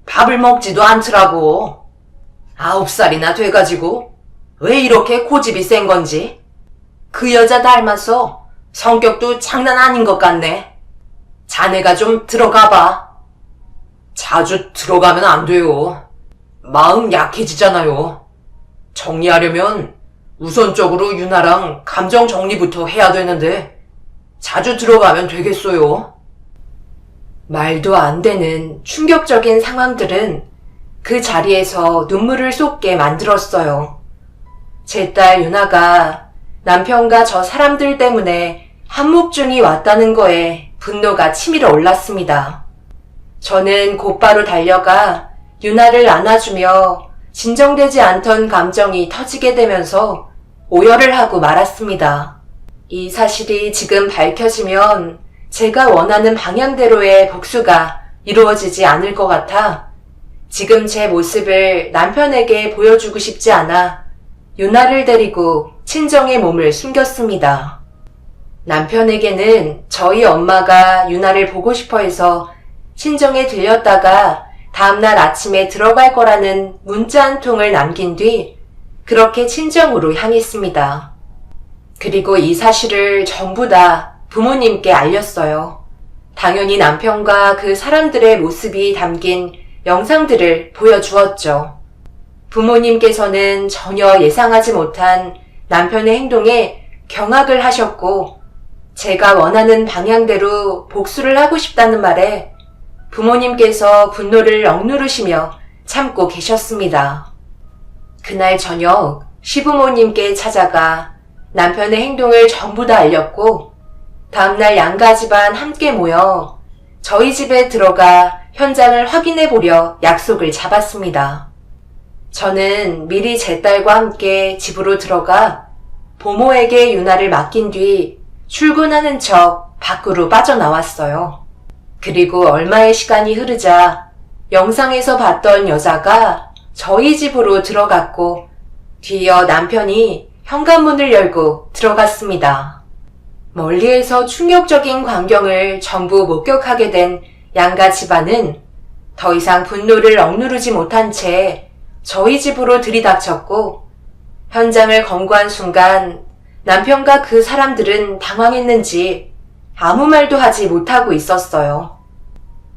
Speaker 1: 밥을 먹지도 않더라고. 9살이나 돼가지고 왜 이렇게 고집이 센 건지. 그 여자 닮아서 성격도 장난 아닌 것 같네. 자네가 좀 들어가봐.
Speaker 2: 자주 들어가면 안 돼요. 마음 약해지잖아요. 정리하려면 우선적으로 유나랑 감정 정리부터 해야 되는데 자주 들어가면 되겠어요.
Speaker 1: 말도 안 되는 충격적인 상황들은 그 자리에서 눈물을 쏟게 만들었어요. 제 딸 유나가 남편과 저 사람들 때문에 한묵중이 왔다는 거에 분노가 치밀어 올랐습니다. 저는 곧바로 달려가 유나를 안아주며 진정되지 않던 감정이 터지게 되면서 오열을 하고 말았습니다. 이 사실이 지금 밝혀지면 제가 원하는 방향대로의 복수가 이루어지지 않을 것 같아 지금 제 모습을 남편에게 보여주고 싶지 않아 유나를 데리고 친정의 몸을 숨겼습니다. 남편에게는 저희 엄마가 유나를 보고 싶어 해서 친정에 들렸다가 다음날 아침에 들어갈 거라는 문자 한 통을 남긴 뒤 그렇게 친정으로 향했습니다. 그리고 이 사실을 전부 다 부모님께 알렸어요. 당연히 남편과 그 사람들의 모습이 담긴 영상들을 보여주었죠. 부모님께서는 전혀 예상하지 못한 남편의 행동에 경악을 하셨고 제가 원하는 방향대로 복수를 하고 싶다는 말에 부모님께서 분노를 억누르시며 참고 계셨습니다. 그날 저녁 시부모님께 찾아가 남편의 행동을 전부 다 알렸고 다음날 양가 집안 함께 모여 저희 집에 들어가 현장을 확인해 보려 약속을 잡았습니다. 저는 미리 제 딸과 함께 집으로 들어가 보모에게 유나를 맡긴 뒤 출근하는 척 밖으로 빠져나왔어요. 그리고 얼마의 시간이 흐르자 영상에서 봤던 여자가 저희 집으로 들어갔고 뒤이어 남편이 현관문을 열고 들어갔습니다. 멀리에서 충격적인 광경을 전부 목격하게 된 양가 집안은 더 이상 분노를 억누르지 못한 채 저희 집으로 들이닥쳤고 현장을 검거한 순간 남편과 그 사람들은 당황했는지 아무 말도 하지 못하고 있었어요.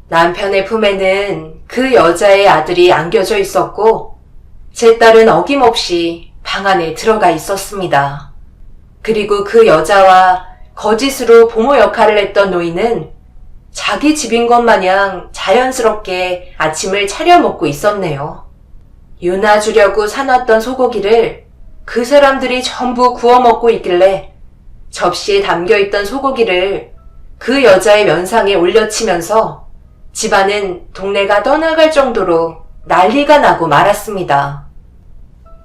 Speaker 1: 남편의 품에는 그 여자의 아들이 안겨져 있었고 제 딸은 어김없이 방 안에 들어가 있었습니다. 그리고 그 여자와 거짓으로 부모 역할을 했던 노인은 자기 집인 것 마냥 자연스럽게 아침을 차려 먹고 있었네요. 유나 주려고 사놨던 소고기를 그 사람들이 전부 구워 먹고 있길래 접시에 담겨있던 소고기를 그 여자의 면상에 올려치면서 집안은 동네가 떠나갈 정도로 난리가 나고 말았습니다.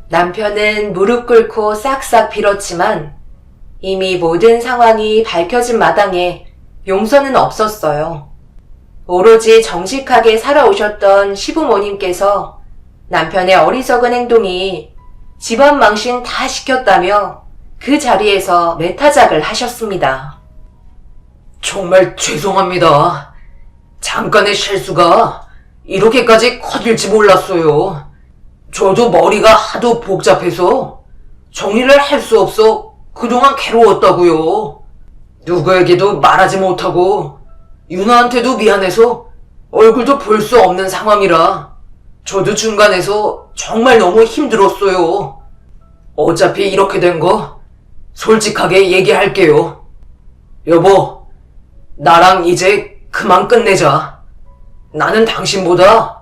Speaker 1: 남편은 무릎 꿇고 싹싹 빌었지만 이미 모든 상황이 밝혀진 마당에 용서는 없었어요. 오로지 정직하게 살아오셨던 시부모님께서 남편의 어리석은 행동이 집안 망신 다 시켰다며 그 자리에서 매타작을 하셨습니다.
Speaker 2: 정말 죄송합니다. 잠깐의 실수가 이렇게까지 커질지 몰랐어요. 저도 머리가 하도 복잡해서 정리를 할 수 없어 그동안 괴로웠다고요. 누구에게도 말하지 못하고 유나한테도 미안해서 얼굴도 볼 수 없는 상황이라 저도 중간에서 정말 너무 힘들었어요. 어차피 이렇게 된 거 솔직하게 얘기할게요. 여보, 나랑 이제 그만 끝내자. 나는 당신보다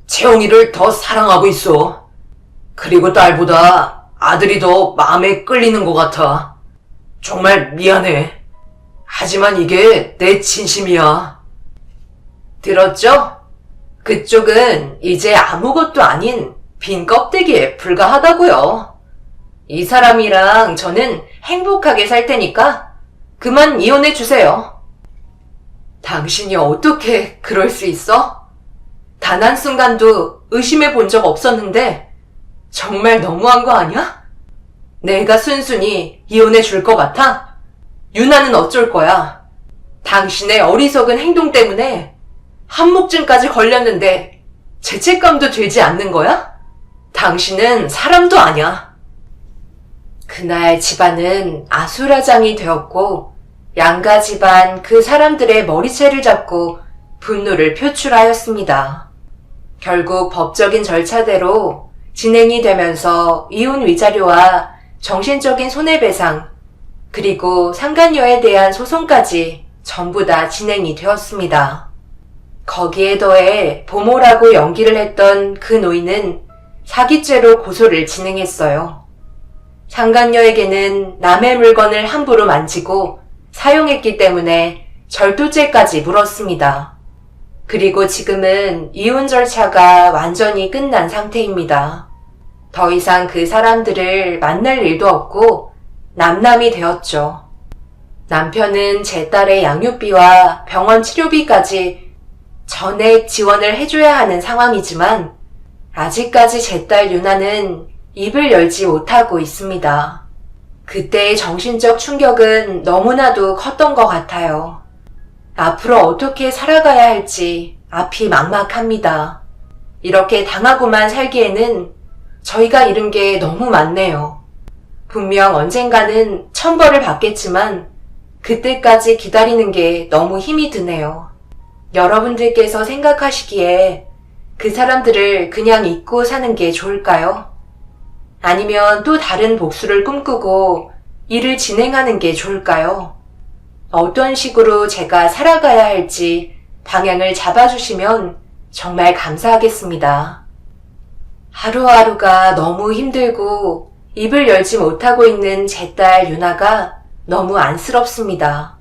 Speaker 2: 채영이를 더 사랑하고 있어. 그리고 딸보다 아들이 더 마음에 끌리는 것 같아. 정말 미안해. 하지만 이게 내 진심이야.
Speaker 1: 들었죠? 그쪽은 이제 아무것도 아닌 빈 껍데기에 불과하다고요. 이 사람이랑 저는 행복하게 살 테니까 그만 이혼해 주세요. 당신이 어떻게 그럴 수 있어? 단 한순간도 의심해 본 적 없었는데 정말 너무한 거 아니야? 내가 순순히 이혼해 줄 것 같아? 유나는 어쩔 거야? 당신의 어리석은 행동 때문에 한목증까지 걸렸는데 죄책감도 들지 않는 거야? 당신은 사람도 아니야. 그날 집안은 아수라장이 되었고 양가 집안 그 사람들의 머리채를 잡고 분노를 표출하였습니다. 결국 법적인 절차대로 진행이 되면서 이혼 위자료와 정신적인 손해배상 그리고 상간녀에 대한 소송까지 전부 다 진행이 되었습니다. 거기에 더해 보모라고 연기를 했던 그 노인은 사기죄로 고소를 진행했어요. 상간녀에게는 남의 물건을 함부로 만지고 사용했기 때문에 절도죄까지 물었습니다. 그리고 지금은 이혼 절차가 완전히 끝난 상태입니다. 더 이상 그 사람들을 만날 일도 없고 남남이 되었죠. 남편은 제 딸의 양육비와 병원 치료비까지 전액 지원을 해줘야 하는 상황이지만 아직까지 제 딸 유나는 입을 열지 못하고 있습니다. 그때의 정신적 충격은 너무나도 컸던 것 같아요. 앞으로 어떻게 살아가야 할지 앞이 막막합니다. 이렇게 당하고만 살기에는 저희가 잃은 게 너무 많네요. 분명 언젠가는 천벌을 받겠지만 그때까지 기다리는 게 너무 힘이 드네요. 여러분들께서 생각하시기에 그 사람들을 그냥 잊고 사는 게 좋을까요? 아니면 또 다른 복수를 꿈꾸고 일을 진행하는 게 좋을까요? 어떤 식으로 제가 살아가야 할지 방향을 잡아주시면 정말 감사하겠습니다. 하루하루가 너무 힘들고 입을 열지 못하고 있는 제 딸 유나가 너무 안쓰럽습니다.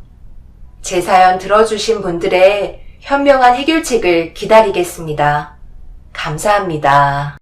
Speaker 1: 제 사연 들어주신 분들의 현명한 해결책을 기다리겠습니다. 감사합니다.